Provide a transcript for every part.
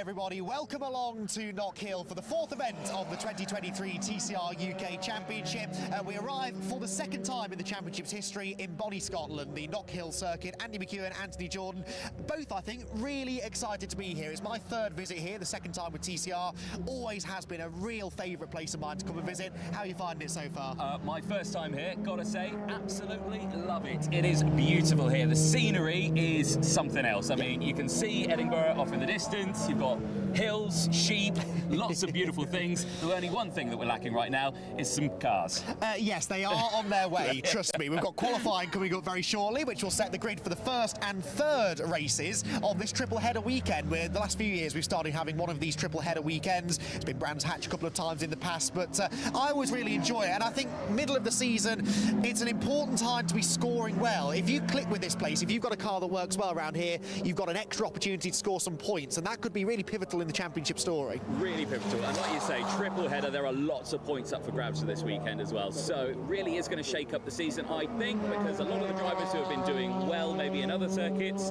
everybody, welcome along to Knockhill for the fourth event of the 2023 TCR UK Championship. We arrive for the second time in the championship's history in Bonnie, Scotland, the Knockhill circuit. Andy McEwen, Anthony Jordan, both I think really excited to be here. It's my third visit here, the second time with TCR. Always has been a real favourite place of mine to come and visit. How are you finding it so far? My first time here, gotta say, absolutely love it. It is beautiful here. The scenery is something else. I mean, you can see Edinburgh off in the distance. You've got hills, sheep, lots of beautiful things. The only one thing that we're lacking right now is some cars. Yes, they are on their way, trust me. We've got qualifying coming up very shortly, which will set the grid for the first and third races of this triple header weekend. Where the last few years we've started having one of these triple header weekends. It's been Brands Hatch a couple of times in the past, but I always really enjoy it. And I think middle of the season, it's an important time to be scoring well. If you click with this place, if you've got a car that works well around here, you've got an extra opportunity to score some points, and that could be really pivotal in the championship story. Really pivotal, and like you say, triple header, there are lots of points up for grabs for this weekend as well, so it really is going to shake up the season, I think, because a lot of the drivers who have been doing well maybe in other circuits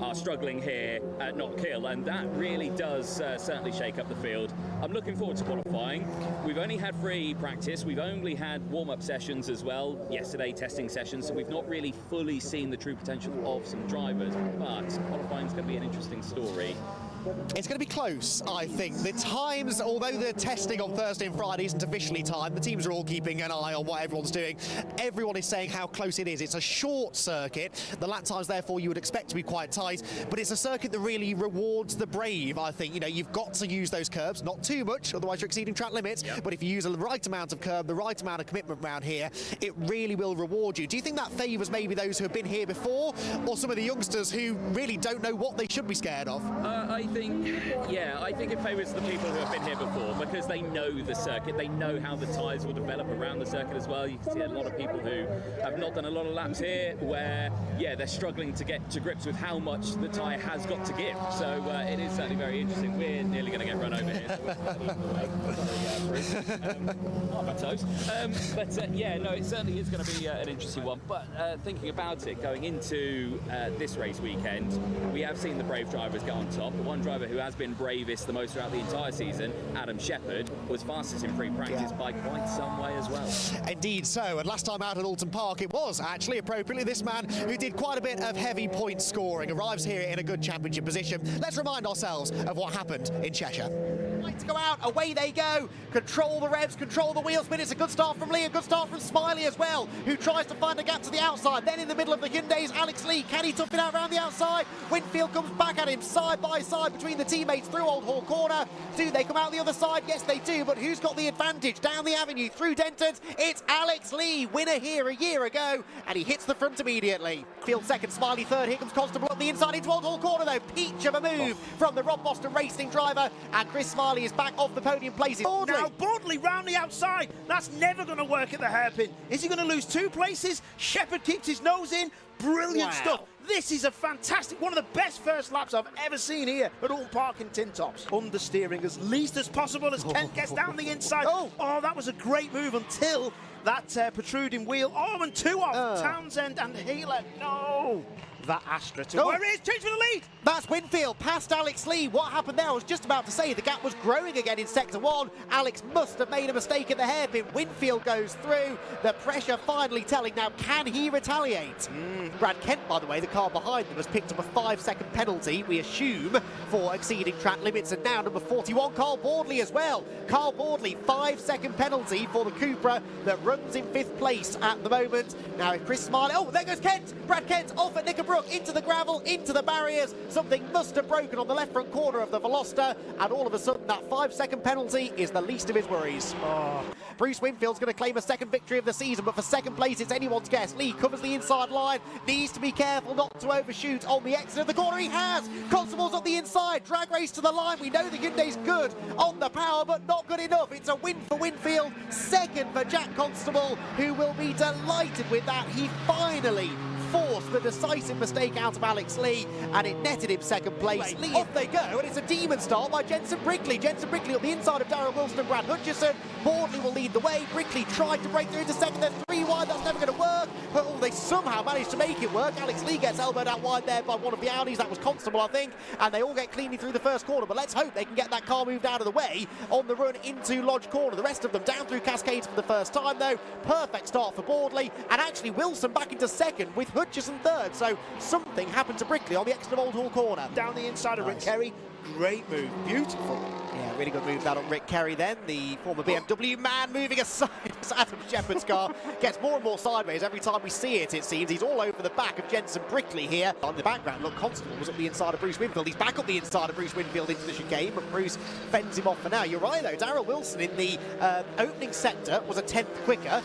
are struggling here at Knockhill, and that really does certainly shake up the field. I'm looking forward to qualifying. We've only had free practice, we've only had warm-up sessions as well, yesterday testing sessions, so we've not really fully seen the true potential of some drivers, but qualifying is going to be an interesting story. It's going to be close, I think. The times, although the testing on Thursday and Friday isn't officially timed, the teams are all keeping an eye on what everyone's doing. Everyone is saying how close it is. It's a short circuit. The lap times, therefore, you would expect to be quite tight, but it's a circuit that really rewards the brave, I think. You know, you've got to use those curbs, not too much, otherwise you're exceeding track limits, but if you use the right amount of curb, the right amount of commitment around here, it really will reward you. Do you think that favours maybe those who have been here before, or some of the youngsters who really don't know what they should be scared of? I think it favours the people who have been here before because they know the circuit, they know how the tyres will develop around the circuit as well. You can see a lot of people who have not done a lot of laps here where, they're struggling to get to grips with how much the tyre has got to give. So it is certainly very interesting. We're nearly going to get run over here. My toes. It certainly is going to be an interesting one. But thinking about it, going into this race weekend, we have seen the brave drivers go on top. The one driver who has been bravest the most throughout the entire season, Adam Shepherd, was fastest in free practice by quite some way as well. Indeed so, and last time out at Alton Park it was actually appropriately this man who did quite a bit of heavy point scoring, arrives here in a good championship position. Let's remind ourselves of what happened in Cheshire. Lights go out, away they go, control the revs, control the wheel spin. It's a good start from Lee, a good start from Smiley as well, who tries to find a gap to the outside. Then in the middle of the Hyundai's Alex Lee, can he tough it out around the outside? Winfield comes back at him side by side between the teammates through Old Hall Corner. Do they come out the other side? Yes they do, but who's got the advantage? Down the avenue through Denton, it's Alex Lee, winner here a year ago, and he hits the front immediately. Field second, Smiley third, here comes Constable up the inside into Old Hall Corner though. Peach of a move from the Rob Boston Racing driver, and Chris Smiley is back off the podium places. Now Bordley round the outside, that's never going to work at the hairpin. Is he going to lose 2 places? Shepherd keeps his nose in, brilliant stuff. This is a fantastic, one of the best first laps I've ever seen here at Alton Park in Tin Tops. Understeering as least as possible as Kent gets down the inside. Oh, that was a great move until that protruding wheel. Oh, and 2 off, Townsend and Healer. No! That Astra to where it is, change for the lead. That's Winfield past Alex Lee. What happened there? I was just about to say the gap was growing again in sector 1. Alex must have made a mistake at the hairpin. Winfield goes through. The pressure finally telling. Now, can he retaliate? Brad Kent, by the way, the car behind them, has picked up a 5-second penalty, we assume, for exceeding track limits. And now number 41, Carl Bordley as well. Carl Bordley, 5-second penalty for the Cupra that runs in 5th place at the moment. Now, if Chris Smiley, there goes Kent. Brad Kent off at Knickerbrook, into the gravel, into the barriers. Something must have broken on the left front corner of the Veloster, and all of a sudden that 5-second penalty is the least of his worries. Bruce Winfield's going to claim a second victory of the season, but for second place it's anyone's guess. Lee covers the inside line, needs to be careful not to overshoot on the exit of the corner. He has. Constable's on the inside, drag race to the line. We know the Hyundai's good on the power, but not good enough. It's a win for Winfield, second for Jack Constable, who will be delighted with that. He finally forced the decisive mistake out of Alex Lee, and it netted him second place. Off they go, and it's a demon start by Jenson Brickley. Jenson Brickley on the inside of Darrell Wilson and Brad Hutchison. Boardley will lead the way. Brickley tried to break through into second, then 3 wide. That's never going to work. But they somehow managed to make it work. Alex Lee gets elbowed out wide there by one of the Audis. That was Constable, I think. And they all get cleanly through the first corner. But let's hope they can get that car moved out of the way on the run into Lodge Corner. The rest of them down through Cascades for the first time, though. Perfect start for Boardley. And actually Wilson back into second with Hutchison third. So something happened to Brickley on the exit of Old Hall Corner. Down the inside of Rick Kerry. Great move. Beautiful. Yeah, really good move that on Rick Kerry then, the former BMW man moving aside as Adam Shepherd's car gets more and more sideways every time we see it, it seems. He's all over the back of Jenson Brickley here. On the background, look, Constable was up the inside of Bruce Winfield. He's back up the inside of Bruce Winfield into the chicane, but Bruce fends him off for now. You're right, though. Darrell Wilson in the opening sector was a 10th quicker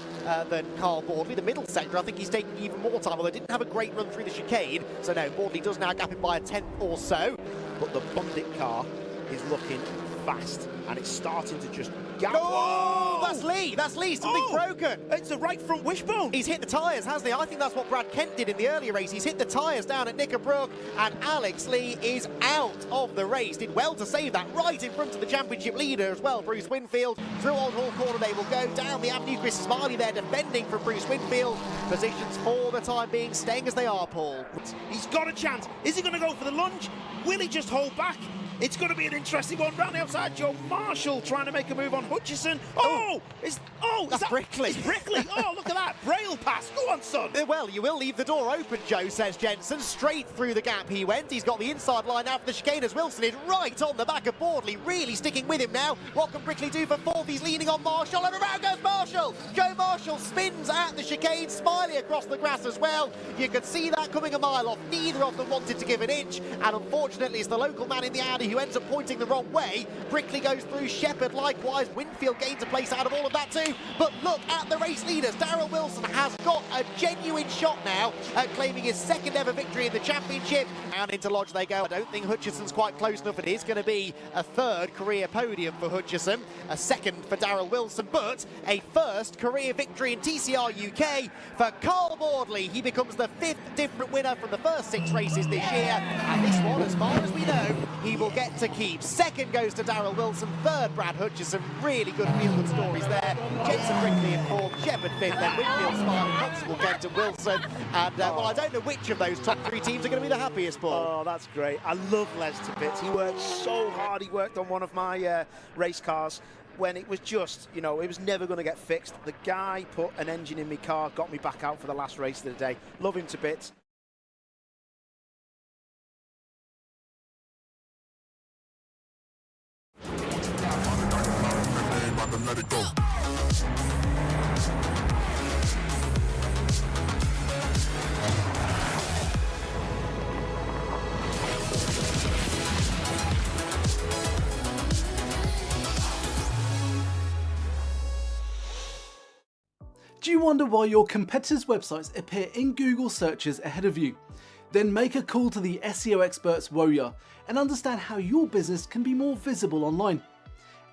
than Carl Boardley. The middle sector, I think he's taking even more time, although didn't have a great run through the chicane. So, no, Boardley does now gap him by a 10th or so. But the Bundit car is looking fast, and it's starting to just gap. Oh, that's Lee. That's Lee. Something's broken. It's the right front wishbone. He's hit the tyres, hasn't he? I think that's what Brad Kent did in the earlier race. He's hit the tyres down at Knickerbrook, and Alex Lee is out of the race. Did well to save that right in front of the championship leader as well, Bruce Winfield. Through Old Hall Corner they will go. Down the avenue, Chris Smiley there defending from Bruce Winfield. Positions for the time being staying as they are, Paul. He's got a chance. Is he going to go for the lunge? Will he just hold back? It's going to be an interesting one. Round the outside, Joe Marshall trying to make a move on Hutchison. That's Brickley. It's Brickley. Oh, look at that. Braille pass. Go on, son. Well, you will leave the door open, Joe, says Jenson. Straight through the gap he went. He's got the inside line out for the chicane as Wilson is right on the back of Boardley, really sticking with him now. What can Brickley do for fourth? He's leaning on Marshall, and around goes Marshall. Joe Marshall spins at the chicane, Smiley across the grass as well. You could see that coming a mile off. Neither of them wanted to give an inch, and unfortunately it's the local man in the Audi who ends up pointing the wrong way. Brickley goes through, Shepherd likewise. Winfield gains a place out of all of that too. But look at the race leaders. Darrell Wilson has got a genuine shot now at claiming his second ever victory in the championship. Down into Lodge they go. I don't think Hutchison's quite close enough. It is going to be a third career podium for Hutchison, a second for Darrell Wilson, but a first career victory in TCR UK for Carl Boardley. He becomes the 5th different winner from the first 6 races this year, and this one, as far as we know, he will get to keep. Second goes to Darrell Wilson, third Brad Hutchison. Really good feel-good stories there. Jenson Brickley in fourth, Shepherd fifth, then Winfield, Smiley, Constable, Kent and Wilson. And, well, I don't know which of those top 3 teams are going to be the happiest, Paul. Oh, that's great. I love Les to bits. He worked so hard. He worked on one of my race cars when it was just, you know, it was never going to get fixed. The guy put an engine in my car, got me back out for the last race of the day. Love him to bits. Let it go. Do you wonder why your competitors' websites appear in Google searches ahead of you? Then make a call to the SEO experts Woya and understand how your business can be more visible online.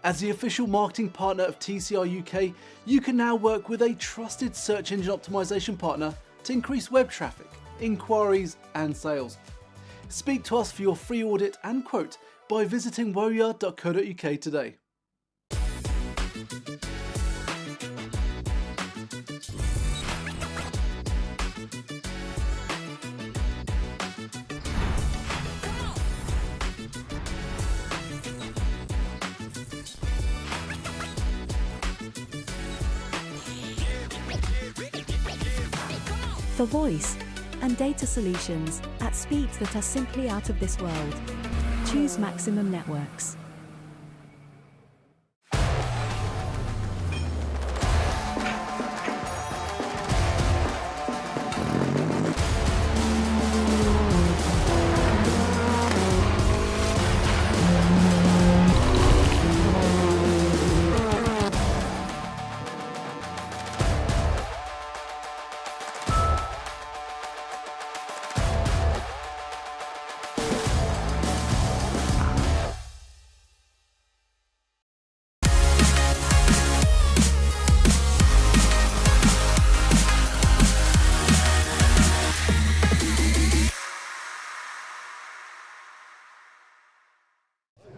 As the official marketing partner of TCR UK, you can now work with a trusted search engine optimization partner to increase web traffic, inquiries and sales. Speak to us for your free audit and quote by visiting woya.co.uk today. For voice and data solutions at speeds that are simply out of this world, choose Maximum Networks.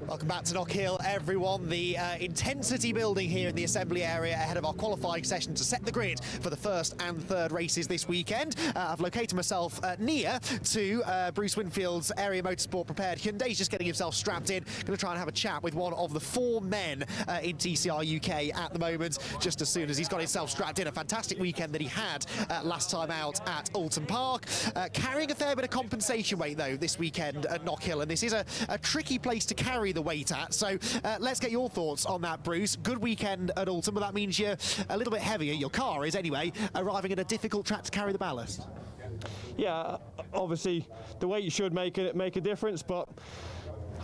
Welcome back to Knockhill, everyone. The intensity building here in the assembly area ahead of our qualifying session to set the grid for the first and third races this weekend. I've located myself near to Bruce Winfield's Area Motorsport Prepared Hyundai. He's just getting himself strapped in. Going to try and have a chat with one of the 4 men in TCR UK at the moment, just as soon as he's got himself strapped in. A fantastic weekend that he had last time out at Alton Park. Carrying a fair bit of compensation weight, though, this weekend at Knockhill, and this is a tricky place to carry the weight at. So let's get your thoughts on that, Bruce. Good weekend at Alton, but that means you're a little bit heavier. Your car is anyway, arriving at a difficult track to carry the ballast. Yeah, obviously the weight should make a difference, but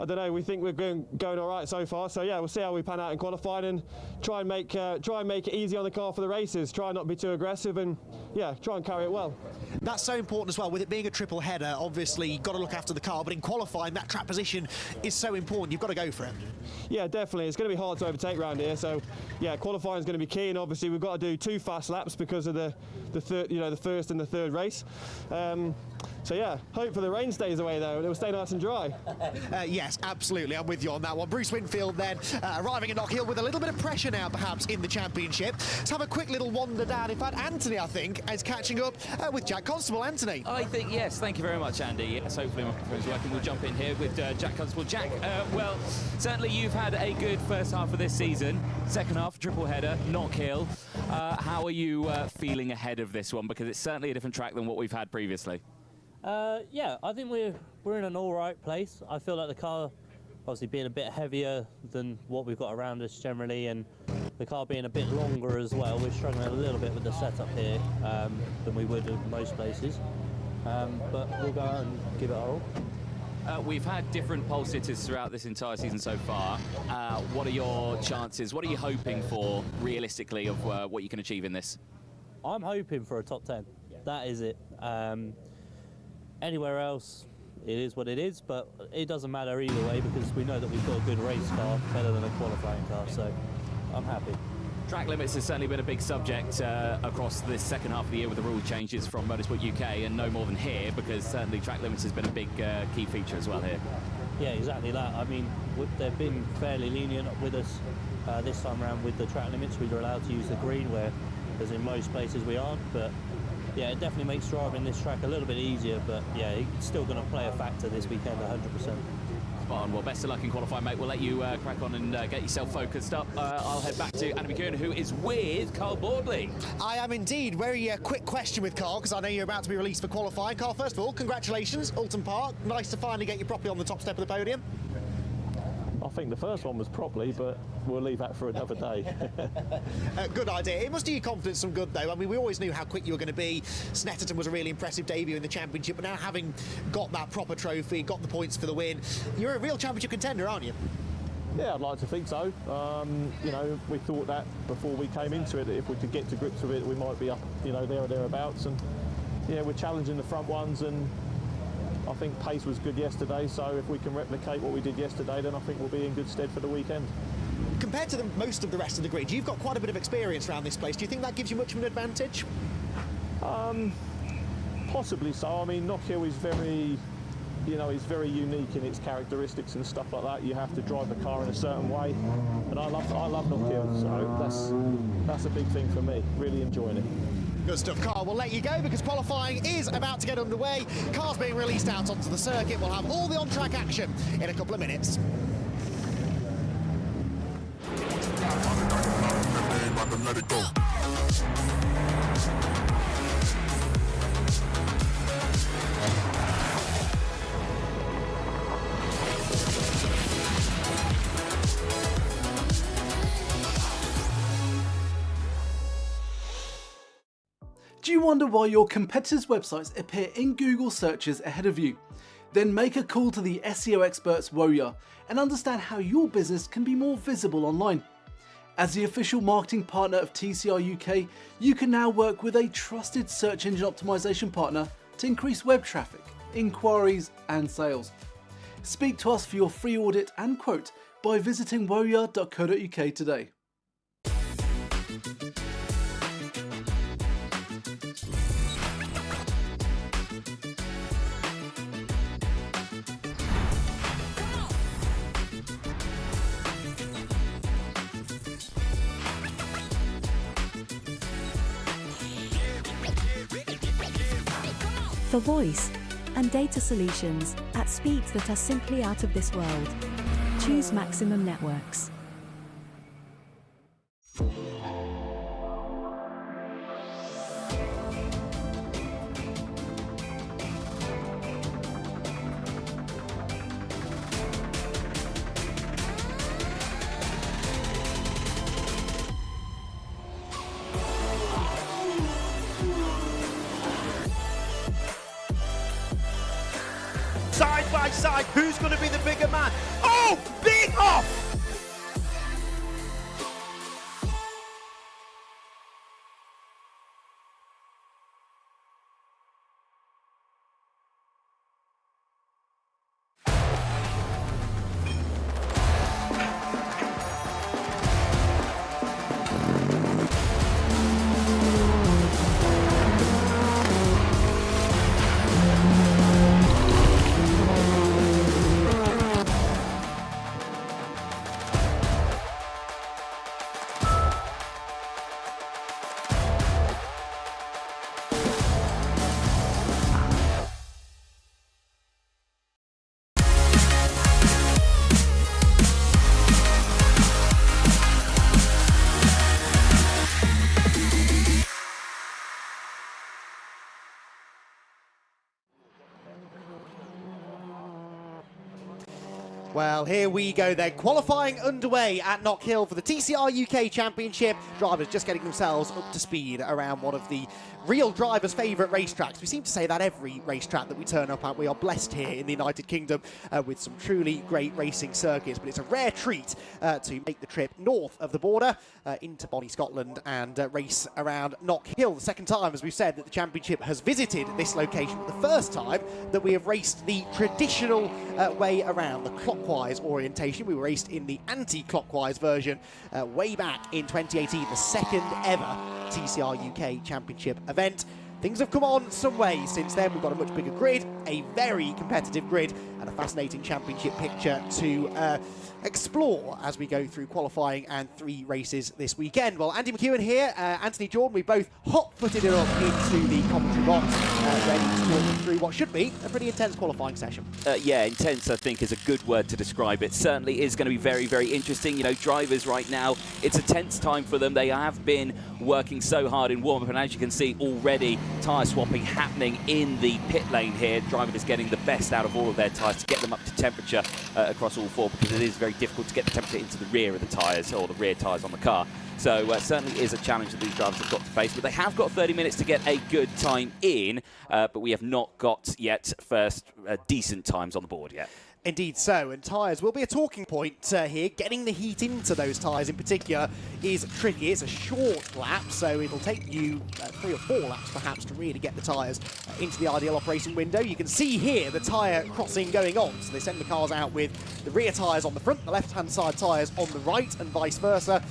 I don't know. We think we're going all right so far. So yeah, we'll see how we pan out in qualifying and try and make it easy on the car for the races. Try not to be too aggressive and yeah, try and carry it well. That's so important as well. With it being a triple header, obviously you've got to look after the car, but in qualifying, that track position is so important. You've got to go for it. Yeah, definitely. It's going to be hard to overtake around here. So yeah, qualifying is going to be key, and obviously we've got to do 2 fast laps because of the first and the third race. So yeah, hope for the rain stays away though, and it will stay nice and dry. Yes, absolutely, I'm with you on that one. Bruce Winfield then arriving at Knockhill with a little bit of pressure now perhaps in the championship. Let's have a quick little wander down. In fact, Anthony, I think, is catching up with Jack Constable. Anthony. I think, yes, thank you very much, Andy. Yes, hopefully my microphone's working. We'll jump in here with Jack Constable. Jack, well, certainly you've had a good first half of this season. Second half, triple header, Knockhill. How are you feeling ahead of this one? Because it's certainly a different track than what we've had previously. Yeah, I think we're in an all right place. I feel like the car, obviously being a bit heavier than what we've got around us generally, and the car being a bit longer as well, we're struggling a little bit with the setup here than we would in most places. But we'll go out and give it our all. We've had different pole sitters throughout this entire season so far. What are your chances? What are you hoping for, realistically, of what you can achieve in this? I'm hoping for a top 10. That is it. Anywhere else, it is what it is, but it doesn't matter either way because we know that we've got a good race car, better than a qualifying car, so I'm happy. Track limits has certainly been a big subject across this second half of the year with the rule changes from Motorsport UK, and no more than here, because certainly track limits has been a big key feature as well here. Yeah, exactly that. I mean, they've been fairly lenient with us this time around with the track limits. We were allowed to use the green, whereas in most places we aren't, but yeah, it definitely makes driving this track a little bit easier, but yeah, it's still going to play a factor this weekend, 100%. Spot on. Well, best of luck in qualifying, mate. We'll let you crack on and get yourself focused up. I'll head back to Andy McKeown, who is with Carl Boardley. I am indeed. Very quick question with Carl, because I know you're about to be released for qualifying. Carl, first of all, congratulations, Alton Park. Nice to finally get you properly on the top step of the podium. I think the first one was properly, but we'll leave that for another day. Good idea. It must do you confidence some good, though. I mean, we always knew how quick you were going to be. Snetterton was a really impressive debut in the championship, but now having got that proper trophy, got the points for the win, you're a real championship contender, aren't you? Yeah, I'd like to think so. You know, we thought that before we came into it, that if we could get to grips with it, we might be up, you know, there or thereabouts. And yeah, we're challenging the front ones, and I think pace was good yesterday, so if we can replicate what we did yesterday, then I think we'll be in good stead for the weekend. Compared to most of the rest of the grid, you've got quite a bit of experience around this place. Do you think that gives you much of an advantage? Possibly so. I mean, Knockhill is very, you know, it's very unique in its characteristics and stuff like that. You have to drive the car in a certain way, and I love Knockhill, so that's a big thing for me. Really enjoying it. Good stuff, Carl. We'll let you go because qualifying is about to get underway. Cars being released out onto the circuit. We'll have all the on-track action in a couple of minutes. Let it go. Do you wonder why your competitors' websites appear in Google searches ahead of you? Then make a call to the SEO experts Woya and understand how your business can be more visible online. As the official marketing partner of TCR UK, you can now work with a trusted search engine optimization partner to increase web traffic, inquiries and sales. Speak to us for your free audit and quote by visiting woya.co.uk today. for voice and data solutions at speeds that are simply out of this world. Choose Maximum Networks. Side by side, who's going to be the bigger man? Oh, big off! Well, here we go then. Qualifying underway at Knockhill for the TCR UK Championship. Drivers just getting themselves up to speed around one of the real drivers' favourite racetracks. We seem to say that every racetrack that we turn up at. We are blessed here in the United Kingdom with some truly great racing circuits, but it's a rare treat to make the trip north of the border into Bonnie, Scotland, and race around Knockhill. The second time, as we've said, that the championship has visited this location, but the first time that we have raced the traditional way around, the clockwise orientation. We raced in the anti-clockwise version way back in 2018, the second ever TCR UK Championship event. Things have come on some way since then. We've got a much bigger grid, a very competitive grid, and a fascinating championship picture to explore as we go through qualifying and 3 races this weekend. Well, Andy McEwen here, Anthony Jordan, we both hot-footed it up into the commentary box, ready to talk through what should be a pretty intense qualifying session. Yeah, intense I think is a good word to describe it. Certainly is going to be very, very interesting. You know, drivers right now, it's a tense time for them. They have been working so hard in warm-up, and as you can see already, tyre swapping happening in the pit lane here. Drivers getting the best out of all of their tyres to get them up to temperature across all 4, because it is very difficult to get the temperature into the rear of the tyres, or the rear tyres on the car. So certainly is a challenge that these drivers have got to face, but they have got 30 minutes to get a good time in, but we have not got yet first decent times on the board yet. Indeed so, and tyres will be a talking point here. Getting the heat into those tyres in particular is tricky. It's a short lap, so it'll take you 3 or 4 laps perhaps to really get the tyres into the ideal operating window. You can see here the tyre crossing going on, so they send the cars out with the rear tyres on the front, the left-hand side tyres on the right, and vice versa,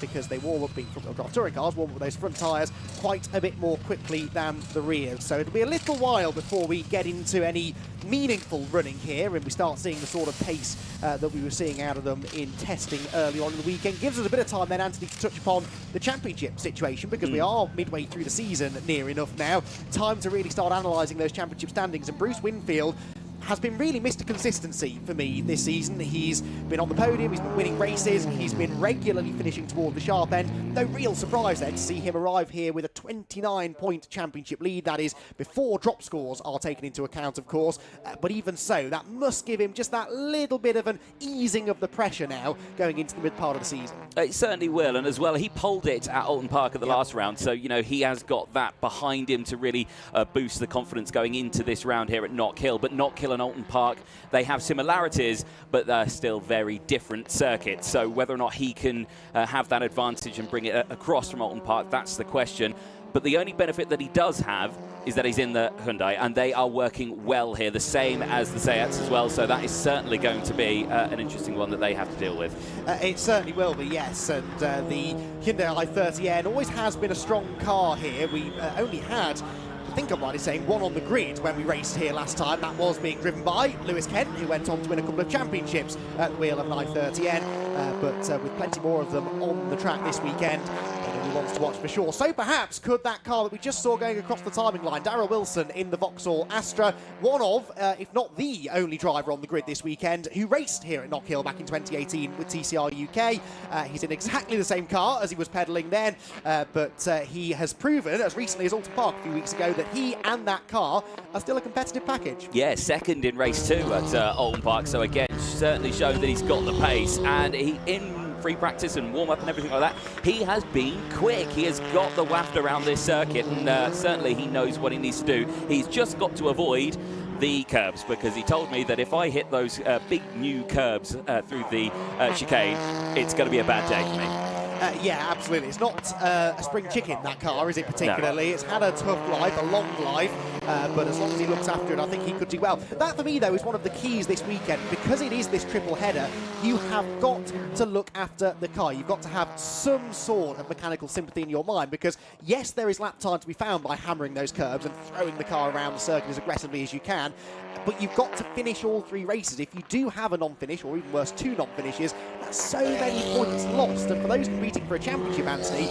because they warm up, being front-wheel drive touring cars, warm up with those front tyres quite a bit more quickly than the rear. So it'll be a little while before we get into any meaningful running here and we start seeing the sort of pace that we were seeing out of them in testing early on in the weekend. Gives us a bit of time then, Anthony, to touch upon the championship situation, because we are midway through the season near enough now. Time to really start analysing those championship standings, and Bruce Winfield has been really Mr. Consistency for me this season. He's been on the podium, he's been winning races, he's been regularly finishing toward the sharp end. No real surprise then to see him arrive here with a 29-point championship lead. That is before drop scores are taken into account, of course. But even so, that must give him just that little bit of an easing of the pressure now going into the mid part of the season. It certainly will, and as well, he polled it at Alton Park at the last round, so, you know, he has got that behind him to really boost the confidence going into this round here at Knockhill. But Knockhill and Alton Park, they have similarities, but they're still very different circuits. So whether or not he can have that advantage and bring it across from Alton Park, that's the question. But the only benefit that he does have is that he's in the Hyundai, and they are working well here, the same as the Seats as well. So that is certainly going to be an interesting one that they have to deal with. It certainly will be, yes. And the Hyundai i30N always has been a strong car here. We only had, I think I'm right in saying, one on the grid when we raced here last time. That was being driven by Lewis Kent, who went on to win a couple of championships at the wheel of an i30N, but with plenty more of them on the track this weekend. He wants to watch for sure. So perhaps could that car that we just saw going across the timing line, Darrell Wilson in the Vauxhall Astra, one of, if not the only driver on the grid this weekend who raced here at Knockhill back in 2018 with TCR UK. He's in exactly the same car as he was pedalling then, but he has proven as recently as Alton Park a few weeks ago that he and that car are still a competitive package. Yeah, second in race 2 at Alton Park, so again, certainly showing that he's got the pace, and he in free practice and warm-up and everything like that, he has been quick. He has got the waft around this circuit, and certainly he knows what he needs to do. He's just got to avoid the curbs, because he told me that if I hit those big new curbs through the chicane, it's going to be a bad day for me. Yeah, absolutely. It's not a spring chicken, that car, is it, particularly? No. It's had a tough life, a long life, but as long as he looks after it, I think he could do well. That, for me, though, is one of the keys this weekend. Because it is this triple header, you have got to look after the car. You've got to have some sort of mechanical sympathy in your mind, because, yes, there is lap time to be found by hammering those curbs and throwing the car around the circuit as aggressively as you can, but you've got to finish all 3 races. If you do have a non-finish, or even worse, 2 non-finishes, that's so many points lost. And for those competing for a championship, Anthony,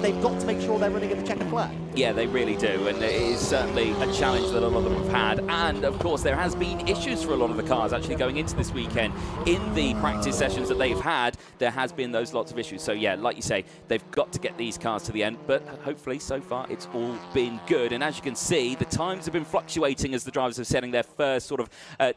they've got to make sure they're running at the checkered flag. Yeah, they really do, and it is certainly a challenge that a lot of them have had. And of course, there has been issues for a lot of the cars actually going into this weekend. In the practice sessions that they've had, there has been those lots of issues. So yeah, like you say, they've got to get these cars to the end, but hopefully so far it's all been good. And as you can see, the times have been fluctuating as the drivers are setting their first sort of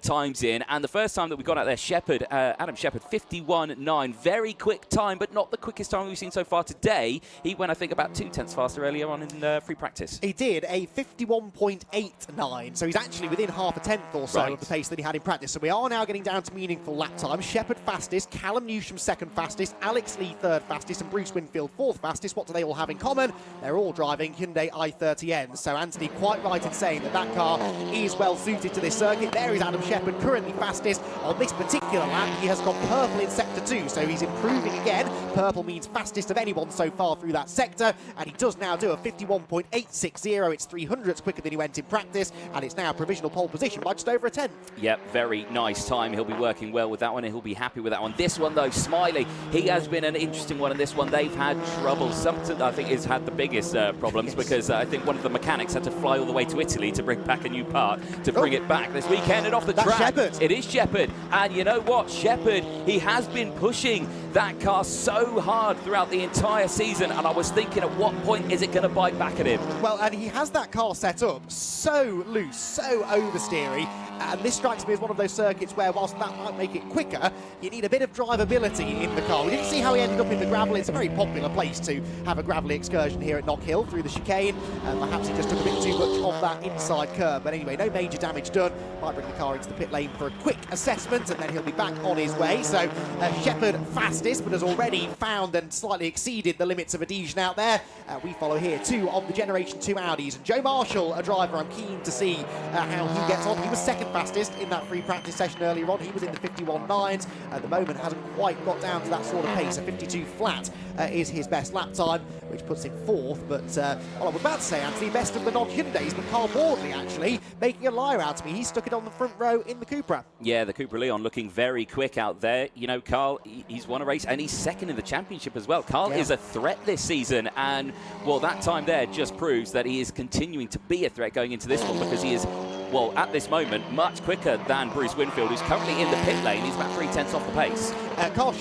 times in. And the first time that we got out there, Shepherd, Adam Shepherd, 51.9, very quick time, but not the quickest time we've seen so far today. He went, I think, about 2 tenths faster earlier on in free practice. He did, a 51.89, so he's actually within half a tenth or so of the pace that he had in practice. So we are now getting down to meaningful lap time. Shepherd fastest, Callum Newsham second fastest, Alex Lee third fastest, and Bruce Winfield fourth fastest. What do they all have in common? They're all driving Hyundai i30Ns. So Anthony, quite right in saying that that car is well suited to this circuit. There is Adam Shepherd, currently fastest. On this particular lap, he has got purple in sector 2, so he's improving again. Purple means fastest of anyone so far through that sector, and he does now do a 51.860. It's 300ths quicker than he went in practice, and it's now a provisional pole position by just over a tenth. Yep, very nice time. He'll be working well with that one, and he'll be happy with that one. This one, though, Smiley, he has been an interesting one in this one. They've had trouble. Something, I think, has had the biggest problems, because I think one of the mechanics had to fly all the way to Italy to bring back a new part to bring it back this weekend, and off the track. Shepherd. It is Shepherd, and you know what? Shepherd, he has been pushing that car so hard throughout the entire season, and I was thinking, at what point is it going to bite back at him? Well, and he has that car set up so loose, so oversteery, and this strikes me as one of those circuits where, whilst that might make it quicker, you need a bit of drivability in the car. We didn't see how he ended up in the gravel. It's a very popular place to have a gravelly excursion here at Knockhill through the chicane. Perhaps he just took a bit too much of that inside curve, but anyway, no major damage done. Might bring the car into the pit lane for a quick assessment, and then he'll be back on his way. So Shepherd fastest, but has already found and slightly exceeded the limits of adhesion out there. We follow here 2 of the Generation 2 Audis, and Joe Marshall, a driver I'm keen to see how he gets on. He was second fastest in that free practice session earlier on. He was in the 51.9s. At the moment, hasn't quite got down to that sort of pace. A 52 flat is his best lap time, which puts him 4th. But well, I was about to say, Anthony, best of the non-Hyundais, but Carl Wardley actually making a liar out of me. He stuck it on the front row in the Cupra. Yeah, the Cupra Leon looking very quick out there. You know, Carl, he's won a race, and he's second in the championship as well. Carl is a threat this season, and well, that time there just proves that he is continuing to be a threat going into this one, because he is, well, at this moment, much quicker than Bruce Winfield, who's currently in the pit lane. He's about 3 tenths off the pace. Adam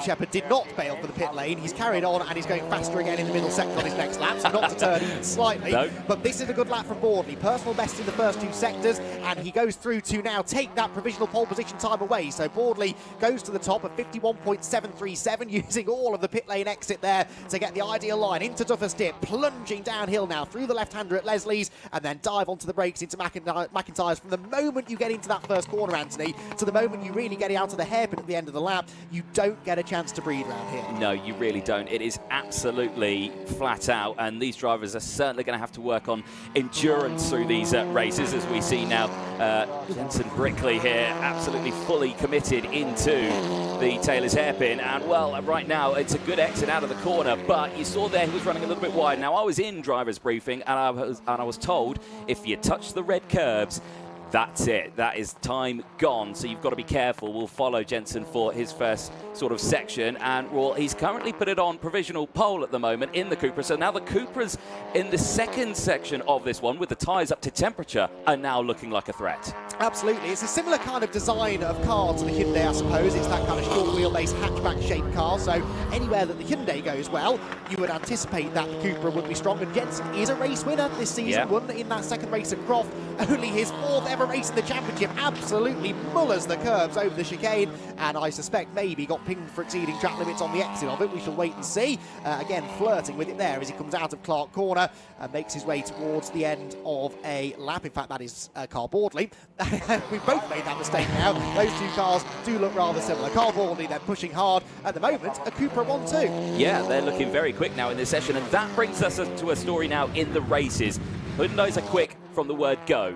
Shepherd did not bail for the pit lane. He's carried on, and he's going faster again in the middle sector on his next lap, so not to turn even slightly. No. But this is a good lap from Boardley. Personal best in the first 2 sectors, and he goes through to now take that provisional pole position time away. So Boardley goes to the top at 51.737, using all of the pit lane exit there to get the ideal line into toughest dip, plunging downhill now through the left-hander at Leslie's, and then dive onto the brakes into McIntyre's. From the moment you get into that first corner, Anthony, to the moment you really get it out of the hairpin at the end of the lap, you don't get a chance to breathe around here. No, you really don't. It is absolutely flat out, and these drivers are certainly going to have to work on endurance through these races, as we see now. Jensen Brickley here, absolutely fully committed into the Taylor's hairpin, and well, right now it's a good exit out of the corner, but you saw there he was running a little bit wide. Now, I was in driver's briefing, and I was told if you touch the red curbs, That's it. That is time gone. So you've got to be careful. We'll follow Jensen for his first sort of section. And well, he's currently put it on provisional pole at the moment in the Cupra. So now the Cupras in the second section of this one with the tyres up to temperature are now looking like a threat. Absolutely. It's a similar kind of design of car to the Hyundai, I suppose. It's that kind of short wheelbase hatchback shaped car. So anywhere that the Hyundai goes well, you would anticipate that the Cupra would be strong. And Jensen is a race winner this season. Won in that second race at Croft. Only his 4th ever race in the championship. Absolutely mullers the curbs over the chicane. And I suspect maybe got pinged for exceeding track limits on the exit of it. We shall wait and see. Again, flirting with it there as he comes out of Clark Corner and makes his way towards the end of a lap. In fact, that is Carl Boardley. We've both made that mistake now. Those two cars do look rather similar. Carl Boardley, they're pushing hard. At the moment, a Cupra 1-2. Yeah, they're looking very quick now in this session. And that brings us to a story now in the races. Hyundais are quick from the word go.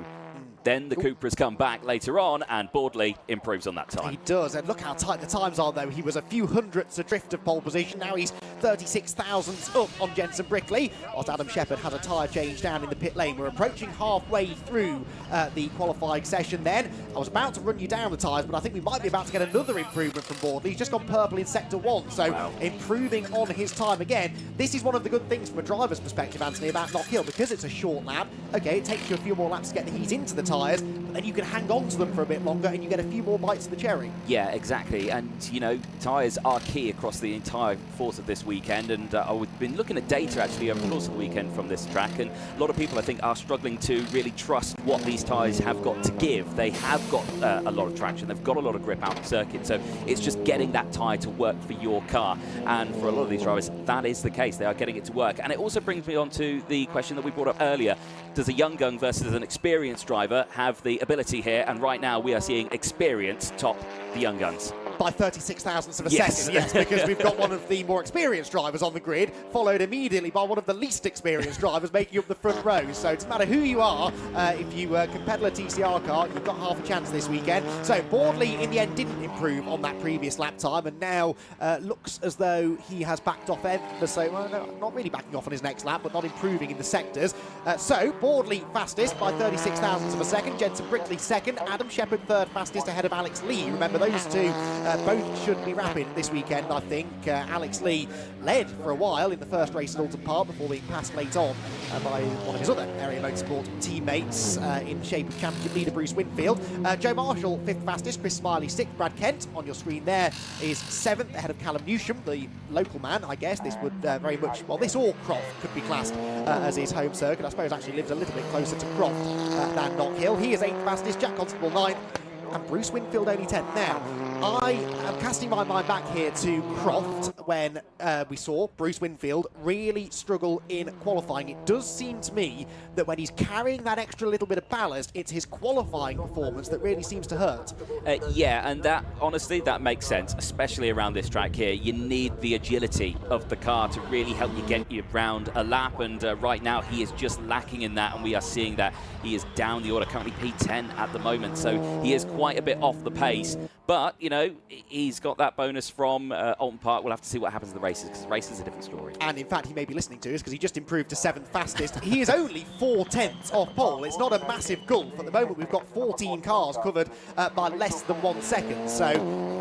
Then the Cupras come back later on, and Boardley improves on that time. He does, and look how tight the times are, though. He was a few hundredths adrift of pole position. Now he's 36 thousandths up on Jensen Brickley, whilst Adam Shepherd has a tyre change down in the pit lane. We're approaching halfway through the qualifying session then. I was about to run you down the tyres, but I think we might be about to get another improvement from Boardley. He's just gone purple in Sector 1, so improving on his time again. This is one of the good things from a driver's perspective, Anthony, about Knockhill, because it's a short lap. Okay, it takes you a few more laps to get the heat into the tyres, but then you can hang on to them for a bit longer and you get a few more bites of the cherry. Yeah, exactly. And, you know, tyres are key across the entire force of this weekend. And I've been looking at data, actually, over the course of the weekend from this track. And a lot of people, I think, are struggling to really trust what these tyres have got to give. They have got a lot of traction. They've got a lot of grip out of the circuit. So it's just getting that tyre to work for your car. And for a lot of these drivers, that is the case. They are getting it to work. And it also brings me on to the question that we brought up earlier. Does a young gun versus an experienced driver have the ability here? And right now we are seeing experience top the young guns. By 36 thousandths of a second, yes, because we've got one of the more experienced drivers on the grid, followed immediately by one of the least experienced drivers making up the front row. So it doesn't matter who you are, if you can pedal a TCR car, you've got half a chance this weekend. So Boardley, in the end, didn't improve on that previous lap time, and now looks as though he has backed off ever so, well, no, not really backing off on his next lap, but not improving in the sectors. So Boardley fastest by 36 thousandths of a second, Jensen Brickley second, Adam Shepherd third fastest ahead of Alex Lee. Remember, those two both should be rapid this weekend, I think. Alex Lee led for a while in the first race at Alton Park before being passed late on by one of his other area motorsport teammates in the shape of championship leader Bruce Winfield. Joe Marshall, 5th fastest, Chris Smiley 6th, Brad Kent on your screen there is 7th ahead of Callum Newsham, the local man, I guess. This would very much, well, this or Croft could be classed as his home circuit. I suppose actually lives a little bit closer to Croft than Knockhill. He is 8th fastest, Jack Constable 9th, and Bruce Winfield only 10th. Now, I am casting my mind back here to Croft when we saw Bruce Winfield really struggle in qualifying. It does seem to me that when he's carrying that extra little bit of ballast, it's his qualifying performance that really seems to hurt. Yeah, and that, honestly, that makes sense, especially around this track here. You need the agility of the car to really help you get you around a lap, and right now he is just lacking in that, and we are seeing that he is down the order, currently P10 at the moment, so he is quite a bit off the pace. But, you know, he's got that bonus from Alton Park. We'll have to see what happens in the races, because the race is a different story. And in fact, he may be listening to us because he just improved to 7th fastest. He is only 4/10 off pole. It's not a massive gulf. At the moment, we've got 14 cars covered by less than 1 second. So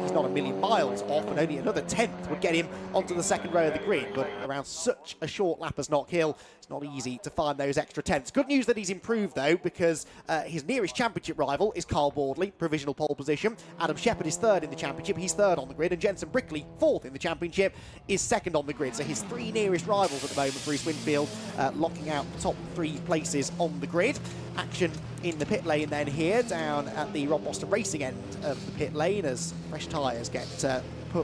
he's not a million miles off, and only another 10th would get him onto the second row of the grid. But around such a short lap as Knockhill, it's not easy to find those extra 10ths. Good news that he's improved, though, because his nearest championship rival is Carl Boardley, provisional pole position. Adam Shepherd is 3rd in the championship. He's 3rd on the grid. And Jensen Brickley, 4th in the championship, is 2nd on the grid. So his 3 nearest rivals at the moment, Bruce Winfield, locking out the top 3 places on the grid. Action in the pit lane then here, down at the Rob Boston Racing end of the pit lane, as fresh tyres get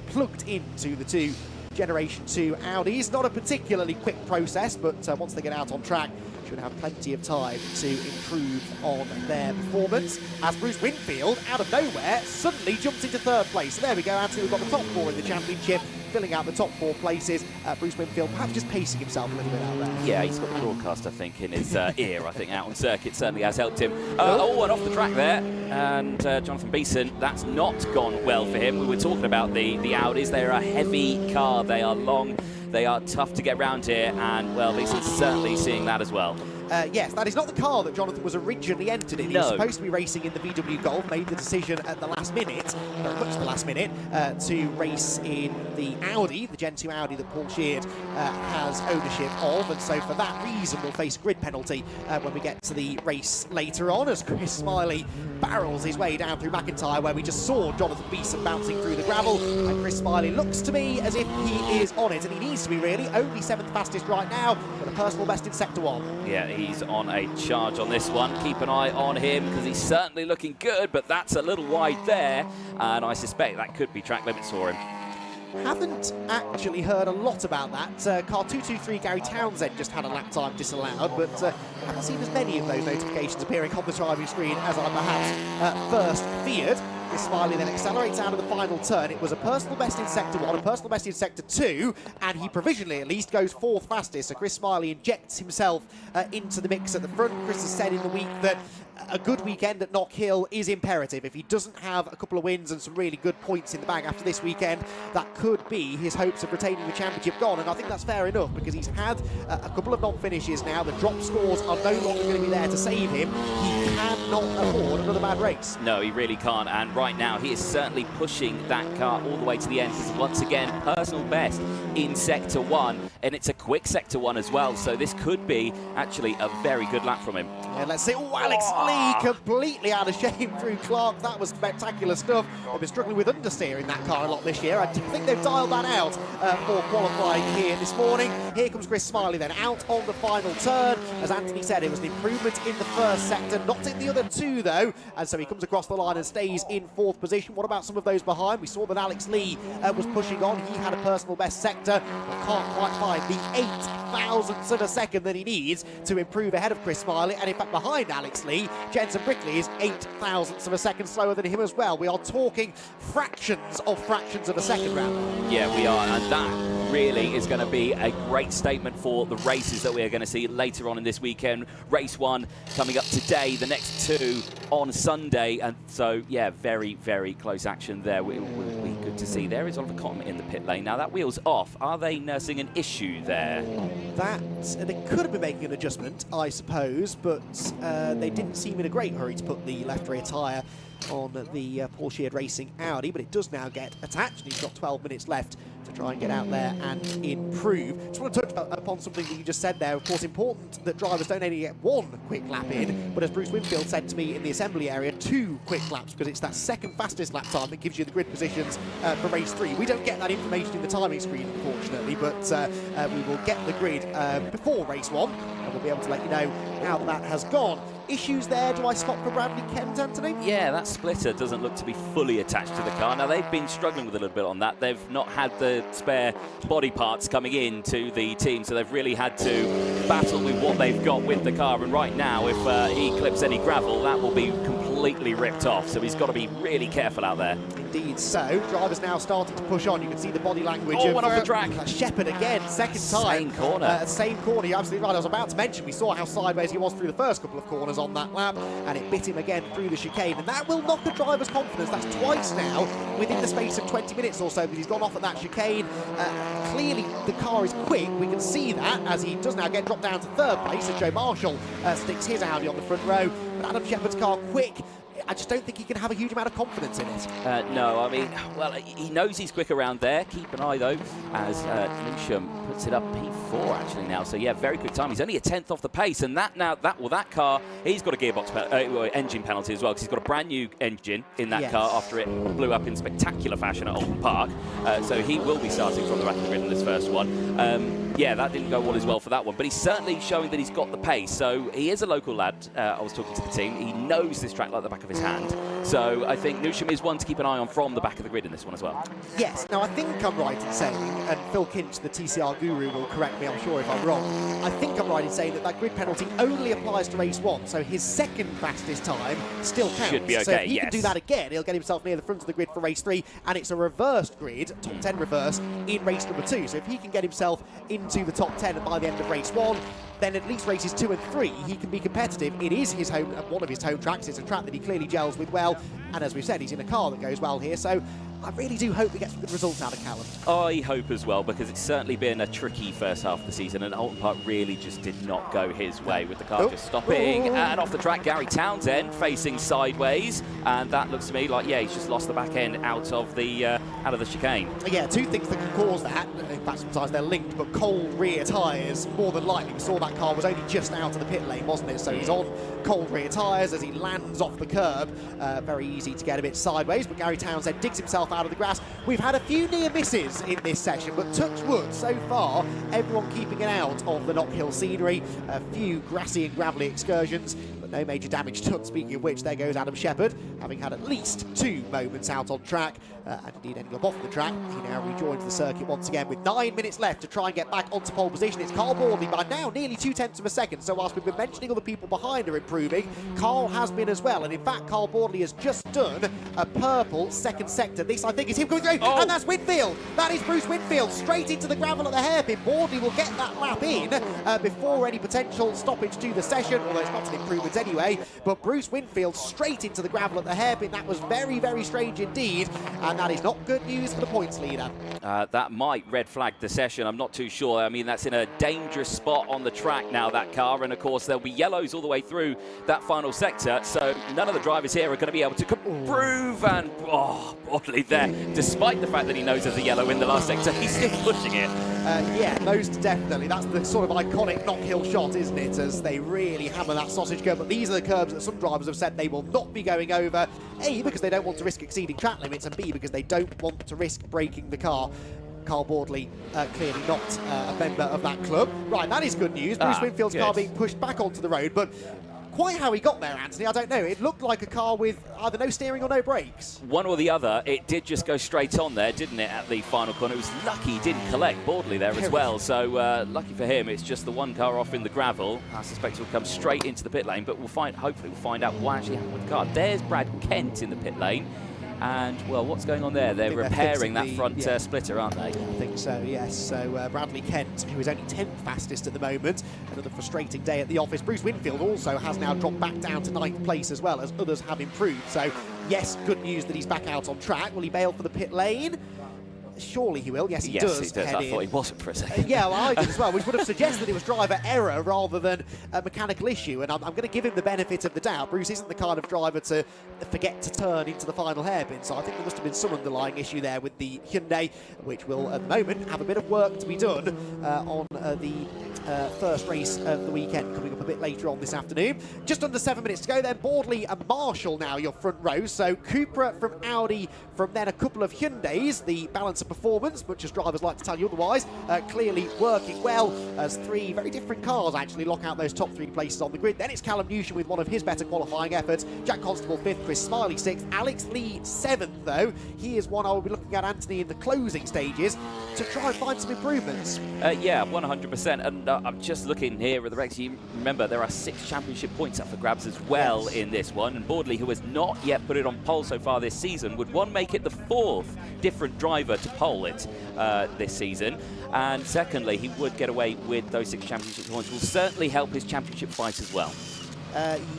plugged into the 2 Generation 2 Audis. Not a particularly quick process, but once they get out on track, should have plenty of time to improve on their performance. As Bruce Winfield, out of nowhere, suddenly jumps into 3rd place. So there we go, Anthony. We've got the top 4 in the championship, filling out the top 4 places. Bruce Winfield perhaps just pacing himself a little bit out there. Yeah, he's got the broadcast, I think, in his ear. I think out on circuit certainly has helped him. And off the track there. And Jonathan Beeson, that's not gone well for him. We were talking about the Audis. They're a heavy car. They are long. They are tough to get round here, and, well, Beeson's certainly seeing that as well. yes, that is not the car that Jonathan was originally entered in. He was supposed to be racing in the VW Golf, made the decision at the last minute, very much the last minute, to race in the Audi, the Gen 2 Audi that Paul Sheard has ownership of, and so for that reason we'll face a grid penalty when we get to the race later on, as Chris Smiley barrels his way down through McIntyre, where we just saw Jonathan Beeson bouncing through the gravel, and Chris Smiley looks to me as if he is on it, and he needs to be really, only 7th fastest right now, with a personal best in Sector 1. Yeah, he's on a charge on this one. Keep an eye on him, because he's certainly looking good, but that's a little wide there, and I suspect that could be track limits for him. Haven't actually heard a lot about that. Car 223 Gary Townsend just had a lap time disallowed, but haven't seen as many of those notifications appearing on the driving screen as I perhaps first feared. Chris Smiley then accelerates out of the final turn. It was a personal best in Sector 1, a personal best in Sector 2, and he provisionally at least goes 4th fastest. So Chris Smiley injects himself into the mix at the front. Chris has said in the week that a good weekend at Knockhill is imperative. If he doesn't have a couple of wins and some really good points in the bag after this weekend, that could be his hopes of retaining the championship gone, and I think that's fair enough, because he's had a couple of non-finishes now. The drop scores are no longer going to be there to save him. He cannot afford another bad race. No, he really can't, and right now he is certainly pushing that car all the way to the end, because once again, personal best in Sector 1, and it's a quick Sector 1 as well, so this could be actually a very good lap from him. And let's see, oh, Alex Lee completely out of shape through Clark. That was spectacular stuff. They've been struggling with understeer in that car a lot this year. I think they've dialed that out for qualifying here this morning. Here comes Chris Smiley then out on the final turn. As Anthony said, it was an improvement in the first sector, not in the other two though, and so he comes across the line and stays in 4th position. What about some of those behind? We saw that Alex Lee was pushing on. He had a personal best sector, but can't quite find the 8 thousandths of a second that he needs to improve ahead of Chris Smiley, and in fact behind Alex Lee, Jensen Brickley is 8 thousandths of a second slower than him as well. We are talking fractions of a second round. Yeah, we are, and that really is going to be a great statement for the races that we are going to see later on in this weekend. Race 1 coming up today, the next 2 on Sunday, and so yeah, very, very close action there. Will be good to see. There is Oliver Cotton in the pit lane. Now that wheel's off. Are they nursing an issue there? They could have been making an adjustment, I suppose, but they didn't seem in a great hurry to put the left rear tyre on the Paul Sheard Racing Audi, but it does now get attached, and he's got 12 minutes left to try and get out there and improve. Just want to touch upon something that you just said there. Of course, important that drivers don't only get 1 quick lap in, but as Bruce Winfield said to me in the assembly area, 2 quick laps, because it's that second fastest lap time that gives you the grid positions for race 3. We don't get that information in the timing screen, unfortunately, but we will get the grid before race 1, and we'll be able to let you know how that has gone. Issues there, do I spot for Bradley Kent, Anthony? Yeah, that splitter doesn't look to be fully attached to the car. Now, they've been struggling with a little bit on that. They've not had the spare body parts coming in to the team, so they've really had to battle with what they've got with the car. And right now, if he clips any gravel, that will be completely ripped off, so he's got to be really careful out there. Indeed so. Drivers now starting to push on. You can see the body language of off the track. Shepherd again, second time. Same corner. Same corner, you're absolutely right. I was about to mention, we saw how sideways he was through the first couple of corners on that lap, and it bit him again through the chicane, and that will knock a driver's confidence. That's twice now within the space of 20 minutes or so that he's gone off at that chicane. Clearly the car is quick, we can see that, as he does now get dropped down to 3rd place, and Joe Marshall sticks his Audi on the front row, but Adam Shepherd's car quick. I just don't think he can have a huge amount of confidence in it. No, I mean, well, he knows he's quick around there. Keep an eye, though, as Newsham puts it up P4, actually, now. So, yeah, very quick time. He's only a 10th off the pace, and that car, he's got a gearbox engine penalty as well, because he's got a brand-new engine in that car after it blew up in spectacular fashion at Oldham Park. So he will be starting from the back of the grid in this first one. Yeah, that didn't go all as well for that one, but he's certainly showing that he's got the pace. So he is a local lad. I was talking to the team. He knows this track like the back of his hand. So I think Newsham is one to keep an eye on from the back of the grid in this one as well. Yes. Now, I think I'm right in saying, and Phil Kinch, the TCR guru, will correct me, I'm sure, if I'm wrong. I think I'm right in saying that grid penalty only applies to race 1, so his second fastest time still counts. Should be okay, so if he can do that again, he'll get himself near the front of the grid for race 3, and it's a reversed grid, top 10 reverse, in race number 2. So if he can get himself into the top 10 by the end of race 1, then at least races 2 and 3 he can be competitive. It is his home, one of his home tracks. It's a track that he clearly gels with well, and as we've said, he's in a car that goes well here, so I really do hope we get some good results out of Callum. I hope as well, because it's certainly been a tricky first half of the season, and Alton Park really just did not go his way with the car just stopping. And off the track, Gary Townsend facing sideways, and that looks to me like, yeah, he's just lost the back end out of the chicane. Yeah, two things that can cause that. In fact, sometimes they're linked, but cold rear tyres, more than likely. We saw that car was only just out of the pit lane, wasn't it? So he's on cold rear tyres as he lands off the curb. Very easy to get a bit sideways, but Gary Townsend digs himself out of the grass. We've had a few near misses in this session, but touch wood, so far, everyone keeping it out of the Knockhill scenery. A few grassy and gravelly excursions, but no major damage done. Speaking of which, there goes Adam Shepherd, having had at least 2 moments out on track, and indeed ending up off the track. He now rejoins the circuit once again with 9 minutes left to try and get back onto pole position. It's Carl Boardley by now nearly 0.2 of a second, so whilst we've been mentioning other people behind are improving, Carl has been as well, and in fact Carl Boardley has just done a purple second sector. This, I think, is him coming through, and that's Winfield. That is Bruce Winfield, straight into the gravel at the hairpin. Boardley will get that lap in before any potential stoppage to the session, although it's not an improvement anyway, but Bruce Winfield straight into the gravel at the hairpin. That was very, very strange indeed, and that is not good news for the points leader. That might red flag the session, I'm not too sure. I mean, that's in a dangerous spot on the track now, that car, and of course there'll be yellows all the way through that final sector, so none of the drivers here are going to be able to improve, and Boardley there, despite the fact that he knows there's a yellow in the last sector, he's still pushing it. Yeah, most definitely. That's the sort of iconic Knockhill shot, isn't it, as they really hammer that sausage curb. But these are the curbs that some drivers have said they will not be going over, A, because they don't want to risk exceeding track limits, and B, because they don't want to risk breaking the car. Carl Boardley clearly not a member of that club. Right, that is good news. Bruce Winfield's car being pushed back onto the road, but quite how he got there, Anthony, I don't know. It looked like a car with either no steering or no brakes. One or the other. It did just go straight on there, didn't it, at the final corner. It was lucky he didn't collect Boardley there as well. So lucky for him, it's just the one car off in the gravel. I suspect he'll come straight into the pit lane, but hopefully we'll find out what actually happened with the car. There's Brad Kent in the pit lane. And, well, what's going on there? They're repairing that front splitter, aren't they? I think so, yes. So Bradley Kent, who is only 10th fastest at the moment, another frustrating day at the office. Bruce Winfield also has now dropped back down to 9th place as well, as others have improved. So, yes, good news that he's back out on track. Will he bail for the pit lane? Surely he will. Yes, he does. Yes, he does. I thought he wasn't for a second. Yeah, well, I did as well, which would have suggested it was driver error rather than a mechanical issue. And I'm going to give him the benefit of the doubt. Bruce isn't the kind of driver to forget to turn into the final hairpin. So I think there must have been some underlying issue there with the Hyundai, which will, at the moment, have a bit of work to be done on the first race of the weekend, coming up a bit later on this afternoon. Just under 7 minutes to go then. Boardley and Marshall now your front row. So Cupra from Audi, from then a couple of Hyundais. The balance of performance, much as drivers like to tell you otherwise, clearly working well as 3 very different cars actually lock out those top 3 places on the grid. Then it's Callum Newsham with one of his better qualifying efforts. Jack Constable 5th, Chris Smiley 6th, Alex Lee 7th though. He is one I will be looking at, Anthony, in the closing stages to try and find some improvements. Yeah, 100%. And I'm just looking here at the Rex. You remember there are 6 championship points up for grabs as well in this one. And Boardley, who has not yet put it on pole so far this season, would make it the 4th different driver to pole it this season. And secondly, he would get away with those 6 championship points. Will certainly help his championship fight as well.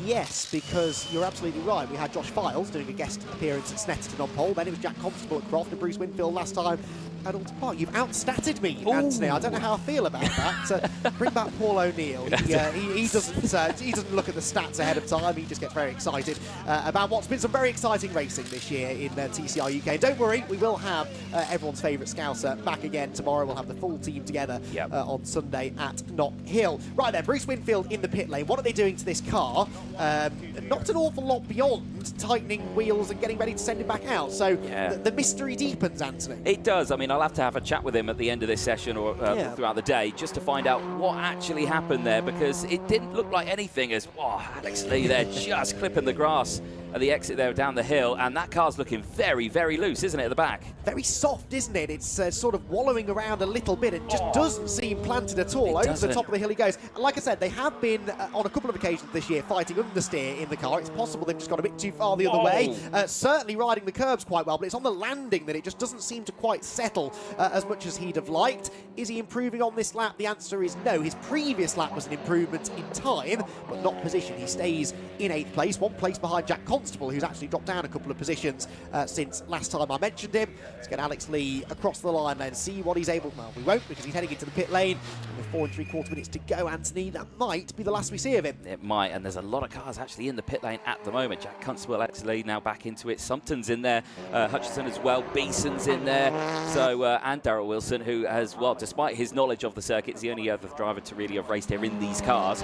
Yes, because you're absolutely right. We had Josh Files doing a guest appearance at Snetterton on pole. Then it was Jack Constable at Croft and Bruce Winfield last time at Alton Park. You've outstatted me, Anthony. I don't know how I feel about that. Bring back Paul O'Neill. He doesn't look at the stats ahead of time. He just gets very excited about what's been some very exciting racing this year in TCR UK. Don't worry, we will have everyone's favourite Scouser back again tomorrow. We'll have the full team together on Sunday at Knockhill. Right then, Bruce Winfield in the pit lane. What are they doing to this car? Not an awful lot beyond tightening wheels and getting ready to send him back out. So the mystery deepens, Anthony. It does. I mean, I'll have to have a chat with him at the end of this session or throughout the day just to find out what actually happened there, because it didn't look like anything as Alex Lee there just clipping the grass at the exit there down the hill, and that car's looking very, very loose, isn't it, at the back? Very soft, isn't it? It's sort of wallowing around a little bit. It just doesn't seem planted at all. Over the top of the hill he goes. And like I said, they have been, on a couple of occasions this year, fighting understeer in the car. It's possible they've just gone a bit too far the other way. Certainly riding the curbs quite well, but it's on the landing that it just doesn't seem to quite settle as much as he'd have liked. Is he improving on this lap? The answer is no. His previous lap was an improvement in time, but not position. He stays in 8th place, 1 place behind Jack Constable, Constable, who's actually dropped down a couple of positions since last time I mentioned him. Let's get Alex Lee across the line then, see what he's able... Well, we won't, because he's heading into the pit lane. And with 4 3/4 minutes to go, Anthony, that might be the last we see of him. It might, and there's a lot of cars actually in the pit lane at the moment. Jack Constable, Alex Lee now back into it. Sumpton's in there, Hutchinson as well, Beeson's in there. So, and Darrell Wilson, who has, well, despite his knowledge of the circuit, is the only other driver to really have raced here in these cars.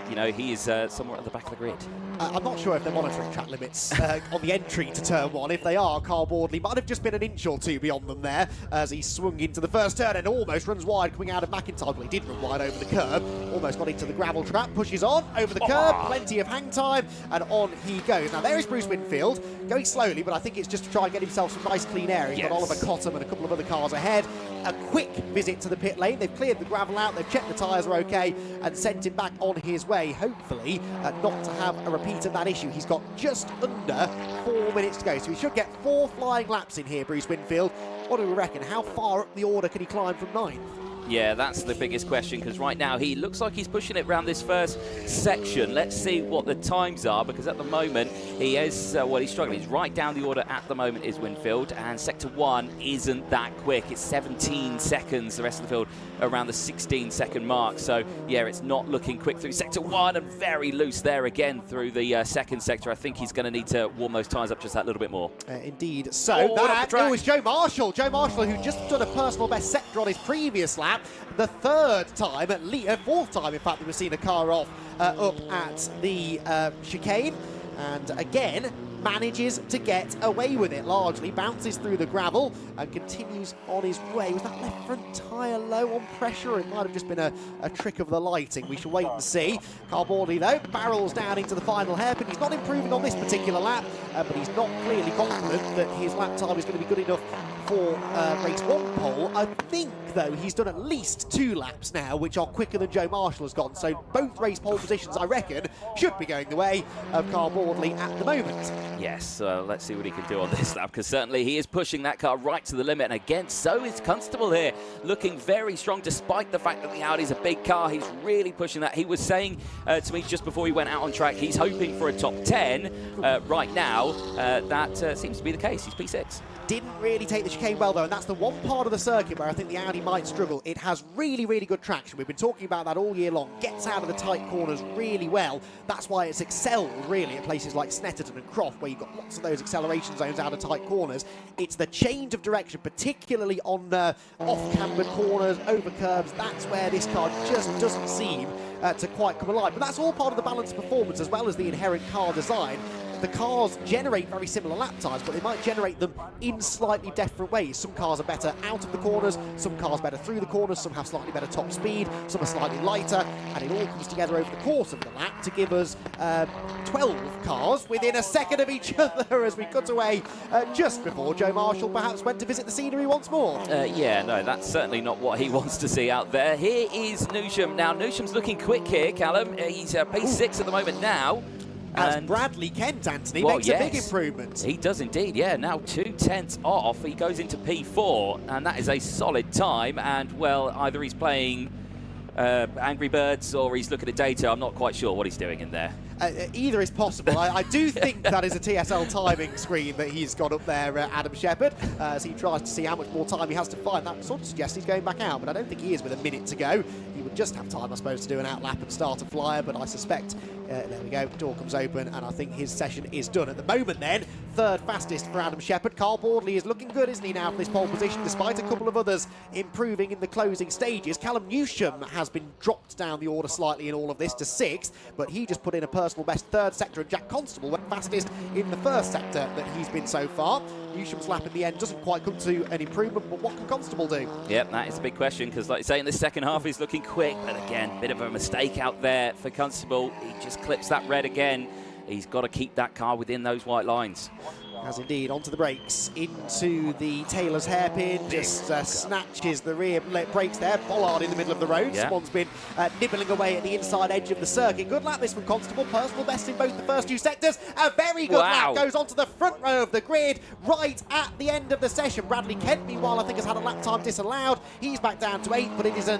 You know, he is somewhere at the back of the grid. I'm not sure if they're monitoring track limits on the entry to turn 1. If they are, Carl Boardley might have just been an inch or two beyond them there as he swung into the first turn and almost runs wide coming out of McIntyre. Well, he did run wide over the curb, almost got into the gravel trap, pushes on over the curb, plenty of hang time, and on he goes. Now there is Bruce Winfield, going slowly, but I think it's just to try and get himself some nice clean air. He's got Oliver Cottam and a couple of other cars ahead. A quick visit to the pit lane. They've cleared the gravel out, they've checked the tyres are okay, and sent him back on his way, hopefully not to have a repeat of that issue. He's got just under 4 minutes to go, so he should get 4 flying laps in here, Bruce Winfield. What do we reckon? How far up the order can he climb from 9th? Yeah, that's the biggest question, because right now he looks like he's pushing it around this first section. Let's see what the times are, because at the moment he is, well, he's struggling. He's right down the order at the moment is Winfield, and Sector 1 isn't that quick. It's 17 seconds, the rest of the field around the 16-second mark. So, yeah, it's not looking quick through Sector 1, and very loose there again through the second sector. I think he's going to need to warm those tyres up just that little bit more. Indeed. So, that was Joe Marshall. Joe Marshall, who just done a personal best sector on his previous lap. The 3rd time, at least 4th time, in fact, that we've seen a car off up at the chicane. And again, manages to get away with it largely, bounces through the gravel and continues on his way. Was that left front tyre low on pressure? It might have just been a trick of the lighting. We shall wait and see. Carl Boardley, though, barrels down into the final hairpin. He's not improving on this particular lap, but he's not clearly confident that his lap time is going to be good enough for race 1 pole. I think, though, he's done at least 2 laps now, which are quicker than Joe Marshall has gone. So both race pole positions, I reckon, should be going the way of Carl Boardley at the moment. Yes, let's see what he can do on this lap, because certainly he is pushing that car right to the limit. And again, so is Constable here, looking very strong despite the fact that the Audi's a big car. He's really pushing that. He was saying to me just before he went out on track, he's hoping for a top 10 right now. That seems to be the case. He's P6. Didn't really take the chicane well, though, and that's the one part of the circuit where I think the Audi might struggle. It has really, really good traction. We've been talking about that all year long. Gets out of the tight corners really well. That's why it's excelled, really, at places like Snetterton and Croft, where you've got lots of those acceleration zones out of tight corners. It's the change of direction, particularly on off-cambered corners, over curbs. That's where this car just doesn't seem to quite come alive. But that's all part of the balanced performance, as well as the inherent car design. The cars generate very similar lap times, but they might generate them in slightly different ways. Some cars are better out of the corners, some cars better through the corners, some have slightly better top speed, some are slightly lighter, and it all comes together over the course of the lap to give us 12 cars within a second of each other as we cut away just before Joe Marshall perhaps went to visit the scenery once more. Yeah, no, that's certainly not what he wants to see out there. Here is Newsham. Now, Newsham's looking quick here, Callum. He's pace 6 at the moment now. As Bradley Kent, Anthony, makes a big improvement. He does indeed, yeah. Now 2/10 off. He goes into P4, and that is a solid time. And, well, either he's playing Angry Birds or he's looking at data. I'm not quite sure what he's doing in there. Either is possible. I do think that is a TSL timing screen that he's got up there, Adam Shepherd, as he tries to see how much more time he has to find. That sort of suggests he's going back out, but I don't think he is with a minute to go. He would just have time, I suppose, to do an outlap and start a flyer, but I suspect, there we go, door comes open, and I think his session is done. At the moment then, 3rd fastest for Adam Shepherd. Carl Boardley is looking good, isn't he, now for this pole position, despite a couple of others improving in the closing stages. Callum Newsham has been dropped down the order slightly in all of this to 6th, but he just put in a personal best 3rd sector, and Jack Constable went fastest in the 1st sector that he's been so far. Newsham's lap in the end doesn't quite come to an improvement, but what can Constable do? Yep, that is a big question, because like you say, in the second half he's looking quick, but again, bit of a mistake out there for Constable. He just clips that red again. He's got to keep that car within those white lines. Has indeed, onto the brakes, into the Taylor's hairpin, just snatches the rear brakes there. Bollard in the middle of the road. Yeah. Someone's been nibbling away at the inside edge of the circuit. Good lap this from Constable, personal best in both the first two sectors. A very good lap, goes onto the front row of the grid, right at the end of the session. Bradley Kent, meanwhile, I think has had a lap time disallowed. He's back down to 8th, but it is a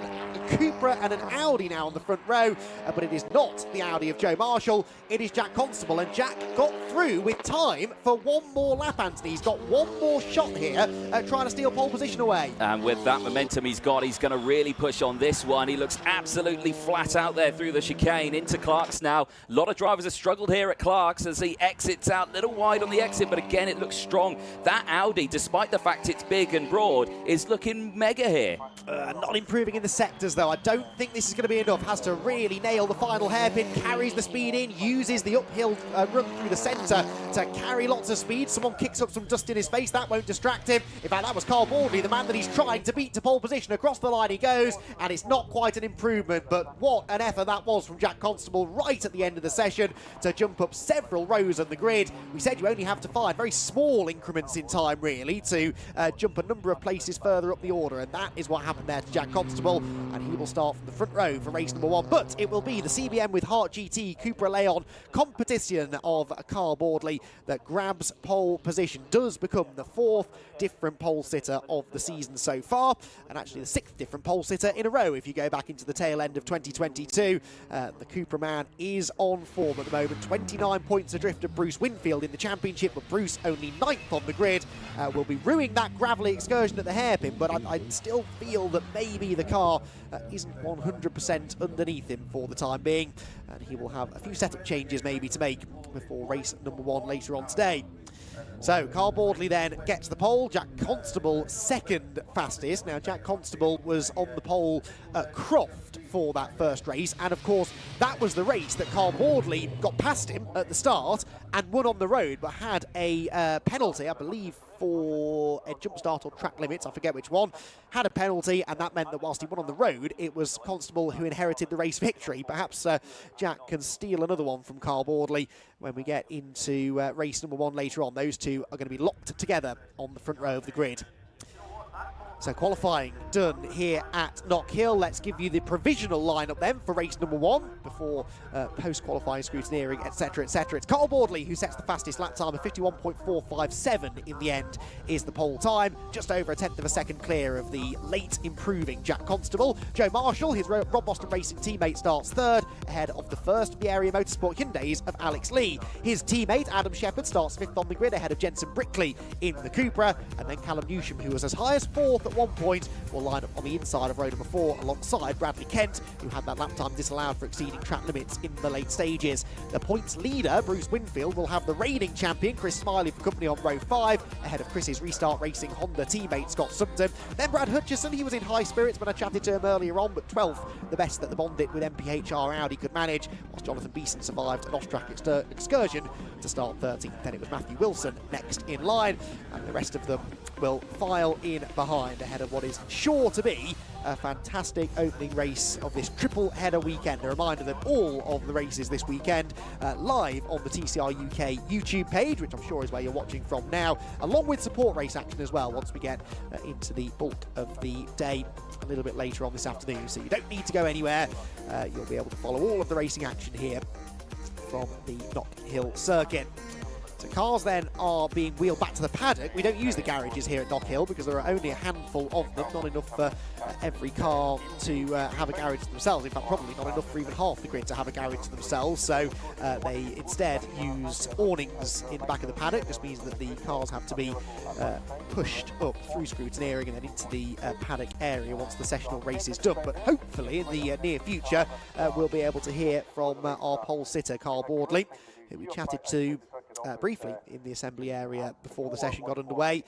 Cupra and an Audi now on the front row, but it is not the Audi of Joe Marshall. It is Jack Constable, and Jack got through with time for one more lap, Anthony. He's got one more shot here at trying to steal pole position away. And with that momentum he's got, he's going to really push on this one. He looks absolutely flat out there through the chicane into Clark's now. A lot of drivers have struggled here at Clark's as he exits out, a little wide on the exit, but again, it looks strong. That Audi, despite the fact it's big and broad, is looking mega here. Not improving in the sectors, though. I don't think this is going to be enough. Has to really nail the final hairpin, carries the speed in, uses the uphill run through the centre to carry lots of speed. Someone kicks up some dust in his face. That won't distract him. In fact, that was Carl Baldry, the man that he's trying to beat to pole position. Across the line he goes, and it's not quite an improvement, but what an effort that was from Jack Constable right at the end of the session to jump up several rows on the grid. We said you only have to find very small increments in time, really, to jump a number of places further up the order, and that is what happened there to Jack Constable, and he will start from the front row for race number 1. But it will be the CBM with Hart GT Cupra Leon competition of Carl Baldry that grabs pole position, does become the 4th different pole sitter of the season so far, and actually the 6th different pole sitter in a row if you go back into the tail end of 2022. The Cupra man is on form at the moment, 29 points adrift of Bruce Winfield in the championship, but Bruce only 9th on the grid. Will be ruining that gravelly excursion at the hairpin, but I still feel that maybe the car isn't 100% underneath him for the time being, and he will have a few setup changes maybe to make before race number 1 later on today. So Carl Baldry then gets the pole, Jack Constable 2nd fastest. Now Jack Constable was on the pole at Croft for that first race, and of course that was the race that Carl Baldry got past him at the start and won on the road, but had a penalty, I believe, for a jump start or track limits, I forget which one, had a penalty, and that meant that whilst he won on the road, it was Constable who inherited the race victory. Perhaps Jack can steal another one from Carl Baldry when we get into race number 1 later on. Those two are going to be locked together on the front row of the grid. So qualifying done here at Knockhill. Let's give you the provisional lineup then for race number 1 before post-qualifying scrutineering, etc, etc. It's Carl Baldry who sets the fastest lap time of 51.457 in the end is the pole time, just over 1/10 of a second clear of the late improving Jack Constable. Joe Marshall, his Rob Boston Racing teammate, starts 3rd ahead of the first Area Motorsport Hyundais of Alex Lee. His teammate Adam Shepherd starts 5th on the grid ahead of Jensen Brickley in the Cupra, and then Callum Newsham, who was as high as 4th at one point, will line up on the inside of row number 4 alongside Bradley Kent, who had that lap time disallowed for exceeding track limits in the late stages. The points leader, Bruce Winfield, will have the reigning champion, Chris Smiley, for company on row 5, ahead of Chris's Restart Racing Honda teammate, Scott Sumton. Then Brad Hutchison, he was in high spirits when I chatted to him earlier on, but 12th, the best that the Bondit with MPHR Audi could manage, whilst Jonathan Beeson survived an off-track excursion to start 13th. Then it was Matthew Wilson next in line, and the rest of them will file in behind ahead of what is sure to be a fantastic opening race of this triple header weekend. A reminder that all of the races this weekend live on the TCR UK YouTube page, which I'm sure is where you're watching from now, along with support race action as well once we get into the bulk of the day a little bit later on this afternoon. So you don't need to go anywhere. You'll be able to follow all of the racing action here from the Knockhill circuit. So cars then are being wheeled back to the paddock. We don't use the garages here at Knockhill because there are only a handful of them, not enough for every car to have a garage to themselves. In fact, probably not enough for even half the grid to have a garage to themselves. So they instead use awnings in the back of the paddock. This means that the cars have to be pushed up through scrutineering and then into the paddock area once the sessional race is done. But hopefully in the near future, we'll be able to hear from our pole sitter, Carl Baldry, who we chatted to briefly in the assembly area before the session got underway.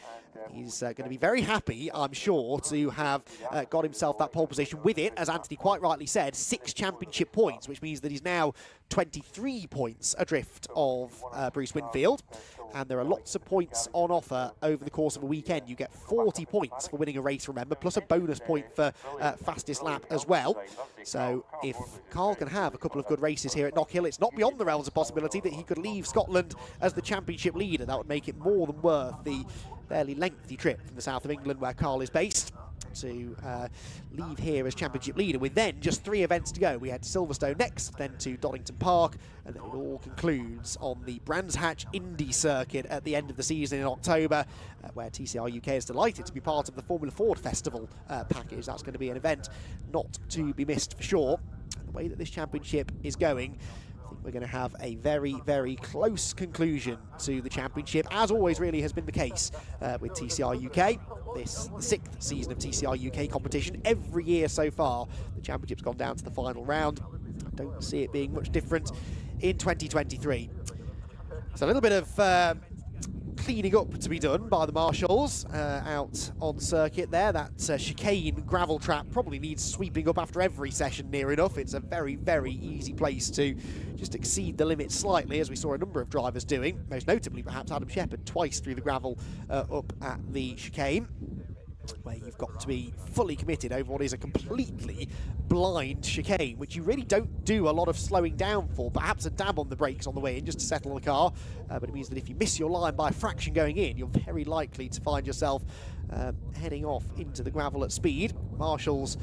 He's going to be very happy, I'm sure, to have got himself that pole position with it, as Anthony quite rightly said, 6 championship points, which means that he's now 23 points adrift of Bruce Winfield. and there are lots of points on offer over the course of a weekend. You get 40 points for winning a race, remember, plus a bonus point for fastest lap as well. So if Carl can have a couple of good races here at Knockhill, it's not beyond the realms of possibility that he could leave Scotland as the championship leader. That would make it more than worth the fairly lengthy trip from the south of England where Carl is based to leave here as championship leader, with then just 3 events to go. We head to Silverstone next, then to Donington Park, and then it all concludes on the Brands Hatch Indy circuit at the end of the season in October, where TCR UK is delighted to be part of the Formula Ford Festival package. That's going to be an event not to be missed for sure. And the way that this championship is going, I think we're going to have a very, very close conclusion to the championship, as always really has been the case with TCR UK. This the 6th season of TCR UK competition. Every year so far, the championship's gone down to the final round. I don't see it being much different in 2023. So a little bit of cleaning up to be done by the marshals out on circuit there. That chicane gravel trap probably needs sweeping up after every session near enough. It's a very, very easy place to just exceed the limit slightly, as we saw a number of drivers doing, most notably perhaps Adam Shepherd twice through the gravel up at the chicane, where you've got to be fully committed over what is a completely blind chicane, which you really don't do a lot of slowing down for. Perhaps a dab on the brakes on the way in just to settle the car, but it means that if you miss your line by a fraction going in, you're very likely to find yourself heading off into the gravel at speed. Marshall's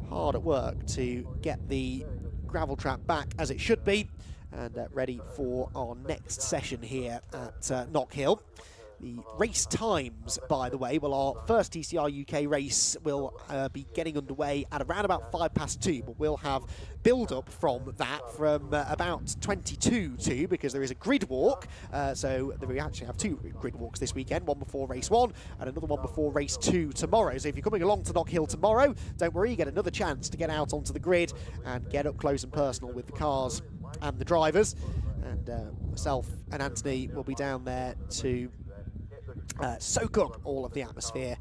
hard at work to get the gravel trap back as it should be, and ready for our next session here at Knockhill. The race times, by the way, well, our first TCR UK race will be getting underway at around about 2:05, but we'll have build-up from that from about 22 because there is a grid walk. So we actually have 2 grid walks this weekend, one before race 1 and another one before race 2 tomorrow. So if you're coming along to Knockhill tomorrow, don't worry, you get another chance to get out onto the grid and get up close and personal with the cars and the drivers. And myself and Anthony will be down there to soak up all of the atmosphere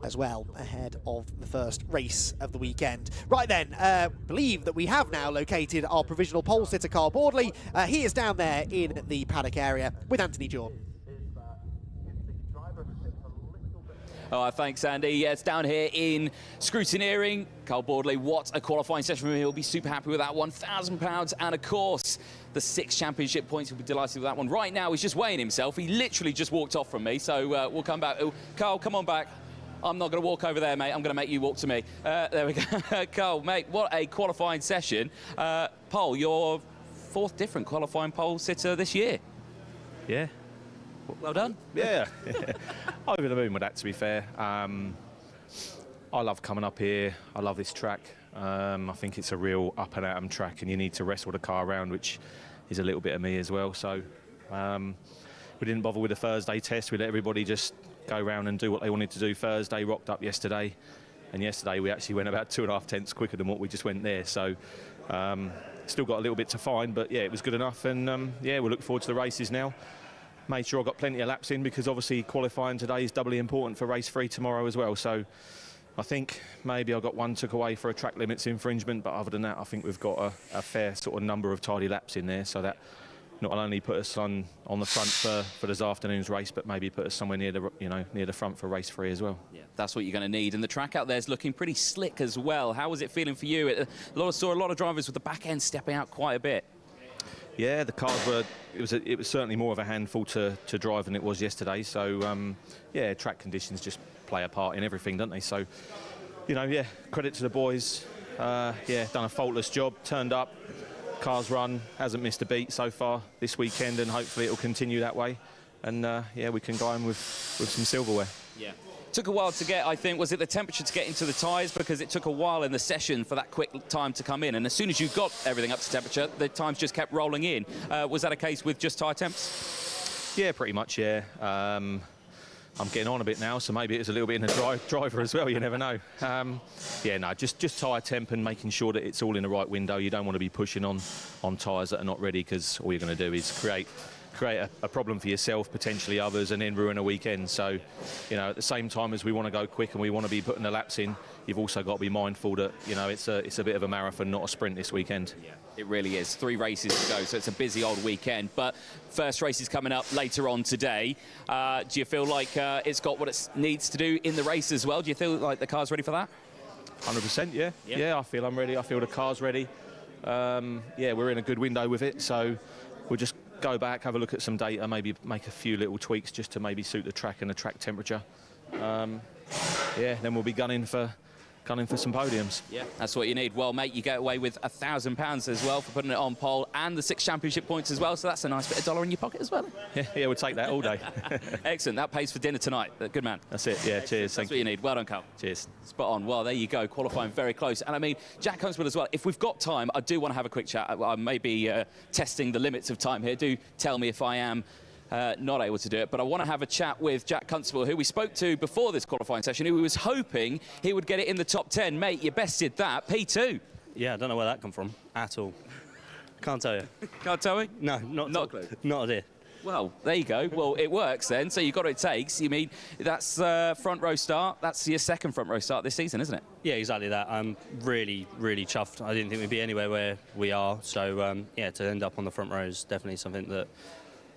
as well ahead of the first race of the weekend. Right then, believe that we have now located our provisional pole sitter, Carl Boardley. He is down there in the paddock area with Anthony Jordan. Oh, thanks, Andy. Yeah, it's down here in scrutineering. Carl Boardley, what a qualifying session for him. He'll be super happy with that, £1,000. And, of course, the 6 championship points. He'll be delighted with that one. Right now, he's just weighing himself. He literally just walked off from me, so we'll come back. Oh, Carl, come on back. I'm not going to walk over there, mate. I'm going to make you walk to me. There we go. Carl, mate, what a qualifying session. Pole, your 4th different qualifying pole sitter this year. Yeah. Well done. Yeah. Over the moon with that, to be fair. I love coming up here. I love this track. I think it's a real up and atom track, and you need to wrestle the car around, which is a little bit of me as well. So we didn't bother with the Thursday test. We let everybody just go around and do what they wanted to do Thursday. Rocked up yesterday, and yesterday we actually went about 2.5 tenths quicker than what we just went there. So still got a little bit to find, but yeah, it was good enough. And yeah, we'll look forward to the races now. Made sure I got plenty of laps in, because obviously qualifying today is doubly important for race 3 tomorrow as well. So I think maybe I got 1 took away for a track limits infringement, but other than that, I think we've got a fair sort of number of tidy laps in there, so that not only put us on the front for this afternoon's race, but maybe put us somewhere near the near the front for race 3 as well. Yeah, that's what you're going to need. And the track out there is looking pretty slick as well. How was it feeling for you? Saw a lot of drivers with the back end stepping out quite a bit. Yeah, the cars were. It was certainly more of a handful to drive than it was yesterday. So yeah, track conditions just play a part in everything, don't they? So yeah, credit to the boys. Yeah, done a faultless job. Turned up, cars run, hasn't missed a beat so far this weekend, and hopefully it will continue that way. And yeah, we can go in with some silverware. Yeah. Took a while to get, I think, was it the temperature to get into the tyres? Because it took a while in the session for that quick time to come in. And as soon as you got everything up to temperature, the times just kept rolling in. Was that a case with just tyre temps? Yeah, pretty much, yeah. I'm getting on a bit now, so maybe it's a little bit in the driver as well, you never know. Yeah, no, just tyre temp and making sure that it's all in the right window. You don't want to be pushing on tyres that are not ready, because all you're going to do is create create a problem for yourself, potentially others, and then ruin a weekend. So, you know, at the same time as we want to go quick and we want to be putting the laps in, you've also got to be mindful that, you know, it's a bit of a marathon, not a sprint this weekend. Yeah, it really is. 3 races to go, so it's a busy old weekend. But first race is coming up later on today. Do you feel like it's got what it needs to do in the race as well? Do you feel like the car's ready for that? 100%, yeah. Yeah, I feel I'm ready. I feel the car's ready. Yeah, we're in a good window with it, so we'll just go back, have a look at some data, maybe make a few little tweaks just to maybe suit the track and the track temperature. Yeah, then we'll be gunning for some podiums. Yeah, that's what you need. Well, mate, you get away with £1,000 as well for putting it on pole, and the 6 championship points as well, so that's a nice bit of dollar in your pocket as well. Yeah, we'll take that all day. Excellent. That pays for dinner tonight. Good man. That's it. Yeah, cheers. That's what you need. Well done, Carl. Cheers. Spot on. Well, there you go. Qualifying very close. And I mean, Jack Huntsville as well. If we've got time, I do want to have a quick chat. I may be testing the limits of time here. Do tell me if I am not able to do it, but I want to have a chat with Jack Huntsville, who we spoke to before this qualifying session, who was hoping he would get it in the top 10. Mate, you bested that. P2. Yeah, I don't know where that come from at all. Can't tell you. Can't tell me? No, not a clue. Not a idea. Well, there you go. Well, it works then, so you got what it takes. You mean, that's front row start. That's your second front row start this season, isn't it? Yeah, exactly that. I'm really, really chuffed. I didn't think we'd be anywhere where we are, so yeah, to end up on the front row is definitely something that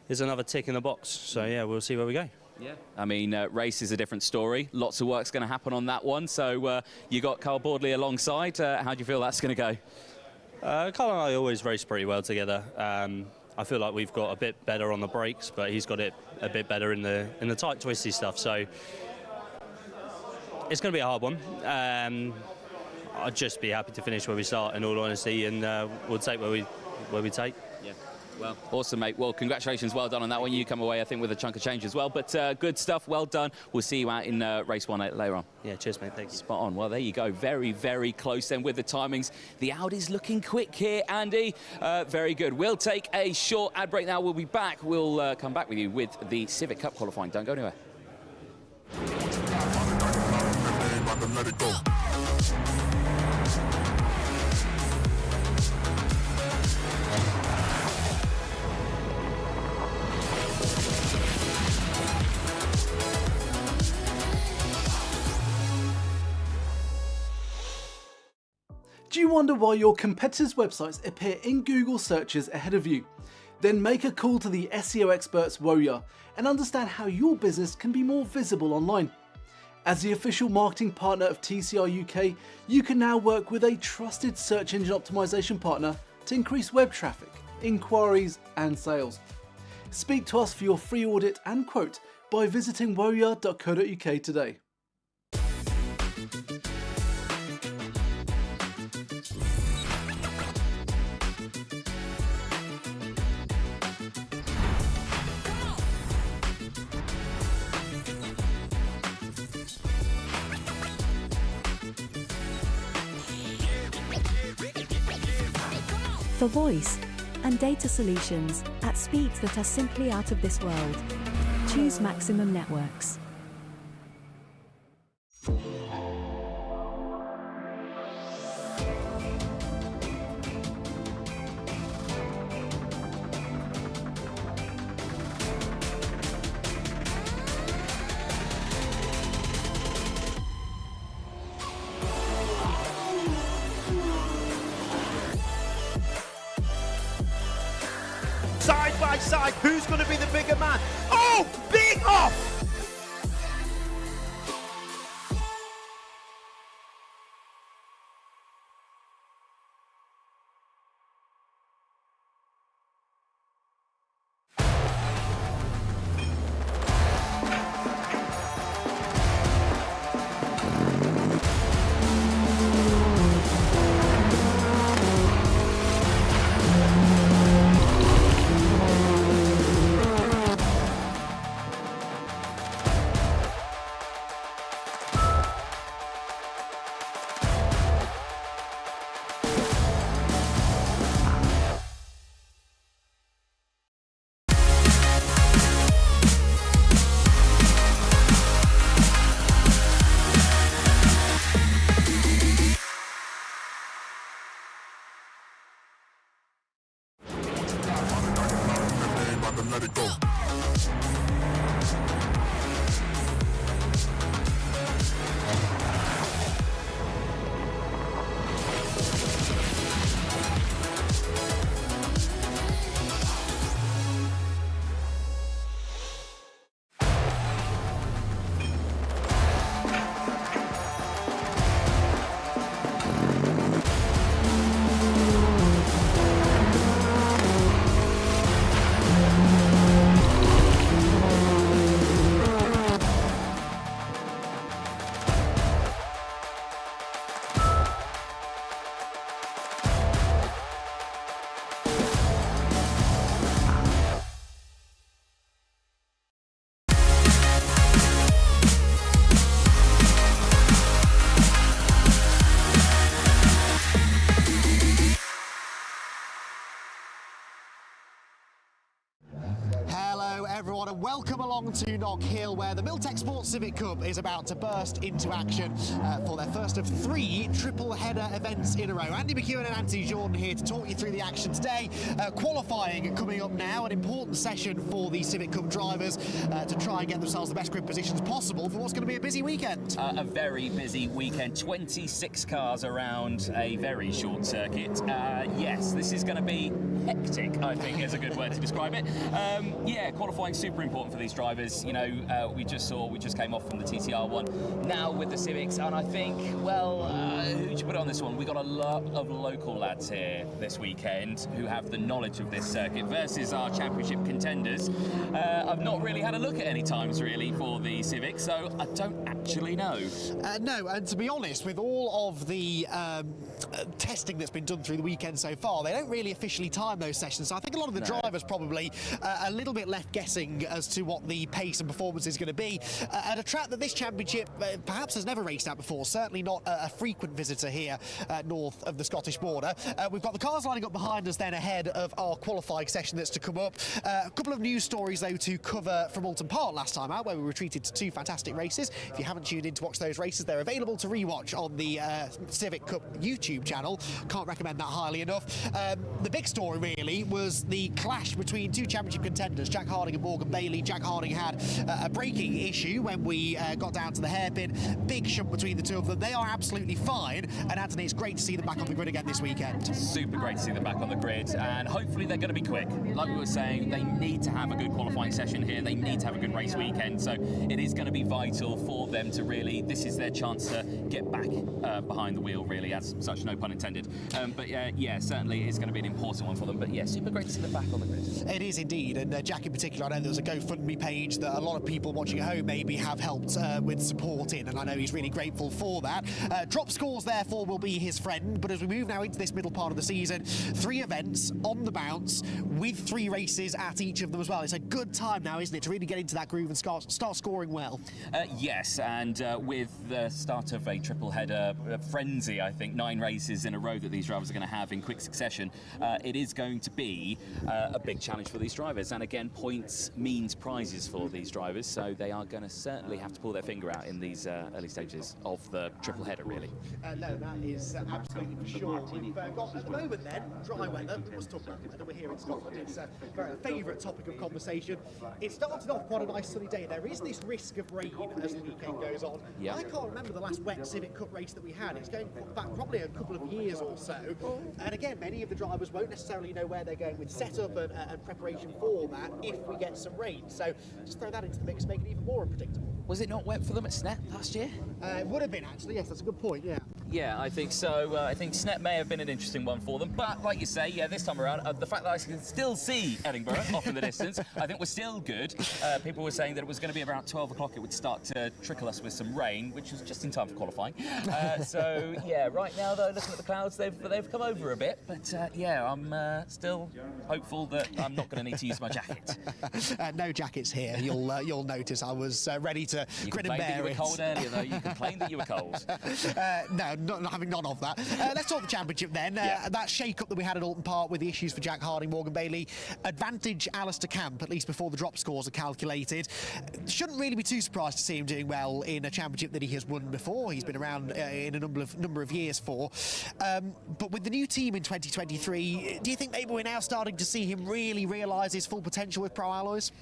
is another tick in the box. So yeah, we'll see where we go. Yeah. I mean, race is a different story. Lots of work's going to happen on that one. So you got Carl Boardley alongside. How do you feel that's going to go? Carl and I always race pretty well together. I feel like we've got a bit better on the brakes, but he's got it a bit better in the tight, twisty stuff. So it's going to be a hard one. I'd just be happy to finish where we start, in all honesty, and we'll take where we take. Yeah. Well, awesome, mate. Well, congratulations. Well done on that one. You come away, I think, with a chunk of change as well. But good stuff. Well done. We'll see you out in race 1 later on. Yeah, cheers, mate. Thank you. Spot on. Well, there you go. Very, very close then with the timings. The Audi's looking quick here, Andy. Very good. We'll take a short ad break now. We'll be back. We'll come back with you with the Civic Cup qualifying. Don't go anywhere. Do you wonder why your competitors' websites appear in Google searches ahead of you? Then make a call to the SEO experts Woya and understand how your business can be more visible online. As the official marketing partner of TCR UK, you can now work with a trusted search engine optimization partner to increase web traffic, inquiries and sales. Speak to us for your free audit and quote by visiting woya.co.uk today. For voice and data solutions at speeds that are simply out of this world, choose Maximum Networks. Side by side, who's going to be the bigger man? Oh, big off! welcome along to Knockhill, where the Miltech Sports Civic Cup is about to burst into action for their first of 3 triple-header events in a row. Andy McEwen and Anthony Jordan here to talk you through the action today. Qualifying coming up now, an important session for the Civic Cup drivers to try and get themselves the best grid positions possible for what's going to be a busy weekend. A very busy weekend, 26 cars around a very short circuit. Yes, this is going to be hectic, I think is a good word to describe it. Yeah, qualifying super important for these drivers. You know, we just came off from the TCR one, now with the Civics, and I think, well, who'd you put on this one? We got a lot of local lads here this weekend who have the knowledge of this circuit versus our championship contenders. I've not really had a look at any times really for the Civics, so I don't actually know. No, and to be honest, with all of the testing that's been done through the weekend so far, they don't really officially time those sessions, so I think a lot of the drivers probably a little bit left guessing as to what the pace and performance is going to be at a track that this championship perhaps has never raced at before, certainly not a frequent visitor here north of the Scottish border. We've got the cars lining up behind us then ahead of our qualifying session that's to come up. A couple of news stories though to cover from Alton Park last time out, where we were treated to 2 fantastic races. If you haven't tuned in to watch those races, they're available to rewatch on the Civic Cup YouTube channel. Can't recommend that highly enough. The big story really was the clash between 2 championship contenders, Jack Harding and Morgan Bailey. Jack Harding had a braking issue when we got down to the hairpin. Big shunt between the 2 of them. They are absolutely fine, and Anthony, it's great to see them back on the grid again this weekend. Super great to see them back on the grid, and hopefully they're going to be quick. Like we were saying, they need to have a good qualifying session here. They need to have a good race weekend, so it is going to be vital for them to really, this is their chance to get back behind the wheel, really, as such, no pun intended. But yeah, certainly it's going to be an important one for them. But yeah, super great to see them back on the grid. It is indeed, and Jack in particular, I know there was a GoFundMe page that a lot of people watching at home maybe have helped with supporting, and I know he's really grateful for that. Drop scores therefore will be his friend, but as we move now into this middle part of the season, 3 events on the bounce with 3 races at each of them as well. It's a good time now, isn't it, to really get into that groove and start scoring well? Yes, and with the start of a triple header frenzy, I think 9 races in a row that these drivers are going to have in quick succession, it is going to be a big challenge for these drivers. And again, points means prizes for these drivers, so they are going to certainly have to pull their finger out in these early stages of the triple header, really. No, that is absolutely for sure. We've got, at the moment then, dry weather. We must talk about weather. We're here in Scotland. It's a favourite topic of conversation. It started off quite a nice sunny day. There is this risk of rain as the weekend goes on. Yeah. I can't remember the last wet Civic Cup race that we had. It's going back probably a couple of years or so. And again, many of the drivers won't necessarily know where they're going with setup and preparation for that if we get some rain. So just throw that into the mix, make it even more unpredictable. Was it not wet for them at Snap last year? It would have been, actually. Yes, that's a good point, yeah. Yeah, I think so. I think Snap may have been an interesting one for them. But like you say, yeah, this time around, the fact that I can still see Edinburgh off in the distance, I think we're still good. People were saying that it was going to be around 12 o'clock it would start to trickle us with some rain, which was just in time for qualifying. So, yeah, right now, though, looking at the clouds, they've come over a bit. But, yeah, I'm still hopeful that I'm not going to need to use my jacket. No jackets here. You'll notice I was ready to grin and bear it. You complained that you were cold earlier, though. You complained that you were cold. No, not having none of that. Let's talk the championship then. That shake-up that we had at Alton Park with the issues for Jack Harding, Morgan Bailey, advantage Alistair Camp, at least before the drop scores are calculated. Shouldn't really be too surprised to see him doing well in a championship that he has won before. He's been around in a number of years for. But with the new team in 2023, do you think maybe we're now starting to see him really realise his full potential with Pro Alloys?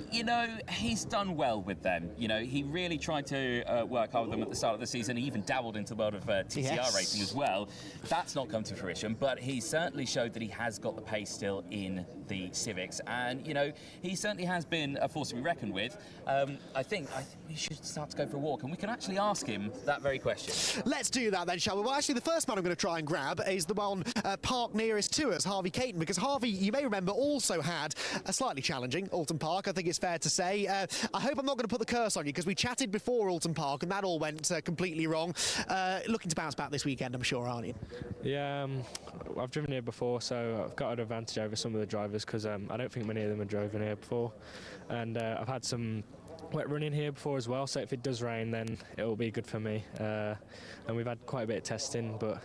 You know, he's done well with them. You know, he really tried to work hard with them at the start of the season. He even dabbled into the world of TCR racing as well. That's not come to fruition, but he certainly showed that he has got the pace still in the Civics, and you know, he certainly has been a force to be reckoned with. I think we should start to go for a walk, and we can actually ask him that very question. Let's do that then, shall we? Well, actually, the first man I'm going to try and grab is the one park nearest to us, Harvey Caton, because Harvey, you may remember, also had a slightly challenging Alton Park, I think it's fair to say. I hope I'm not going to put the curse on you, because we chatted before Alton Park, and that all went completely wrong. Looking to bounce back this weekend, I'm sure, aren't you? Yeah, I've driven here before, so I've got an advantage over some of the drivers, because I don't think many of them have driven here before, and I've had some wet running here before as well, so if it does rain then it will be good for me, and we've had quite a bit of testing, but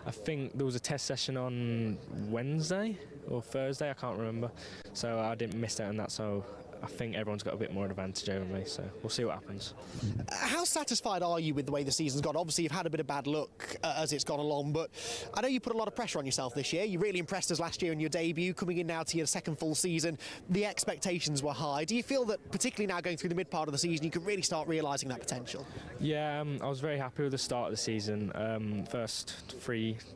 I think there was a test session on Wednesday or Thursday, I can't remember, so I didn't miss out on that, so I think everyone's got a bit more advantage over me, so we'll see what happens. How satisfied are you with the way the season's gone? Obviously, you've had a bit of bad luck as it's gone along, but I know you put a lot of pressure on yourself this year. You really impressed us last year in your debut, coming in now to your second full season. The expectations were high. Do you feel that, particularly now going through the mid part of the season, you can really start realising that potential? Yeah, I was very happy with the start of the season. First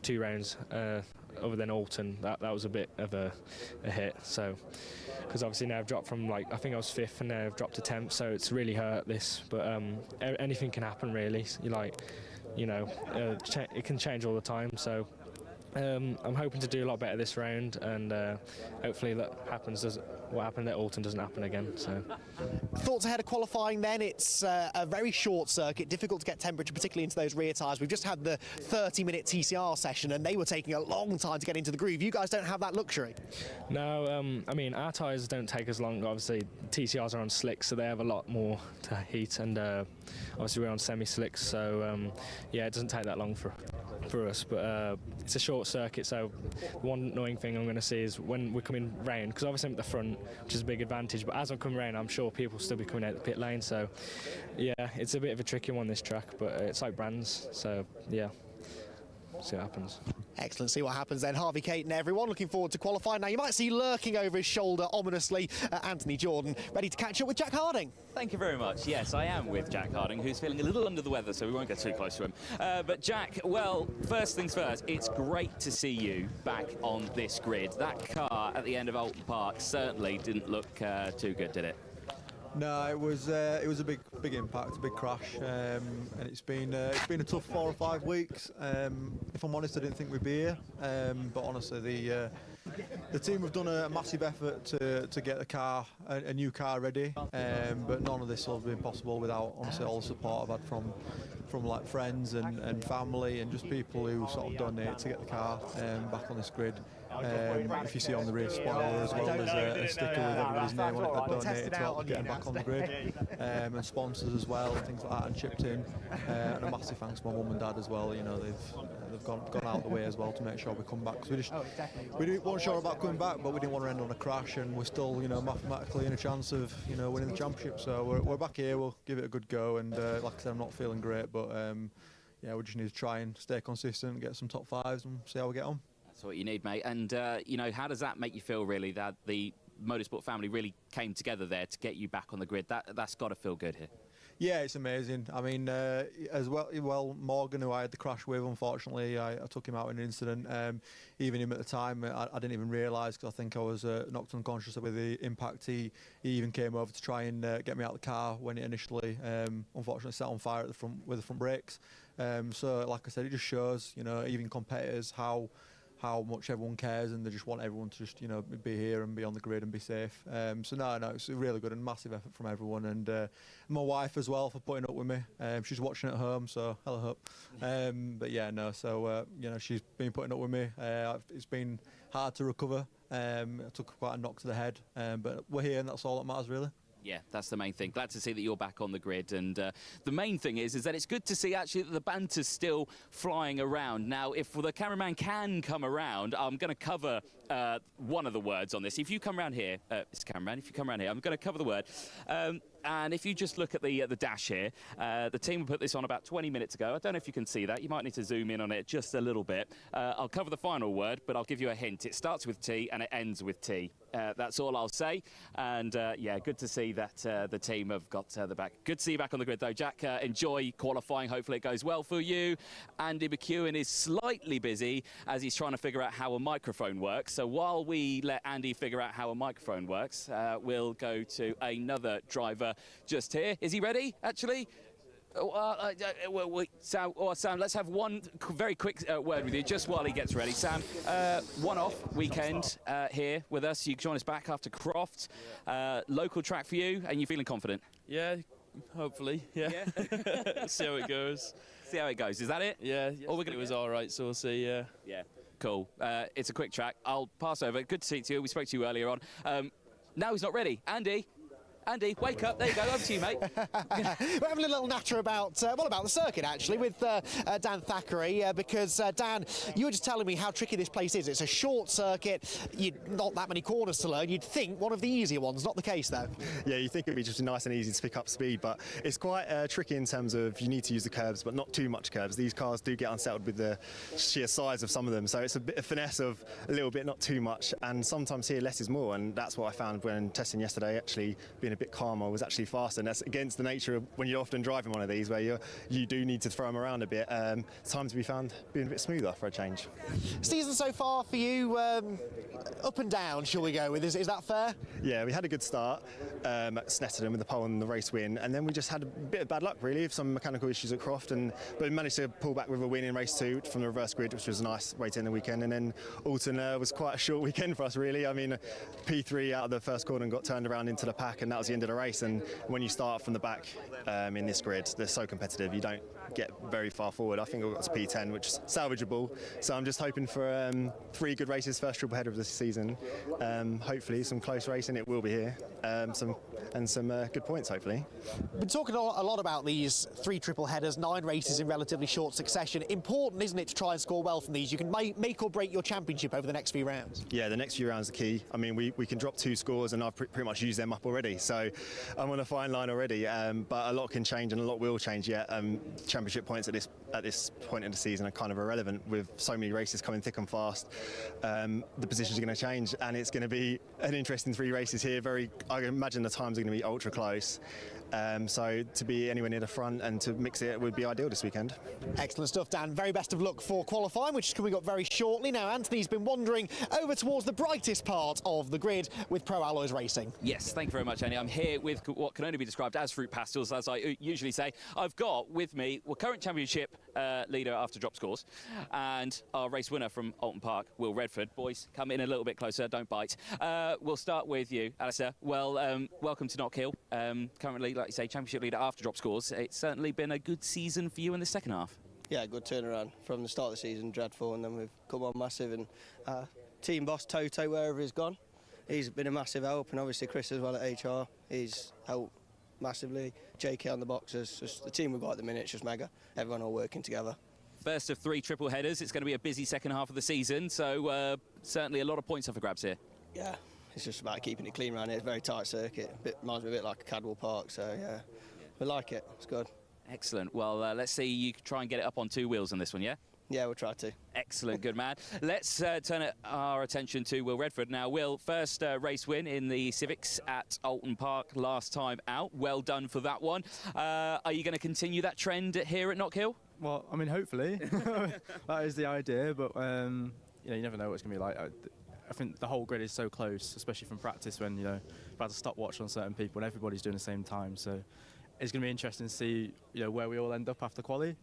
two rounds, other than Alton, that was a bit of a hit. So, because obviously now I've dropped from, like, I think I was 5th and now I've dropped to 10th, so it's really hurt this. But anything can happen, really. It can change all the time. So I'm hoping to do a lot better this round, and hopefully that what happened at Alton doesn't happen again. So, thoughts ahead of qualifying then? It's a very short circuit, difficult to get temperature, particularly into those rear tyres. We've just had the 30-minute TCR session, and they were taking a long time to get into the groove. You guys don't have that luxury. No, I mean, our tyres don't take as long. Obviously, TCRs are on slicks, so they have a lot more to heat, and obviously we're on semi-slicks, so yeah, it doesn't take that long for us. But it's a short circuit, so one annoying thing I'm going to see is when we're coming round, because obviously I'm at the front, which is a big advantage, but as I'm coming round, I'm sure people will still be coming out the pit lane, so yeah, it's a bit of a tricky one, this track, but it's like Brands, so yeah, see what happens. Excellent, see what happens then. Harvey Caton, everyone, looking forward to qualifying. Now, you might see lurking over his shoulder, ominously, Anthony Jordan, ready to catch up with Jack Harding. Thank you very much. Yes, I am with Jack Harding, who's feeling a little under the weather, so we won't get too close to him. But Jack, well, first things first, it's great to see you back on this grid. That car at the end of Alton Park certainly didn't look too good, did it? No, it was a big impact, a big crash, and it's been a tough 4 or 5 weeks. If I'm honest, I didn't think we'd be here, but honestly, the team have done a massive effort to get the car, a new car ready, but none of this would have been possible without, honestly, all the support I've had from like friends and family and just people who sort of donate to get the car back on this grid. If you see on the rear spoiler as well, there's a sticker with everybody's name on it that donated to help get them back on the grid, and sponsors as well, and things like that, and chipped in. And a massive thanks to my mum and dad as well. You know, they've gone out of the way as well to make sure we come back. Cause we weren't sure about coming back, but we didn't want to end on a crash, and we're still, you know, mathematically in a chance of, you know, winning the championship. So we're back here. We'll give it a good go. And like I said, I'm not feeling great, but yeah, we just need to try and stay consistent, get some top 5s, and see how we get on. That's what you need, mate. And, you know, how does that make you feel, really, that the motorsport family really came together there to get you back on the grid? That's got to feel good here. Yeah, it's amazing. I mean, as well, Morgan, who I had the crash with, unfortunately, I took him out in an incident. Even him at the time, I didn't even realise, because I think I was knocked unconscious with the impact. He even came over to try and get me out of the car when it initially, unfortunately, set on fire at the front with the front brakes. So, like I said, it just shows, you know, even competitors, how much everyone cares, and they just want everyone to just, you know, be here and be on the grid and be safe. So no, it's really good and massive effort from everyone, and my wife as well for putting up with me. She's watching at home, so hella hope. But yeah, no, so you know, she's been putting up with me. It's been hard to recover. I took quite a knock to the head, but we're here, and that's all that matters, really. Yeah, that's the main thing. Glad to see that you're back on the grid. And the main thing is that it's good to see, actually, that the banter's still flying around. Now, if the cameraman can come around, I'm going to cover one of the words on this. If you come around here, Mr. Cameraman, if you come around here, I'm going to cover the word. And if you just look at the dash here, the team put this on about 20 minutes ago. I don't know if you can see that. You might need to zoom in on it just a little bit. I'll cover the final word, but I'll give you a hint. It starts with T and it ends with T. That's all I'll say. And yeah, good to see that the team have got the back. Good to see you back on the grid, though, Jack. Enjoy qualifying. Hopefully it goes well for you. Andy McEwen is slightly busy as he's trying to figure out how a microphone works. So while we let Andy figure out how a microphone works, we'll go to another driver just here. Is he ready, actually? Sam, let's have one very quick word with you just while he gets ready. Sam, one-off weekend here with us. You join us back after Croft. Local track for you, and you feeling confident? Yeah, hopefully, yeah. See how it goes. See how it goes. Is that it? Yeah, it was all right, so we'll see, yeah. Yeah, cool. It's a quick track. I'll pass over. Good to see you. We spoke to you earlier on. Now he's not ready. Andy? Andy, wake up. There you go. Over to you, mate. We're having a little natter about, about the circuit, actually, with Dan Thackeray, because, Dan, you were just telling me how tricky this place is. It's a short circuit, not that many corners to learn. You'd think one of the easier ones, not the case, though. Yeah, you think it'd be just nice and easy to pick up speed, but it's quite tricky in terms of you need to use the curbs, but not too much curbs. These cars do get unsettled with the sheer size of some of them, so it's a bit of finesse of a little bit, not too much, and sometimes here less is more, and that's what I found when testing yesterday. Actually being a bit calmer was actually faster, and that's against the nature of when you're often driving one of these where you do need to throw them around a bit. Time to be found being a bit smoother for a change. Season so far for you, up and down, shall we go with? Is that fair? Yeah, we had a good start at Snetterton with the pole and the race win, and then we just had a bit of bad luck really, some mechanical issues at Croft, but we managed to pull back with a win in race 2 from the reverse grid, which was a nice way to end the weekend. And then Alton was quite a short weekend for us really. I mean, P3 out of the first corner and got turned around into the pack, and that was the end of the race. And when you start from the back in this grid, they're so competitive, you don't get very far forward. I think we got to P10, which is salvageable, so I'm just hoping for 3 good races, first triple header of the season. Hopefully some close racing, it will be here, some good points hopefully. We've been talking a lot about these 3 triple headers, 9 races in relatively short succession. Important, isn't it, to try and score well from these? You can make or break your championship over the next few rounds. Yeah, the next few rounds are key. I mean, we can drop 2 scores, and I've pretty much used them up already, so I'm on a fine line already, but a lot can change and a lot will change yet. Championship points at this point in the season are kind of irrelevant with so many races coming thick and fast. The positions are going to change, and it's going to be an interesting 3 races here. I imagine the times are going to be ultra close. So to be anywhere near the front and to mix it would be ideal this weekend. Excellent stuff, Dan. Very best of luck for qualifying, which is coming up very shortly. Now, Anthony's been wandering over towards the brightest part of the grid with Pro Alloys Racing. Yes, thank you very much, Andy. I'm here with what can only be described as fruit pastels, as I usually say. I've got with me current championship leader after drop scores and our race winner from Alton Park, Will Redford. Boys, come in a little bit closer, don't bite. We'll start with you, Alistair. Well, welcome to Knockhill. Currently, like you say, championship leader after drop scores. It's certainly been a good season for you in the second half. Yeah, good turnaround from the start of the season, dreadful, and then we've come on massive. And team boss Toto, wherever he's gone, he's been a massive help, and obviously Chris as well at HR, he's helped massively. JK on the boxes, just the team we've got at the minute, it's just mega. Everyone all working together. First of 3 triple headers. It's going to be a busy second half of the season, so certainly a lot of points up for grabs here. Yeah, it's just about keeping it clean around here. It's a very tight circuit. Reminds me a bit like a Cadwell Park, so yeah, we like it. It's good. Excellent. Well, let's see you try and get it up on 2 wheels on this one, yeah? Yeah, we'll try to. Excellent, good man. Let's turn our attention to Will Redford. Now, Will, first race win in the Civics at Alton Park last time out. Well done for that one. Are you going to continue that trend here at Knockhill? Well, I mean, hopefully. That is the idea, but you never know what it's going to be like. I think the whole grid is so close, especially from practice when, you've had to stop watch on certain people and everybody's doing the same time. So it's going to be interesting to see, where we all end up after quali.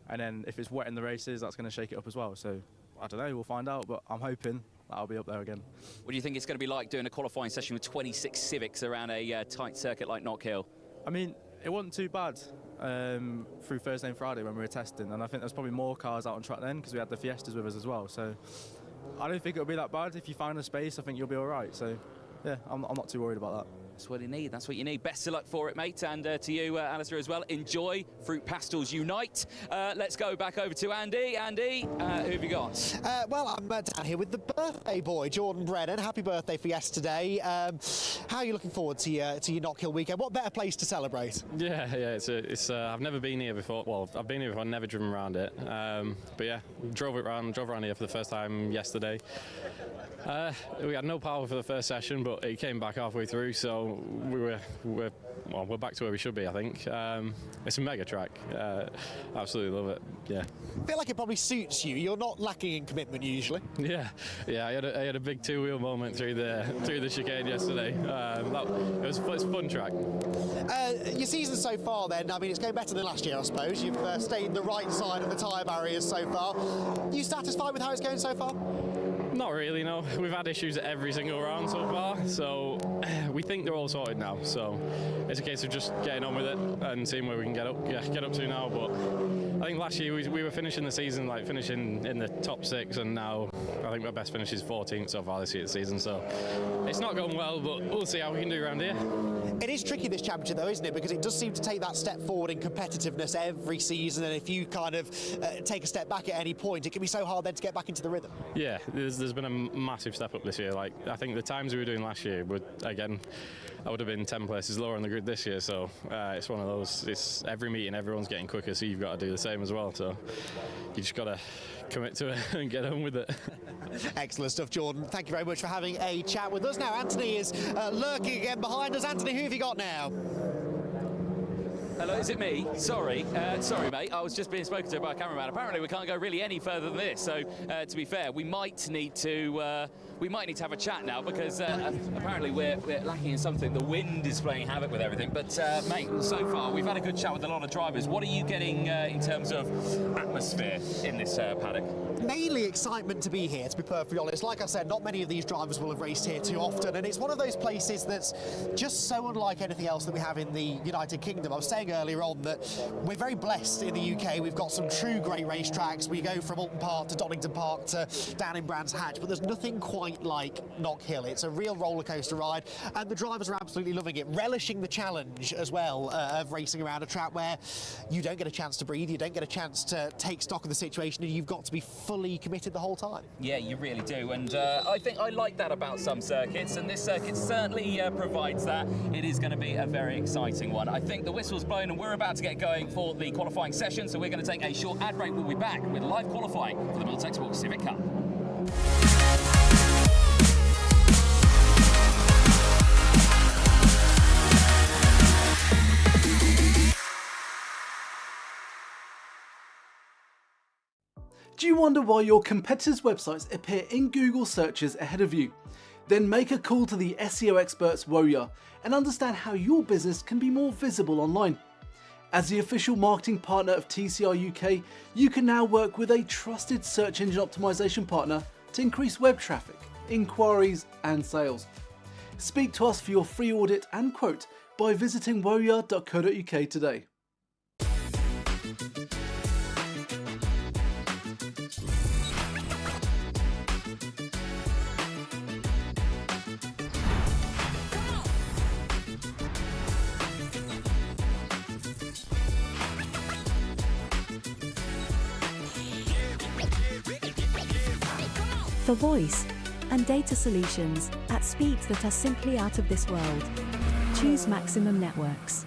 And then if it's wet in the races, that's going to shake it up as well. So I don't know, we'll find out, but I'm hoping that I'll be up there again. What do you think it's going to be like doing a qualifying session with 26 Civics around a tight circuit like Knockhill? I mean, it wasn't too bad through Thursday and Friday when we were testing, and I think there's probably more cars out on track then because we had the Fiestas with us as well. So I don't think it'll be that bad. If you find a space, I think you'll be all right. So yeah, I'm not too worried about that. That's what you need. That's what you need. Best of luck for it, mate. And to you, Alistair, as well. Enjoy. Fruit Pastels Unite. Let's go back over to Andy. Andy, who have you got? Well, I'm down here with the birthday boy, Jordan Brennan. Happy birthday for yesterday. How are you looking forward to your Knockhill weekend? What better place to celebrate? Yeah. It's I've never been here before. Well, I've been here before, never driven around it. But yeah, drove around here for the first time yesterday. We had no power for the first session, but it came back halfway through, so we're back to where we should be, I think. It's a mega track. Absolutely love it. Yeah. I feel like it probably suits you. You're not lacking in commitment usually. Yeah. I had a big 2-wheel moment through the chicane yesterday. It's a fun track. Your season so far, then, I mean, it's going better than last year, I suppose. You've stayed the right side of the tyre barriers so far. Are you satisfied with how it's going so far? Not really, no. We've had issues at every single round so far, so we think they're all sorted now. So it's a case of just getting on with it and seeing where we can get up to now. But think last year we were finishing the season like finishing in the top 6, and now I think my best finish is 14th so far this season. So it's not going well, but we'll see how we can do around here. It is tricky, this championship, though, isn't it? Because it does seem to take that step forward in competitiveness every season, and if you kind of take a step back at any point, it can be so hard then to get back into the rhythm. Yeah, there's been a massive step up this year. Like, I think the times we were doing last year would, again, I would have been 10 places lower on the grid this year, so it's one of those, it's every meeting everyone's getting quicker, so you've got to do the same as well, so you just got to commit to it and get on with it. Excellent stuff, Jordan. Thank you very much for having a chat with us. Now Anthony is lurking again behind us. Anthony, who have you got now? Hello, is it me? Sorry, sorry, mate. I was just being spoken to by a cameraman. Apparently, we can't go really any further than this. So, to be fair, we might need to have a chat now because apparently we're lacking in something. The wind is playing havoc with everything. But, mate, so far we've had a good chat with a lot of drivers. What are you getting in terms of atmosphere in this paddock? Mainly excitement to be here, to be perfectly honest. Like I said, not many of these drivers will have raced here too often, and it's one of those places that's just so unlike anything else that we have in the United Kingdom. I was saying earlier on that we're very blessed in the UK. We've got some true great racetracks. We go from Alton Park to Donington Park to down in Brands Hatch, but there's nothing quite like Knockhill. It's a real roller coaster ride, and the drivers are absolutely loving it, relishing the challenge as well of racing around a track where you don't get a chance to breathe, you don't get a chance to take stock of the situation, and you've got to be fully committed the whole time. Yeah, you really do, and I think I like that about some circuits, and this circuit certainly provides that. It is going to be a very exciting one. I think the whistle's blown and we're about to get going for the qualifying session, so we're going to take a short ad break. We'll be back with live qualifying for the Middlesex Sports Civic Cup. Do you wonder why your competitors' websites appear in Google searches ahead of you? Then make a call to the SEO experts Woya and understand how your business can be more visible online. As the official marketing partner of TCR UK, you can now work with a trusted search engine optimization partner to increase web traffic, inquiries and sales. Speak to us for your free audit and quote by visiting woya.co.uk today. For voice and data solutions at speeds that are simply out of this world, choose Maximum Networks.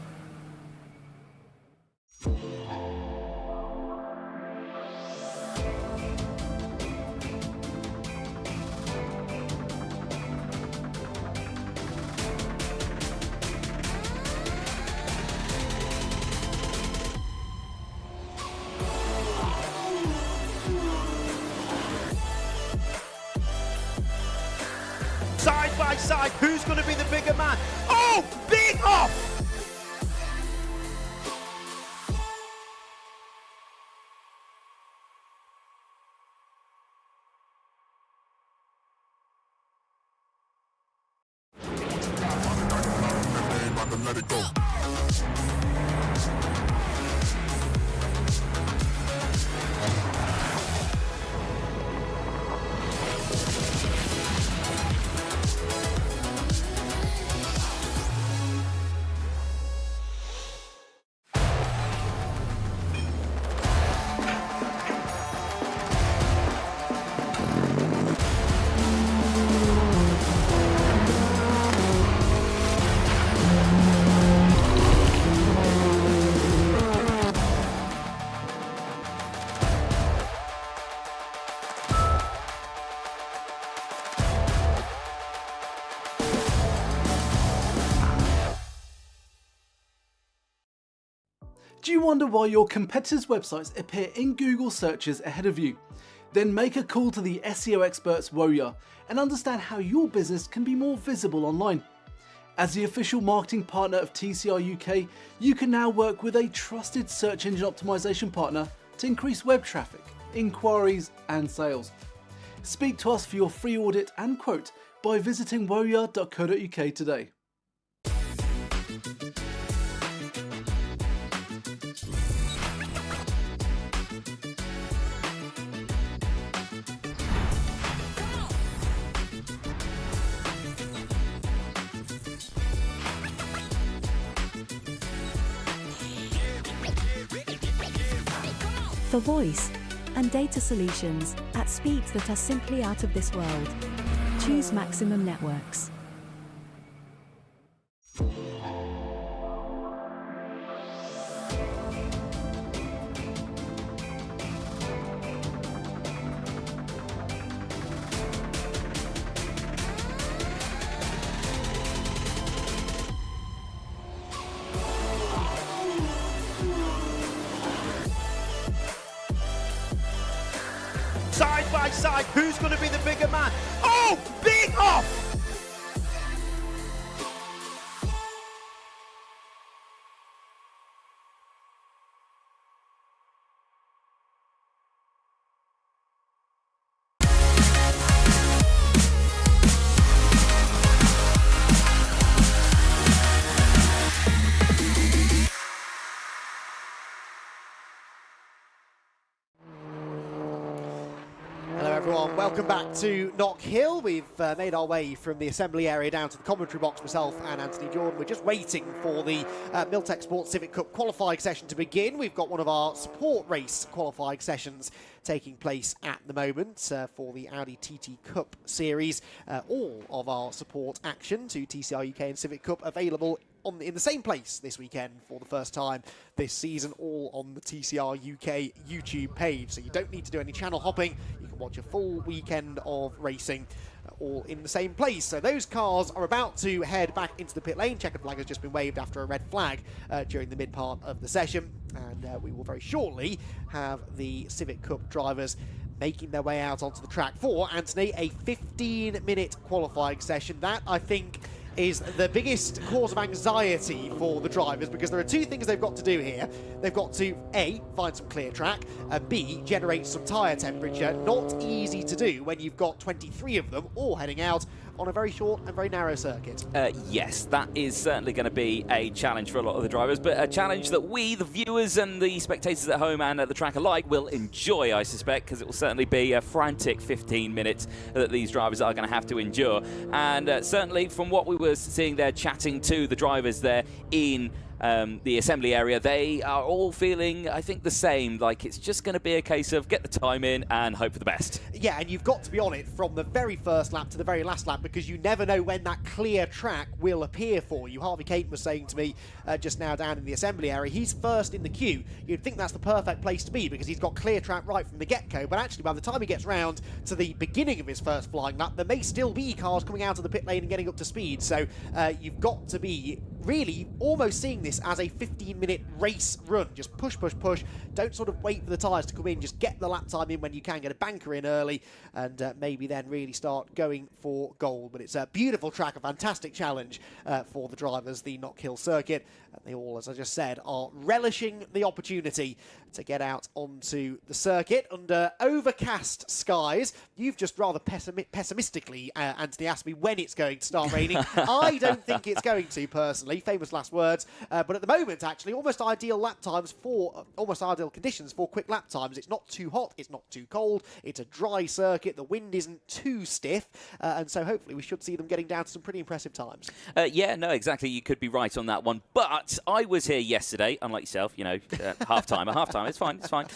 Side by side, who's going to be the bigger man? Oh, big off! Let it go. Do you wonder why your competitors' websites appear in Google searches ahead of you? Then make a call to the SEO experts Woya and understand how your business can be more visible online. As the official marketing partner of TCR UK, you can now work with a trusted search engine optimization partner to increase web traffic, inquiries and sales. Speak to us for your free audit and quote by visiting woya.co.uk today. for voice and data solutions at speeds that are simply out of this world. Choose Maximum Networks. Side by side, who's going to be the bigger man? Oh, big off! Hello everyone, welcome back to Knockhill. We've made our way from the assembly area down to the commentary box, myself and Anthony Jordan. We're just waiting for the Miltech Sports Civic Cup qualifying session to begin. We've got one of our support race qualifying sessions taking place at the moment for the Audi TT Cup series. All of our support action to TCR UK and Civic Cup available in the same place this weekend for the first time this season, all on the TCR UK YouTube page. So you don't need to do any channel hopping. You can watch a full weekend of racing all in the same place. So those cars are about to head back into the pit lane. Checkered flag has just been waved after a red flag during the mid part of the session, and we will very shortly have the Civic Cup drivers making their way out onto the track for, Anthony, a 15-minute qualifying session. That, I think, is the biggest cause of anxiety for the drivers, because there are two things they've got to do here. They've got to, A, find some clear track, and B, generate some tyre temperature. Not easy to do when you've got 23 of them all heading out on a very short and very narrow circuit. Yes, that is certainly going to be a challenge for a lot of the drivers, but a challenge that we, the viewers and the spectators at home and at the track alike, will enjoy, I suspect, because it will certainly be a frantic 15 minutes that these drivers are going to have to endure. And certainly from what we were seeing there, chatting to the drivers there in the assembly area, they are all feeling, I think, the same. Like, it's just going to be a case of get the time in and hope for the best. Yeah, and you've got to be on it from the very first lap to the very last lap, because you never know when that clear track will appear for you. Harvey Caton was saying to me just now down in the assembly area, he's first in the queue. You'd think that's the perfect place to be, because he's got clear track right from the get-go, but actually by the time he gets round to the beginning of his first flying lap, there may still be cars coming out of the pit lane and getting up to speed. So you've got to be really almost seeing this as a 15-minute race run. Just push, push, push. Don't sort of wait for the tyres to come in. Just get the lap time in when you can, get a banker in early, and maybe then really start going for gold. But it's a beautiful track, a fantastic challenge for the drivers, the Knockhill circuit. And they all, as I just said, are relishing the opportunity to get out onto the circuit under overcast skies. You've just rather pessimistically, Anthony, asked me when it's going to start raining. I don't think it's going to, personally. Famous last words. But at the moment, actually, almost ideal conditions for quick lap times. It's not too hot, it's not too cold, it's a dry circuit, the wind isn't too stiff, and so hopefully we should see them getting down to some pretty impressive times. Yeah, no, exactly. You could be right on that one. But I was here yesterday, unlike yourself, you know, half-time, it's fine, it's fine.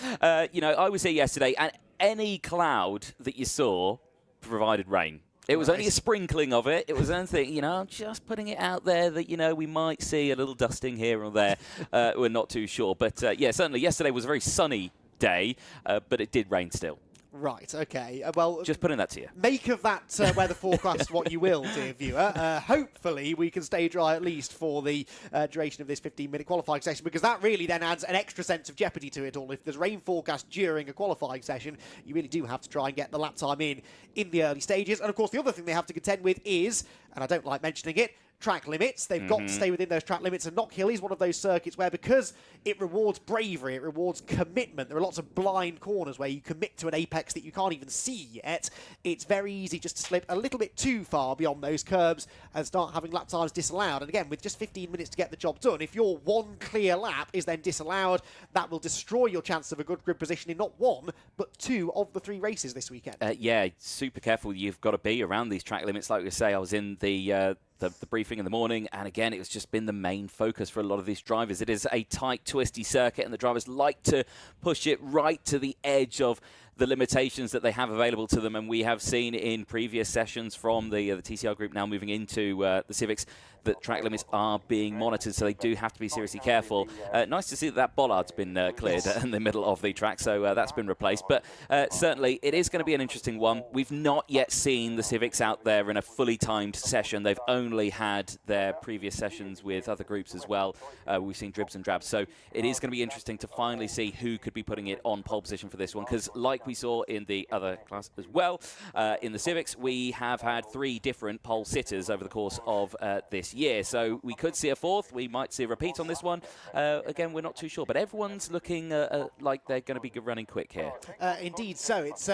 You know, I was here yesterday, and any cloud that you saw provided rain. It was only a sprinkling of it. It was anything, you know, just putting it out there that, you know, we might see a little dusting here or there. We're not too sure. But, yeah, certainly yesterday was a very sunny day, but it did rain still. Right, okay. Well, just putting that to you. Make of that weather forecast what you will, dear viewer. Hopefully we can stay dry at least for the duration of this 15-minute qualifying session, because that really then adds an extra sense of jeopardy to it all. If there's rain forecast during a qualifying session, you really do have to try and get the lap time in the early stages. And of course, the other thing they have to contend with is, and I don't like mentioning it, track limits. They've got to stay within those track limits, and Knockhill is one of those circuits where, because it rewards bravery, it rewards commitment, there are lots of blind corners where you commit to an apex that you can't even see yet. It's very easy just to slip a little bit too far beyond those curbs and start having lap times disallowed. And again, with just 15 minutes to get the job done, if your one clear lap is then disallowed, that will destroy your chance of a good grid position in not one, but two of the three races this weekend. Yeah, super careful you've got to be around these track limits. Like we say, I was in the the briefing in the morning, and again, it's just been the main focus for a lot of these drivers. It is a tight, twisty circuit, and the drivers like to push it right to the edge of the limitations that they have available to them, and we have seen in previous sessions from the TCR group now moving into the Civics that track limits are being monitored, so they do have to be seriously careful. Nice to see that bollard's been cleared in the middle of the track, so that's been replaced. But certainly, it is going to be an interesting one. We've not yet seen the Civics out there in a fully timed session. They've only had their previous sessions with other groups as well. We've seen dribs and drabs, so it is going to be interesting to finally see who could be putting it on pole position for this one, because like we saw in the other class as well, in the Civics, we have had 3 different pole sitters over the course of this year. So we could see a 4th. We might see a repeat on this one. Again, we're not too sure, but everyone's looking like they're going to be running quick here. Indeed, so it's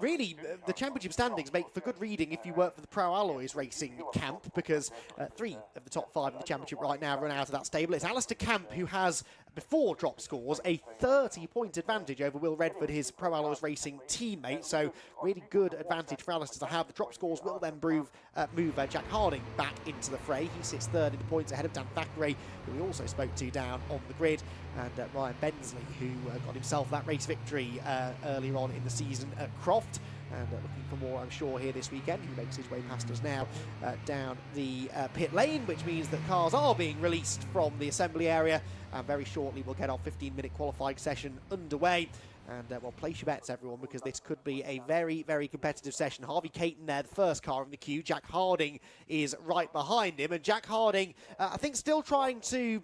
really the championship standings make for good reading if you work for the Pro Alloys Racing camp, because 3 of the top 5 in the championship right now run out of that stable. It's Alistair Camp who has, before drop scores, a 30-point advantage over Will Redford, his Pro Alloys Racing teammate. So really good advantage for Alistair to have. The drop scores will then move Jack Harding back into the fray. He sits 3rd in the points ahead of Dan Thackeray, who we also spoke to down on the grid, and Ryan Bensley, who got himself that race victory earlier on in the season at Croft. And looking for more, I'm sure, here this weekend. He makes his way past us now down the pit lane, which means that cars are being released from the assembly area. And very shortly, we'll get our 15-minute qualifying session underway. And, well, place your bets, everyone, because this could be a very, very competitive session. Harvey Caton there, the first car in the queue. Jack Harding is right behind him. And Jack Harding, I think, still trying to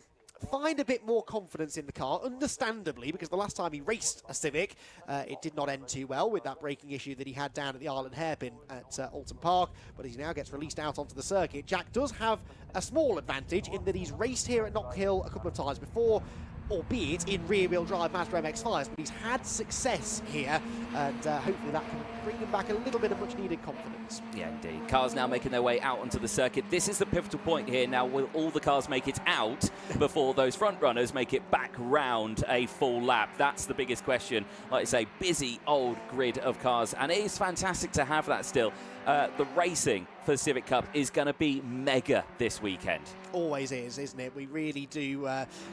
find a bit more confidence in the car, understandably, because the last time he raced a Civic, it did not end too well with that braking issue that he had down at the Island Hairpin at Alton Park. But as he now gets released out onto the circuit, Jack does have a small advantage in that he's raced here at Knockhill a couple of times before, albeit in rear-wheel drive Mazda MX-5s, but he's had success here, and hopefully that can bring him back a little bit of much-needed confidence. Yeah, indeed. Cars now making their way out onto the circuit. This is the pivotal point here. Now, will all the cars make it out before those front runners make it back round a full lap? That's the biggest question. Like I say, busy old grid of cars, and it is fantastic to have that still. The racing for the Civic Cup is going to be mega this weekend. Always is, isn't it? We really do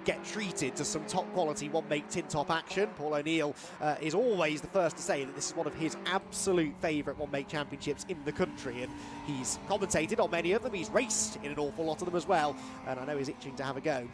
get treated to some top-quality one-make tin-top action. Paul O'Neill is always the first to say that this is one of his absolute favourite one-make championships in the country, and he's commentated on many of them. He's raced in an awful lot of them as well, and I know he's itching to have a go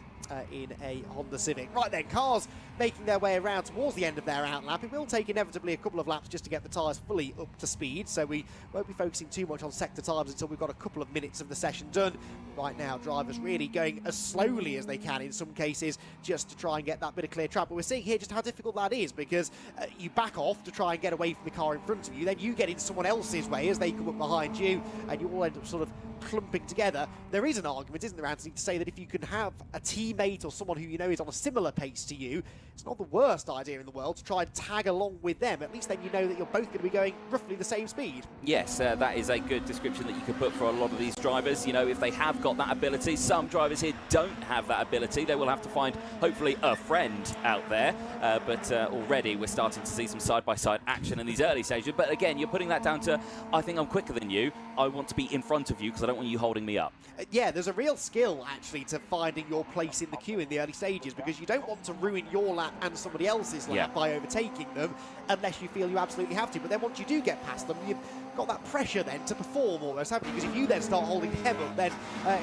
in a Honda Civic. Right then, cars making their way around towards the end of their outlap. It will take inevitably a couple of laps just to get the tyres fully up to speed, so we won't be focusing too much on sector times until we've got a couple of minutes of the session done. Right now, drivers really going as slowly as they can in some cases just to try and get that bit of clear track. But we're seeing here just how difficult that is, because you back off to try and get away from the car in front of you, then you get in someone else's way as they come up behind you, and you all end up sort of clumping together. There is an argument, isn't there, Anthony, to say that if you can have a teammate or someone who you know is on a similar pace to you, it's not the worst idea in the world to try and tag along with them. At least then you know that you're both going to be going roughly the same speed. Yes, that is a good description that you could put for a lot of these drivers. You know, if they have got that ability, some drivers here don't have that ability. They will have to find, hopefully, a friend out there. But already we're starting to see some side-by-side action in these early stages. But again, you're putting that down to, I think I'm quicker than you. I want to be in front of you because I don't want you holding me up. Yeah, there's a real skill, actually, to finding your place in the queue in the early stages, because you don't want to ruin your lap and somebody else's lap by overtaking them unless you feel you absolutely have to. But then once you do get past them, you've got that pressure then to perform almost, haven't you? Because if you then start holding them up, then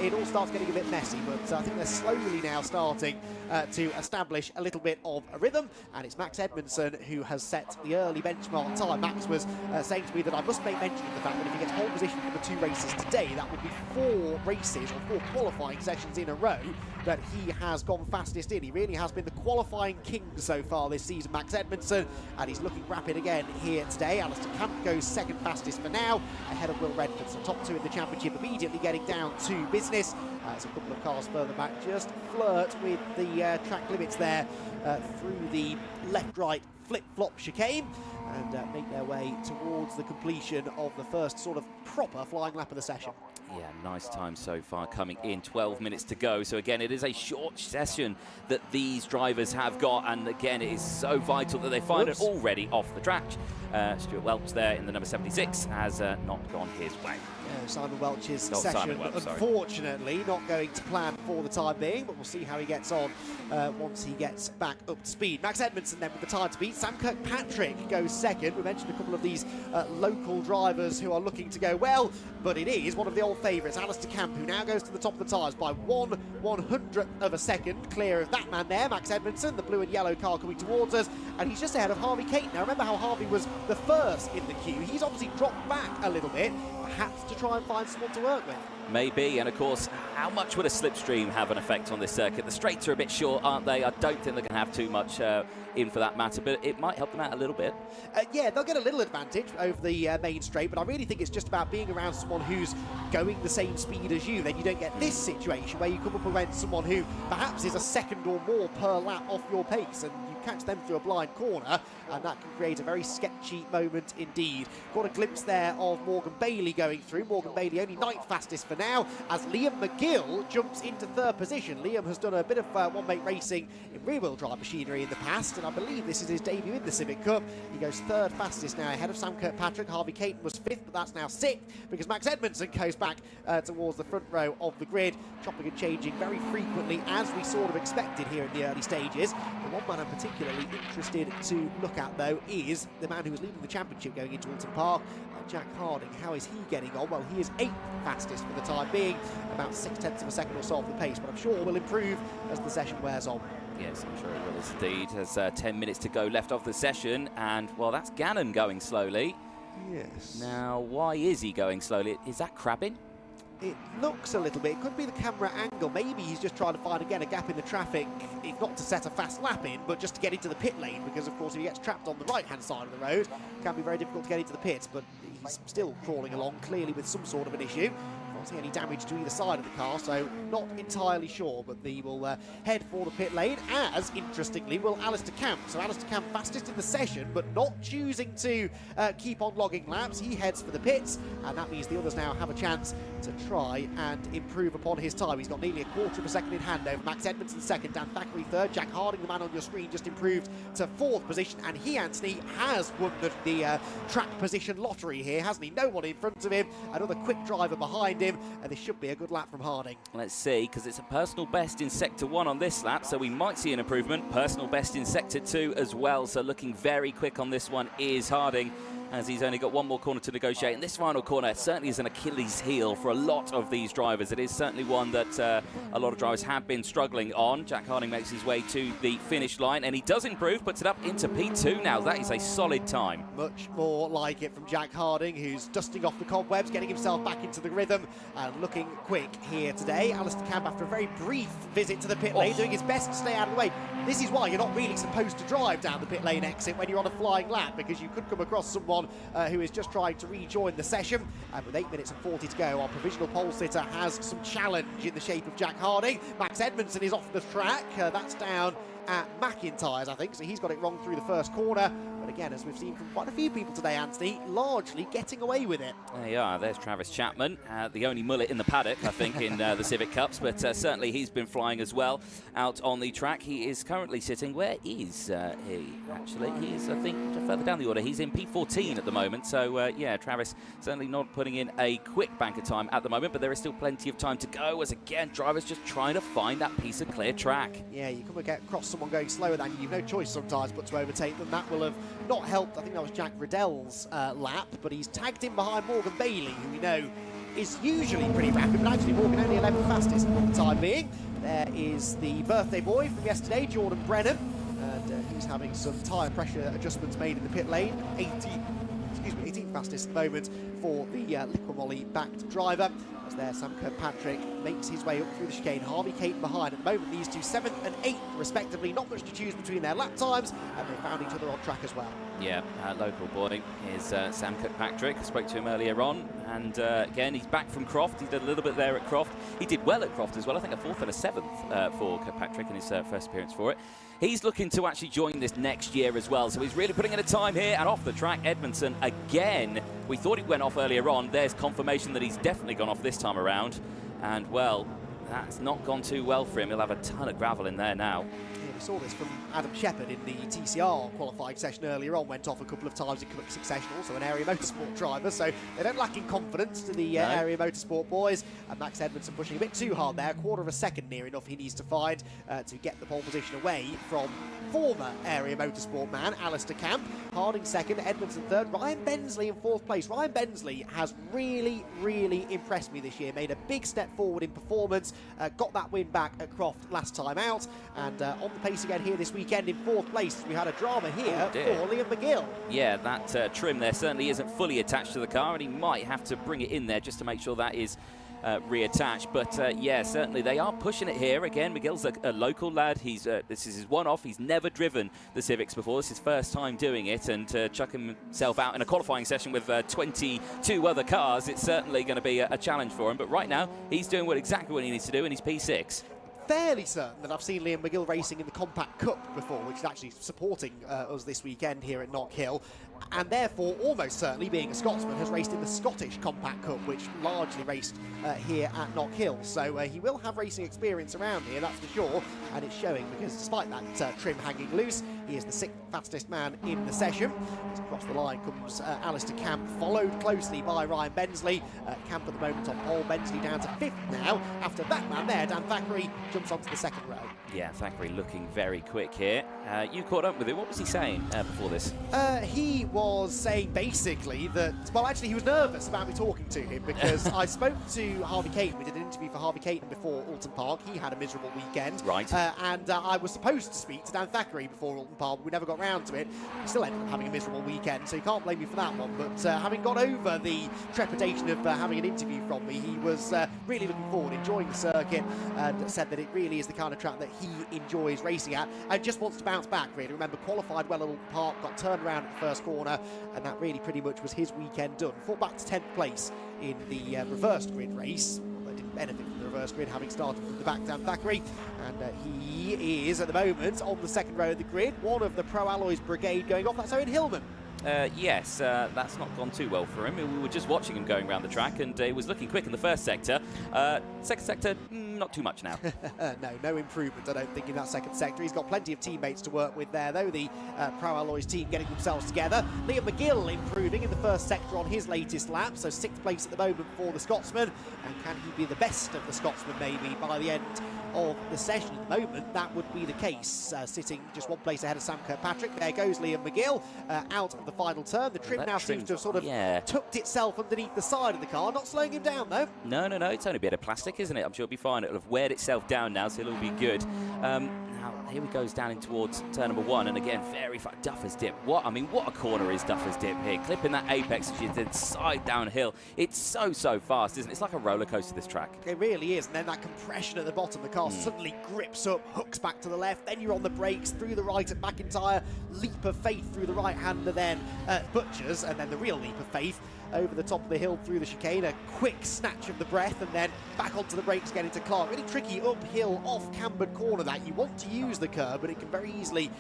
it all starts getting a bit messy. But I think they're slowly now starting to establish a little bit of a rhythm, and it's Max Edmondson who has set the early benchmark time. Max was saying to me that I must make mention of the fact that if he gets pole position for the 2 races today, that would be 4 races or 4 qualifying sessions in a row that he has gone fastest in. He really has been the qualifying king so far this season, Max Edmondson, and he's looking rapid again here today. Alistair Camp goes second fastest for now, ahead of Will Redford. So top 2 in the championship immediately getting down to business. As a couple of cars further back just flirt with the track limits there through the left-right flip-flop chicane, and make their way towards the completion of the first sort of proper flying lap of the session. Yeah, nice time so far coming in. 12 minutes to go. So again, it is a short session that these drivers have got, and again, it is so vital that they find it already off the track. Stuart Welch there in the number 76 has not gone his way. Simon Welch's Not session, Simon Welch, sorry. unfortunately, not going to plan for the time being, but we'll see how he gets on once he gets back up to speed. Max Edmondson then with the time to beat. Sam Kirkpatrick goes second. We mentioned a couple of these local drivers who are looking to go well, but it is one of the old favourites, Alistair Camp, who now goes to the top of the tyres by 1/100th of a second, clear of that man there, Max Edmondson, the blue and yellow car coming towards us, and he's just ahead of Harvey Kate. Now remember how Harvey was the first in the queue. He's obviously dropped back a little bit, perhaps to try and find someone to work with. Maybe, and of course, how much would a slipstream have an effect on this circuit? The straights are a bit short, aren't they? I don't think they're going to have too much in for that matter, but it might help them out a little bit. Yeah, they'll get a little advantage over the main straight, but I really think it's just about being around someone who's going the same speed as you. Then you don't get this situation where you come up against someone who perhaps is a second or more per lap off your pace, and you catch them through a blind corner, and that can create a very sketchy moment indeed. Got a glimpse there of Morgan Bailey going through. Morgan Bailey only 9th fastest for now, as Liam McGill jumps into 3rd position. Liam has done a bit of one-mate racing in rear-wheel drive machinery in the past, and I believe this is his debut in the Civic Cup. He goes 3rd fastest now, ahead of Sam Kirkpatrick. Harvey Caton was 5th, but that's now 6th, because Max Edmondson goes back towards the front row of the grid, chopping and changing very frequently, as we sort of expected here in the early stages. The one man I'm particularly interested to look at, though, is the man who was leading the championship going into Alton Park, Jack Harding. How is he getting on? Well, he is 8th fastest for the time being, about 0.6 of a second or so off the pace, but I'm sure will improve as the session wears on. Yes, I'm sure it will indeed. There's 10 minutes to go left of the session, and, well, that's Gannon going slowly. Yes. Now, why is he going slowly? Is that crabbing? It looks a little bit. It could be the camera angle. Maybe he's just trying to find, again, a gap in the traffic, if not to set a fast lap in, but just to get into the pit lane, because, of course, if he gets trapped on the right-hand side of the road, it can be very difficult to get into the pits, but he's still crawling along, clearly with some sort of an issue. Can't see any damage to either side of the car, so not entirely sure, but he will head for the pit lane, as, interestingly, will Alistair Camp. So Alistair Camp fastest in the session, but not choosing to keep on logging laps. He heads for the pits, and that means the others now have a chance to try and improve upon his time. He's got nearly 1/4 of a second in hand over Max Edmondson 2nd, Dan Thackeray 3rd. Jack Harding, the man on your screen, just improved to 4th position, and he, Anthony, has won the track position lottery here, hasn't he? No one in front of him, another quick driver behind him, and this should be a good lap from Harding. Let's see, because it's a personal best in Sector 1 on this lap, so we might see an improvement. Personal best in Sector 2 as well, so looking very quick on this one is Harding, as he's only got one more corner to negotiate. And this final corner certainly is an Achilles heel for a lot of these drivers. It is certainly one that a lot of drivers have been struggling on. Jack Harding makes his way to the finish line, and he does improve, puts it up into P2 now. That is a solid time. Much more like it from Jack Harding, who's dusting off the cobwebs, getting himself back into the rhythm, and looking quick here today. Alistair Camp, after a very brief visit to the pit lane, doing his best to stay out of the way. This is why you're not really supposed to drive down the pit lane exit when you're on a flying lap, because you could come across someone who is just trying to rejoin the session. And with 8 minutes and 40 to go, our provisional pole sitter has some challenge in the shape of Jack Harding. Max Edmondson is off the track. That's down at McIntyre's, I think, so he's got it wrong through the first corner. But again, as we've seen from quite a few people today, Anthony, largely getting away with it. There you are, there's Travis Chapman, the only mullet in the paddock, I think, in the Civic Cups, but certainly he's been flying as well out on the track. He is currently sitting, where is he, actually? He is, I think, further down the order. He's in P14 at the moment, so yeah, Travis certainly not putting in a quick bank of time at the moment, but there is still plenty of time to go, as again, drivers just trying to find that piece of clear track. Yeah, you come and get across someone going slower than you, you've no choice sometimes but to overtake them. That will have not helped. I think that was Jack Riddell's lap, but he's tagged in behind Morgan Bailey, who we know is usually pretty rapid, but actually Morgan only 11th fastest for the time being. There is the birthday boy from yesterday, Jordan Brennan, and he's having some tyre pressure adjustments made in the pit lane. 18th fastest at the moment for the Liquimolly-backed driver. As there, Sam Kirkpatrick makes his way up through the chicane. Harvey Caton behind. At the moment, these two 7th and 8th, respectively. Not much to choose between their lap times, and they found each other on track as well. Yeah, local boy is Sam Kirkpatrick. I spoke to him earlier on, and again, he's back from Croft. He did a little bit there at Croft. He did well at Croft as well. I think a 4th and a 7th for Kirkpatrick in his first appearance for it. He's looking to actually join this next year as well, so he's really putting in a time here. And off the track, Edmondson again. We thought it went off earlier on. There's confirmation that he's definitely gone off this time around. And, well, that's not gone too well for him. He'll have a ton of gravel in there now. We saw this from Adam Shepherd in the TCR qualifying session earlier on, went off a couple of times in quick succession, also an Area Motorsport driver, so they don't lack in confidence to the Area Motorsport boys. And Max Edmondson pushing a bit too hard there, a quarter of a second near enough he needs to find to get the pole position away from former Area Motorsport man, Alistair Camp. Harding second, Edmondson third, Ryan Bensley in fourth place. Ryan Bensley has really, really impressed me this year, made a big step forward in performance, got that win back at Croft last time out, and on the pace again here this weekend in fourth place. We had a drama here for Liam McGill. Yeah, that trim there certainly isn't fully attached to the car, and he might have to bring it in there just to make sure that is reattached. But yeah, certainly they are pushing it here. Again, McGill's a local lad. He's this is his one-off. He's never driven the Civics before. This is his first time doing it, and chucking himself out in a qualifying session with 22 other cars, it's certainly going to be a challenge for him. But right now, he's doing exactly what he needs to do, and he's P6. Fairly certain that I've seen Liam McGill racing in the Compact Cup before, which is actually supporting us this weekend here at Knockhill, and therefore almost certainly, being a Scotsman, has raced in the Scottish Compact Cup, which largely raced here at Knockhill. So he will have racing experience around here, that's for sure, and it's showing, because despite that trim hanging loose, he is the 6th fastest man in the session. As across the line comes Alistair Camp, followed closely by Ryan Bensley. Camp at the moment on pole, Bensley down to 5th now. After that man there, Dan Thackeray jumps onto the second row. Yeah, Thackeray looking very quick here. You caught up with him. What was he saying before this? He was saying basically that, well, actually he was nervous about me talking to him, because I spoke to Harvey Caton. We did an interview for Harvey Caton before Alton Park. He had a miserable weekend. Right. And I was supposed to speak to Dan Thackeray before Alton Park, but we never got round to it. He still ended up having a miserable weekend, so you can't blame me for that one. But having got over the trepidation of having an interview from me, he was really looking forward, enjoying the circuit, and said that it really is the kind of track that he enjoys racing at, and just wants to bounce back, really. Remember, qualified well at Alton Park, got turned around at the first corner, and that really pretty much was his weekend done. Fought back to 10th place in the reversed grid race. Well, didn't benefit from the reverse grid, having started from the back, down Thackeray, and he is at the moment on the second row of the grid, one of the Pro Alloys brigade going off. That's Owen Hillman. Yes, that's not gone too well for him. We were just watching him going around the track, and he was looking quick in the first sector. Second sector, not too much now. No improvement, I don't think, in that second sector. He's got plenty of teammates to work with there, though. The Pro Alloys team getting themselves together. Liam McGill improving in the first sector on his latest lap, so 6th place at the moment for the Scotsman. And can he be the best of the Scotsman, maybe, by the end of the session? At the moment, that would be the case, sitting just one place ahead of Sam Kirkpatrick. There goes Liam McGill out of the final turn. The trim now seems to have sort of tucked itself underneath the side of the car, not slowing him down though. No, it's only a bit of plastic, isn't it? I'm sure it'll be fine. It'll have weared itself down now, so it'll be good. Now, here he goes down in towards turn number 1, and again, very far. Duffers Dip. What a corner is Duffers Dip here. Clipping that apex as you did side downhill. It's so fast, isn't it? It's like a roller coaster, this track. It really is, and then that compression at the bottom, the car suddenly grips up, hooks back to the left, then you're on the brakes, through the right at McIntyre, leap of faith through the right-hander, then Butchers, and then the real leap of faith over the top of the hill through the chicane, a quick snatch of the breath, and then back onto the brakes again into Clark. Really tricky uphill, off-cambered corner that. You want to use the curb, but it can very easily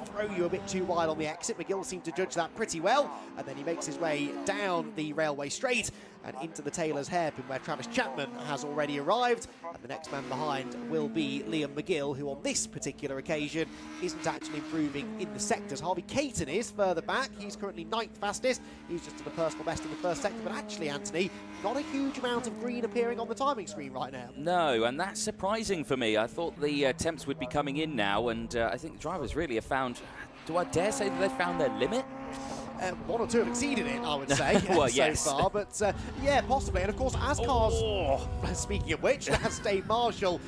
throw you a bit too wide on the exit. McGill seemed to judge that pretty well, and then he makes his way down the railway straight and into the Taylor's hairpin, where Travis Chapman has already arrived, and the next man behind will be Liam McGill, who on this particular occasion isn't actually improving in the sectors. Harvey Caton is further back. He's currently 9th fastest. He's just at a personal best in the first sector, but actually, Anthony, not a huge amount of green appearing on the timing screen right now. No, and that's surprising for me. I thought the temps would be coming in now, and I think the drivers really have found, do I dare say that they've found their limit? One or two have exceeded it, I would say, well, so yes. far. But yeah, possibly. And of course, as cars, speaking of which, that's Dave Marshall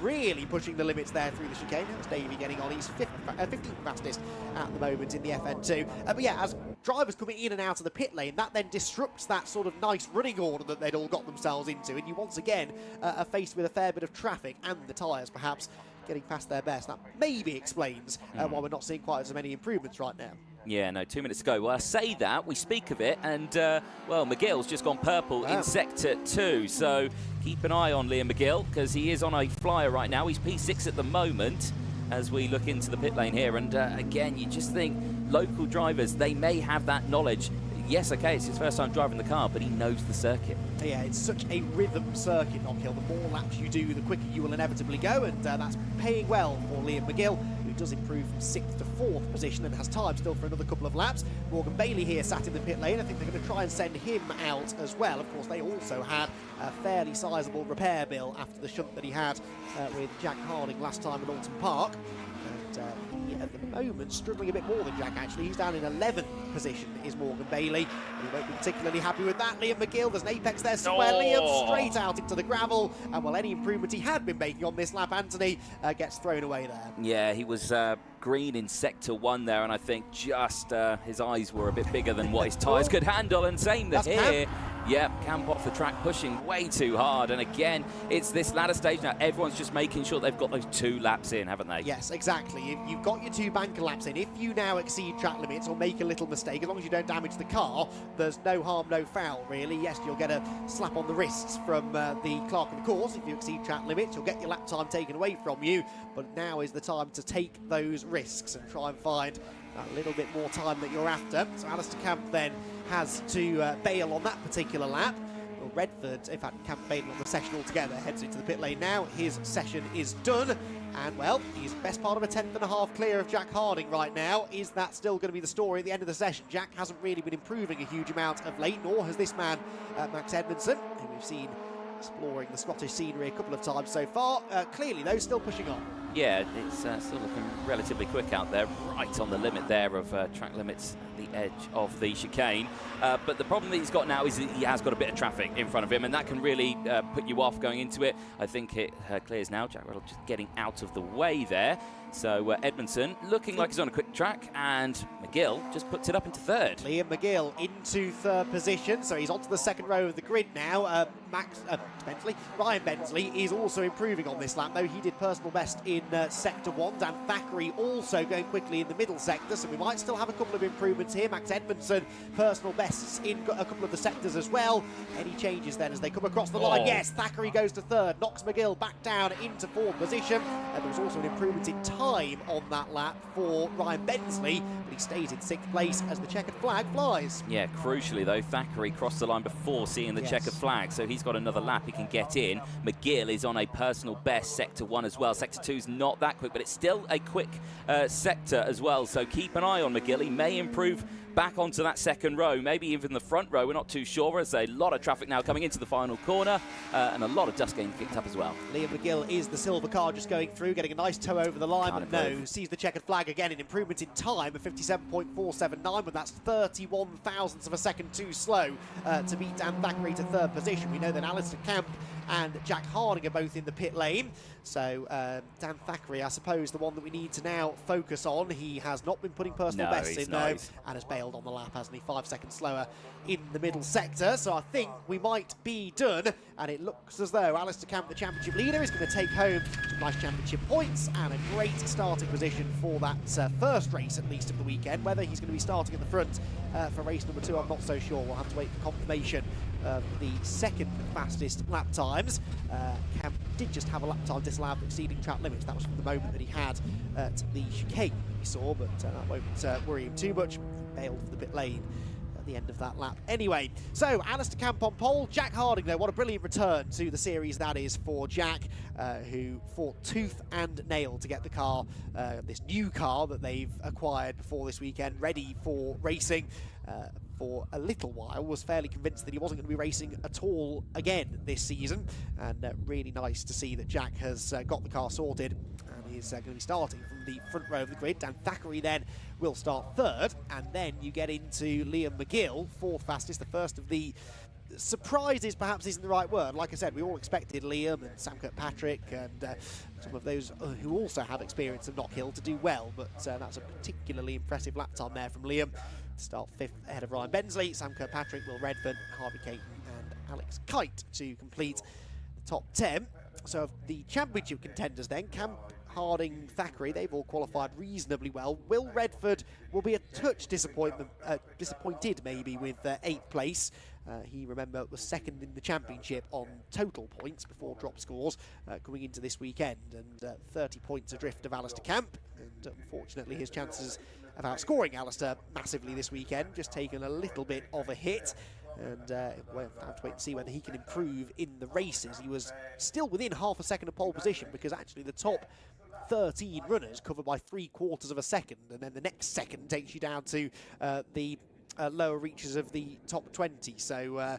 really pushing the limits there through the chicane. That's Davey getting on. He's 15th fastest at the moment in the FN2. But yeah, as drivers coming in and out of the pit lane, that then disrupts that sort of nice running order that they'd all got themselves into. And you once again are faced with a fair bit of traffic, and the tyres perhaps getting past their best. That maybe explains why we're not seeing quite as many improvements right now. Yeah, no, 2 minutes to go. Well, I say that, we speak of it, and, well, McGill's just gone purple in Sector 2, so keep an eye on Liam McGill, because he is on a flyer right now. He's P6 at the moment, as we look into the pit lane here, and again, you just think local drivers, they may have that knowledge. Yes, okay, it's his first time driving the car, but he knows the circuit. Yeah, it's such a rhythm circuit, Knockhill. The more laps you do, the quicker you will inevitably go, and that's paying well for Liam McGill, who does improve from 6th to 4th position and has time still for another couple of laps. Morgan Bailey here sat in the pit lane. I think they're going to try and send him out as well. Of course, they also had a fairly sizable repair bill after the shunt that he had with Jack Harding last time at Alton Park. And he, at the moment, struggling a bit more than Jack, actually. He's down in 11th position, is Morgan Bailey. He won't be particularly happy with that. Liam McGill, there's an apex there somewhere. Oh. Liam straight out into the gravel. And, well, any improvement he had been making on this lap, Anthony, gets thrown away there. Yeah, he was green in sector 1 there, and I think just his eyes were a bit bigger than what his tyres could handle, and same here. Camp. Yeah, Camp off the track, pushing way too hard, and again, it's this ladder stage now. Everyone's just making sure they've got those 2 laps in, haven't they? Yes, exactly. You've got your 2 banker laps in. If you now exceed track limits or make a little mistake, as long as you don't damage the car, there's no harm, no foul, really. Yes, you'll get a slap on the wrists from the clerk of the course. If you exceed track limits, you'll get your lap time taken away from you. But now is the time to take those risks and try and find a little bit more time that you're after. So Alistair Camp then has to bail on that particular lap. Well, Redford, in fact, Camp bailed on the session altogether, heads into the pit lane now. His session is done. And, well, he's best part of a 10th and a half clear of Jack Harding right now. Is that still going to be the story at the end of the session? Jack hasn't really been improving a huge amount of late, nor has this man, Max Edmondson, who we've seen exploring the Scottish scenery a couple of times so far. Clearly, though, still pushing on. Yeah, it's still looking relatively quick out there, right on the limit there of track limits at the edge of the chicane. But the problem that he's got now is that he has got a bit of traffic in front of him, and that can really put you off going into it. I think it clears now. Jack Riddle just getting out of the way there. So Edmondson looking like he's on a quick track, and McGill just puts it up into 3rd. Liam McGill into 3rd position, so he's onto the 2nd row of the grid now. Ryan Bensley is also improving on this lap, though he did personal best in sector 1. Dan Thackeray also going quickly in the middle sector, so we might still have a couple of improvements here. Max Edmondson, personal bests in a couple of the sectors as well. Any changes then as they come across the line? Yes, Thackeray goes to 3rd, knocks McGill back down into 4th position. And there was also an improvement in time on that lap for Ryan Bensley, but he stays in 6th place as the checkered flag flies. Yeah, crucially though, Thackeray crossed the line before seeing the checkered flag, so he's got another lap he can get in. McGill is on a personal best sector 1 as well. Sector 2's not that quick, but it's still a quick sector as well, so keep an eye on McGill. He may improve back onto that 2nd row, maybe even the front row. We're not too sure. There's a lot of traffic now coming into the final corner, and a lot of dust getting kicked up as well. Liam McGill is the silver car just going through, getting a nice tow over the line, but no, sees the checkered flag again. An improvement in time of 57.479, but that's 31 thousandths of a second too slow to beat Dan Thackeray to 3rd position. We know that Alistair Camp and Jack Harding are both in the pit lane. So Dan Thackeray, I suppose, the one that we need to now focus on. He has not been putting personal bests in, though, and has bailed on the lap, hasn't he? 5 seconds slower in the middle sector. So I think we might be done, and it looks as though Alistair Camp, the championship leader, is going to take home some nice championship points and a great starting position for that first race, at least, of the weekend. Whether he's going to be starting at the front for race number 2, I'm not so sure. We'll have to wait for confirmation of the 2nd fastest lap times. Camp did just have a lap time disallowed exceeding track limits. That was from the moment that he had at the chicane we saw, but that won't worry him too much. Bailed for the pit lane at the end of that lap. Anyway, so Alistair Camp on pole. Jack Harding, though, what a brilliant return to the series that is for Jack, who fought tooth and nail to get the car, this new car that they've acquired before this weekend, ready for racing. For a little while, was fairly convinced that he wasn't going to be racing at all again this season, and really nice to see that Jack has got the car sorted and is going to be starting from the front row of the grid. Dan Thackeray then will start 3rd, and then you get into Liam McGill, 4th fastest, the first of the surprises perhaps isn't the right word. Like I said, we all expected Liam and Sam Kirkpatrick and some of those who also have experience of Knockhill to do well, but that's a particularly impressive lap time there from Liam. Start 5th ahead of Ryan Bensley, Sam Kirkpatrick, Will Redford, Harvey Caton and Alex Kite to complete the top 10. So of the championship contenders then, Camp, Harding, Thackeray, they've all qualified reasonably well. Will Redford will be a touch disappointed maybe with 8th place. He, remember, was 2nd in the championship on total points before drop scores coming into this weekend, and 30 points adrift of Alistair Camp, and unfortunately his chances of outscoring Alistair massively this weekend just taken a little bit of a hit. and we'll have to wait and see whether he can improve in the races. He was still within half a second of pole position, because actually the top 13 runners cover by 3/4 of a second, and then the next second takes you down to the lower reaches of the top 20. So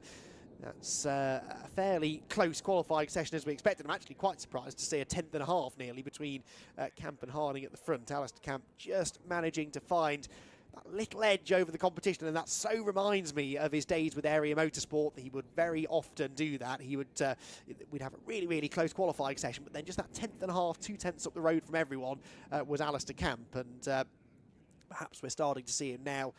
that's a fairly close qualifying session as we expected. I'm actually quite surprised to see a 10th and a half nearly between Camp and Harding at the front. Alistair Camp just managing to find that little edge over the competition, and that so reminds me of his days with Area Motorsport. He would very often do that. He would, we'd have a really, really close qualifying session, but then just that 10th and a half, 2/10 up the road from everyone was Alistair Camp, and perhaps we're starting to see him now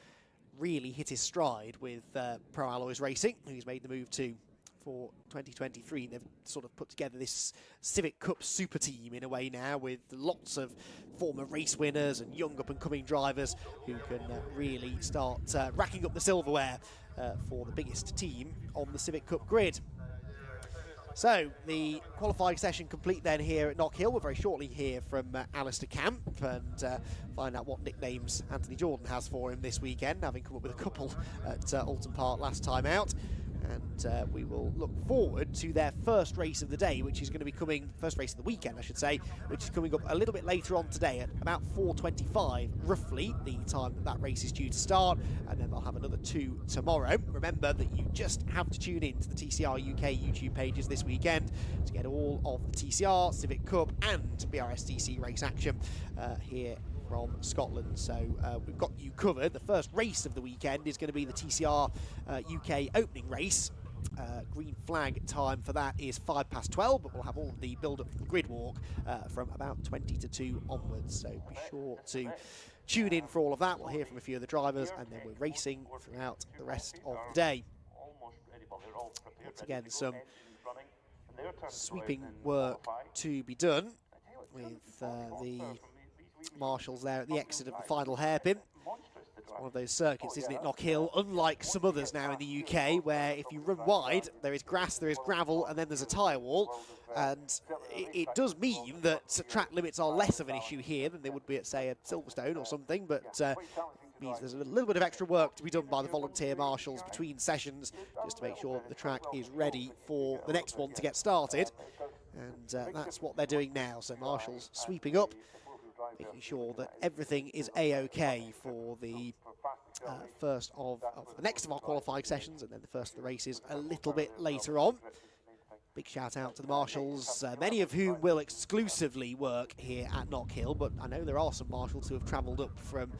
really hit his stride with Pro Alloys Racing, who's made the move to for 2023. They've sort of put together this Civic Cup super team in a way now, with lots of former race winners and young up-and-coming drivers who can really start racking up the silverware for the biggest team on the Civic Cup grid. So, the qualifying session complete then here at Knockhill. We'll very shortly hear from Alistair Camp and find out what nicknames Anthony Jordan has for him this weekend, having come up with a couple at Alton Park last time out. And we will look forward to their first race of the day, which is going to be coming, first race of the weekend I should say, which is coming up a little bit later on today at about 4:25, roughly the time that race is due to start, and then they'll have another 2 tomorrow. Remember that you just have to tune in to the TCR UK YouTube pages this weekend to get all of the TCR, Civic Cup and BRSDC race action here from Scotland. So we've got you covered. The first race of the weekend is going to be the TCR UK opening race. Green flag time for that is 12:05, but we'll have all of the build-up for the grid walk from about 20 to 2 onwards. So be sure to tune in for all of that. We'll hear from a few of the drivers, and then we're racing throughout the rest of the day. Once again, some sweeping work to be done with the marshals there at the exit of the final hairpin. It's one of those circuits, isn't it, Knockhill, unlike some others now in the UK, where if you run wide, there is grass, there is gravel, and then there's a tyre wall. And it does mean that track limits are less of an issue here than they would be at, say, at Silverstone or something, but it means there's a little bit of extra work to be done by the volunteer marshals between sessions, just to make sure that the track is ready for the next one to get started. And that's what they're doing now. So marshals sweeping up, making sure that everything is A-OK for the first of the next of our qualifying sessions, and then the first of the races a little bit later on. Big shout out to the marshals, many of whom will exclusively work here at Knockhill, but I know there are some marshals who have travelled up from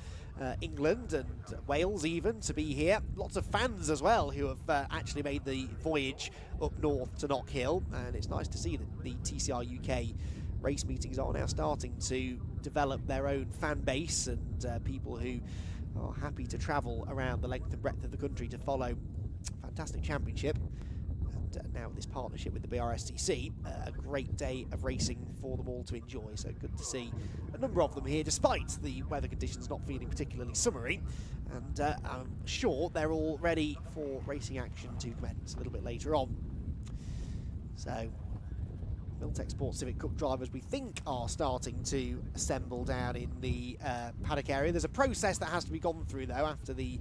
England and Wales even to be here. Lots of fans as well who have actually made the voyage up north to Knockhill, and it's nice to see that the TCR UK race meetings are now starting to develop their own fan base, and people who are happy to travel around the length and breadth of the country to follow a fantastic championship. And now with this partnership with the BRSDC, a great day of racing for them all to enjoy. So good to see a number of them here, despite the weather conditions not feeling particularly summery. And I'm sure they're all ready for racing action to commence a little bit later on. So Miltech Sports Civic Cup drivers, we think, are starting to assemble down in the paddock area. There's a process that has to be gone through, though, after the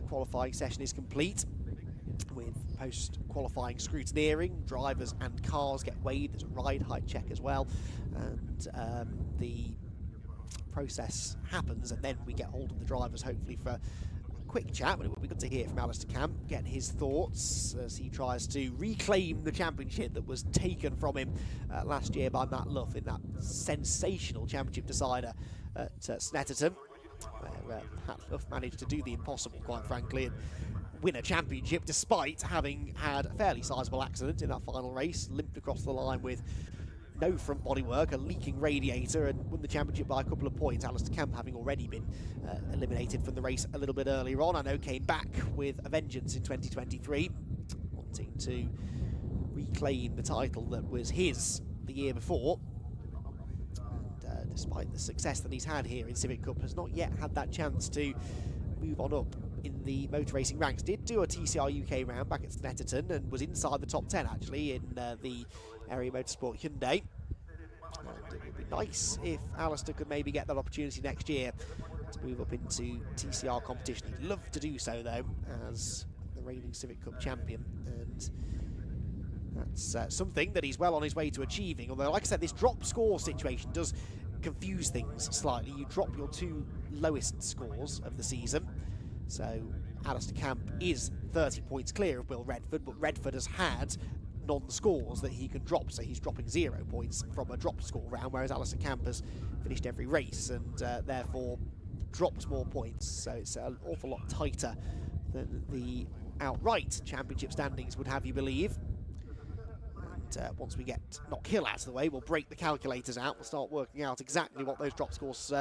qualifying session is complete, with post-qualifying scrutineering. Drivers and cars get weighed. There's a ride height check as well, and the process happens, and then we get hold of the drivers, hopefully for quick chat. But it would be good to hear from Alistair Camp, get his thoughts as he tries to reclaim the championship that was taken from him last year by Matt Luff in that sensational championship decider at Snetterton, where Matt Luff managed to do the impossible, quite frankly, and win a championship despite having had a fairly sizable accident in that final race, limped across the line with no front bodywork, a leaking radiator, and won the championship by a couple of points. Alistair Camp, having already been eliminated from the race a little bit earlier on, I know came back with a vengeance in 2023, wanting to reclaim the title that was his the year before. And despite the success that he's had here in Civic Cup, has not yet had that chance to move on up in the motor racing ranks. Did do a TCR UK round back at Snetterton and was inside the top 10 actually in the Area Motorsport Hyundai. And it would be nice if Alistair could maybe get that opportunity next year to move up into TCR competition. He'd love to do so though, as the the reigning Civic Cup champion, and that's something that he's well on his way to achieving. Although, like I said, this drop score situation does confuse things slightly. You drop your 2 lowest scores of the season. So Alistair Camp is 30 points clear of Will Redford, but Redford has had non-scores that he can drop, so he's dropping 0 points from a drop score round, whereas Alistair Camp has finished every race and therefore drops more points. So it's an awful lot tighter than the outright championship standings would have you believe. And once we get Knockhill out of the way, we'll break the calculators out. We'll start working out exactly what those drop scores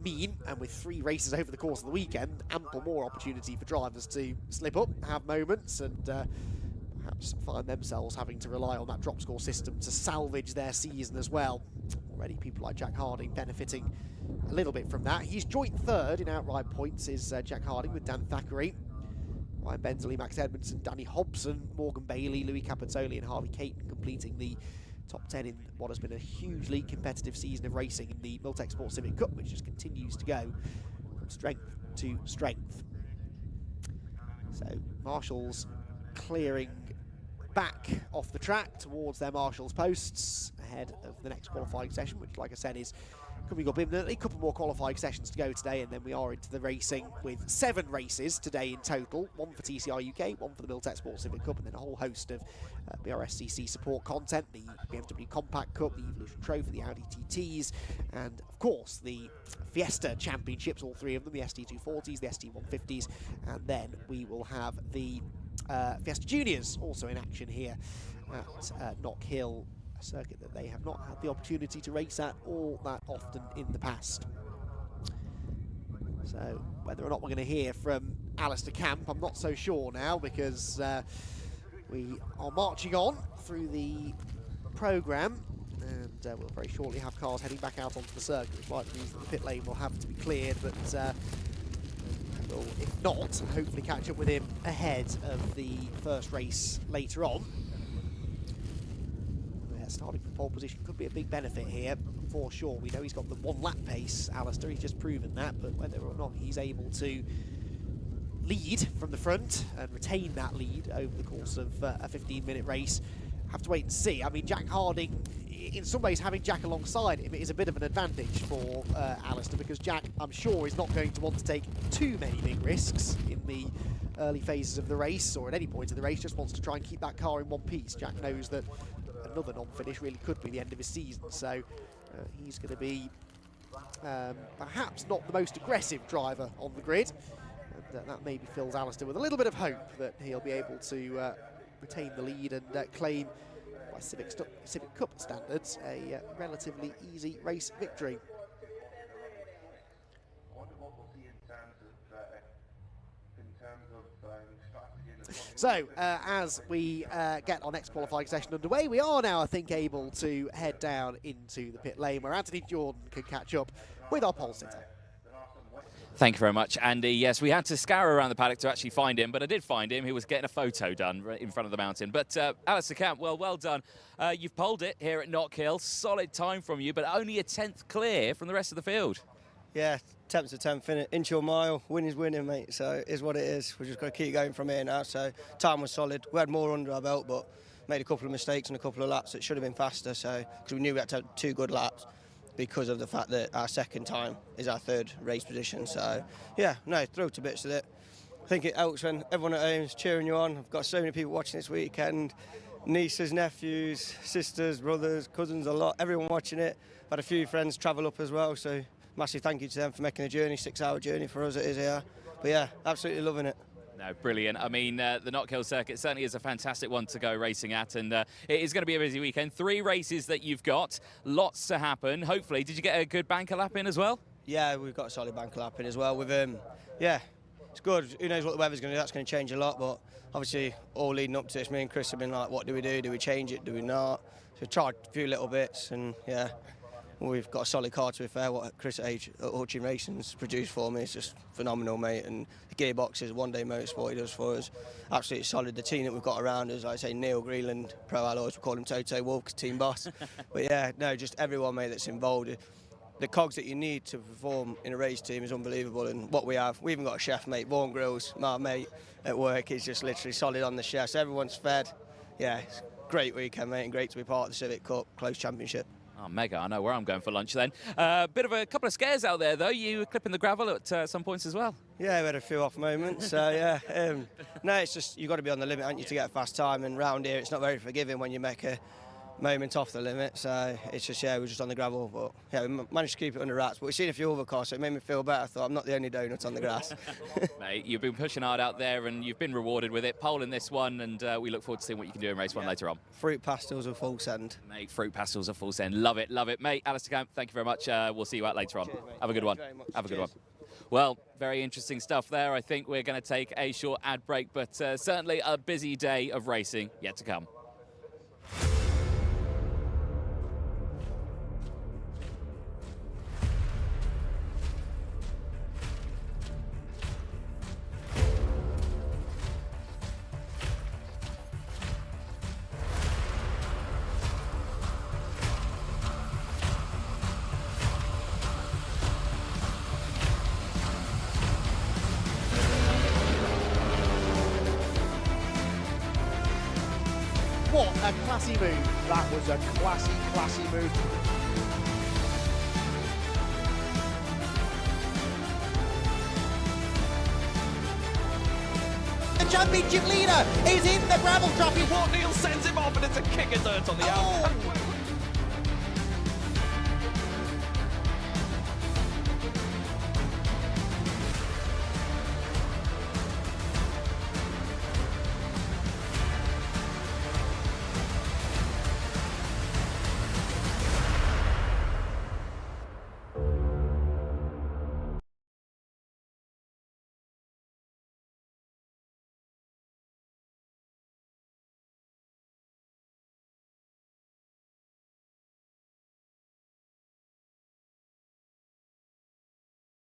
mean. And with 3 races over the course of the weekend, ample more opportunity for drivers to slip up, have moments, and perhaps find themselves having to rely on that drop score system to salvage their season as well. Already people like Jack Harding benefiting a little bit from that. He's joint 3rd in outright points is Jack Harding with Dan Thackeray. Ryan Bensley, Max Edmondson, Danny Hobson, Morgan Bailey, Louis Capitoli and Harvey Caton completing the top 10 in what has been a hugely competitive season of racing in the Miltech Sport Civic Cup, which just continues to go from strength to strength. So Marshall's clearing back off the track towards their Marshall's posts ahead of the next qualifying session, which, like I said, is coming up imminently. A couple more qualifying sessions to go today, and then we are into the racing with 7 races today in total. 1 for TCR UK, 1 for the Miltech Sports Civic Cup, and then a whole host of BRSCC support content, the BMW Compact Cup, the Evolution Trophy, the Audi TTs, and of course the Fiesta Championships, all 3 of them, the ST240s, the ST150s, and then we will have the Fiesta Juniors also in action here at Knockhill, a circuit that they have not had the opportunity to race at all that often in the past. So whether or not we're going to hear from Alistair Camp, I'm not so sure now, because we are marching on through the programme, and we'll very shortly have cars heading back out onto the circuit, which might mean that the pit lane will have to be cleared, but we'll, if not, hopefully catch up with him ahead of the first race later on. Starting from pole position could be a big benefit here, for sure. We know he's got the 1 lap pace, Alistair, he's just proven that, but whether or not he's able to lead from the front and retain that lead over the course of a 15-minute race, have to wait and see. I mean, Jack Harding, in some ways, having Jack alongside him is a bit of an advantage for Alistair, because Jack, I'm sure, is not going to want to take too many big risks in the early phases of the race, or at any point of the race, just wants to try and keep that car in one piece. Jack knows that another non-finish really could be the end of his season, so he's going to be perhaps not the most aggressive driver on the grid, and that maybe fills Alistair with a little bit of hope that he'll be able to retain the lead and claim, by Civic Cup standards, a relatively easy race victory. So, as we get our next qualifying session underway, we are now, I think, able to head down into the pit lane, where Anthony Jordan can catch up with our pole sitter. Thank you very much, Andy. Yes, we had to scour around the paddock to actually find him, but I did find him. He was getting a photo done right in front of the mountain. But Alistair Camp, well done. You've polled it here at Knockhill. Solid time from you, but only a 10th clear from the rest of the field. Yeah, 10th to 10th, inch or mile, winning's winning, mate. So it is what it is. We're just going to keep going from here now. So time was solid. We had more under our belt, but made a couple of mistakes and a couple of laps that should have been faster. So because we knew we had to have 2 good laps, because of the fact that our second time is our 3rd race position. So yeah, no, thrilled to bits with it. I think it helps when everyone at home is cheering you on. I've got so many people watching this weekend. Nieces, nephews, sisters, brothers, cousins, a lot. Everyone watching it. I've had a few friends travel up as well, so massive thank you to them for making the journey, 6-hour journey for us it is here. But yeah, absolutely loving it. No, brilliant. I mean, the Knockhill circuit certainly is a fantastic one to go racing at, and it is going to be a busy weekend. 3 races that you've got, lots to happen. Hopefully, did you get a good banker lap in as well? Yeah, we've got a solid banker lap in as well. With yeah, it's good. Who knows what the weather's going to do? That's going to change a lot, but obviously, all leading up to this, me and Chris have been like, what do we do? Do we change it? Do we not? So tried a few little bits, and yeah. We've got a solid car, to be fair. What Chris at Hutchin Racing's produced for me is just phenomenal, mate. And the gearbox is One Day Motorsport he does for us. Absolutely solid. The team that we've got around us, like I say, Neil Greenland, Pro Alloys, we call him Toto Wolf, team boss. But yeah, no, just everyone, mate, that's involved. the cogs that you need to perform in a race team is unbelievable, and what we have, we even got a chef, mate, Vaughan Grills, my mate at work, he's just literally solid on the chef, so everyone's fed. Yeah, it's a great weekend, mate, and great to be part of the Civic Cup Close Championship. Oh, mega. I know where I'm going for lunch then. Bit of a couple of scares out there, though. You clipping the gravel at some points as well? Yeah, we had a few off moments, so yeah. No, it's just, you've got to be on the limit, haven't you, to get a fast time, and round here it's not very forgiving when you make a moment off the limit, so it's just, yeah, we're just on the gravel, but yeah, we managed to keep it under wraps, but we've seen a few other cars, so it made me feel better. I thought, I'm not the only donut on the grass. Mate, you've been pushing hard out there and you've been rewarded with it. Pole in this one, and we look forward to seeing what you can do in race one later on. Fruit pastels are full send. Mate, fruit pastels are full send. Love it, love it. Mate, Alistair Camp, thank you very much. We'll see you out later on. Cheers, have a good one. Have a good one. Well, very interesting stuff there. I think we're going to take a short ad break, but certainly a busy day of racing yet to come. What a classy move. That was a classy move. The championship leader is in the gravel trap. Neil sends him off and it's a kick of dirt on the out.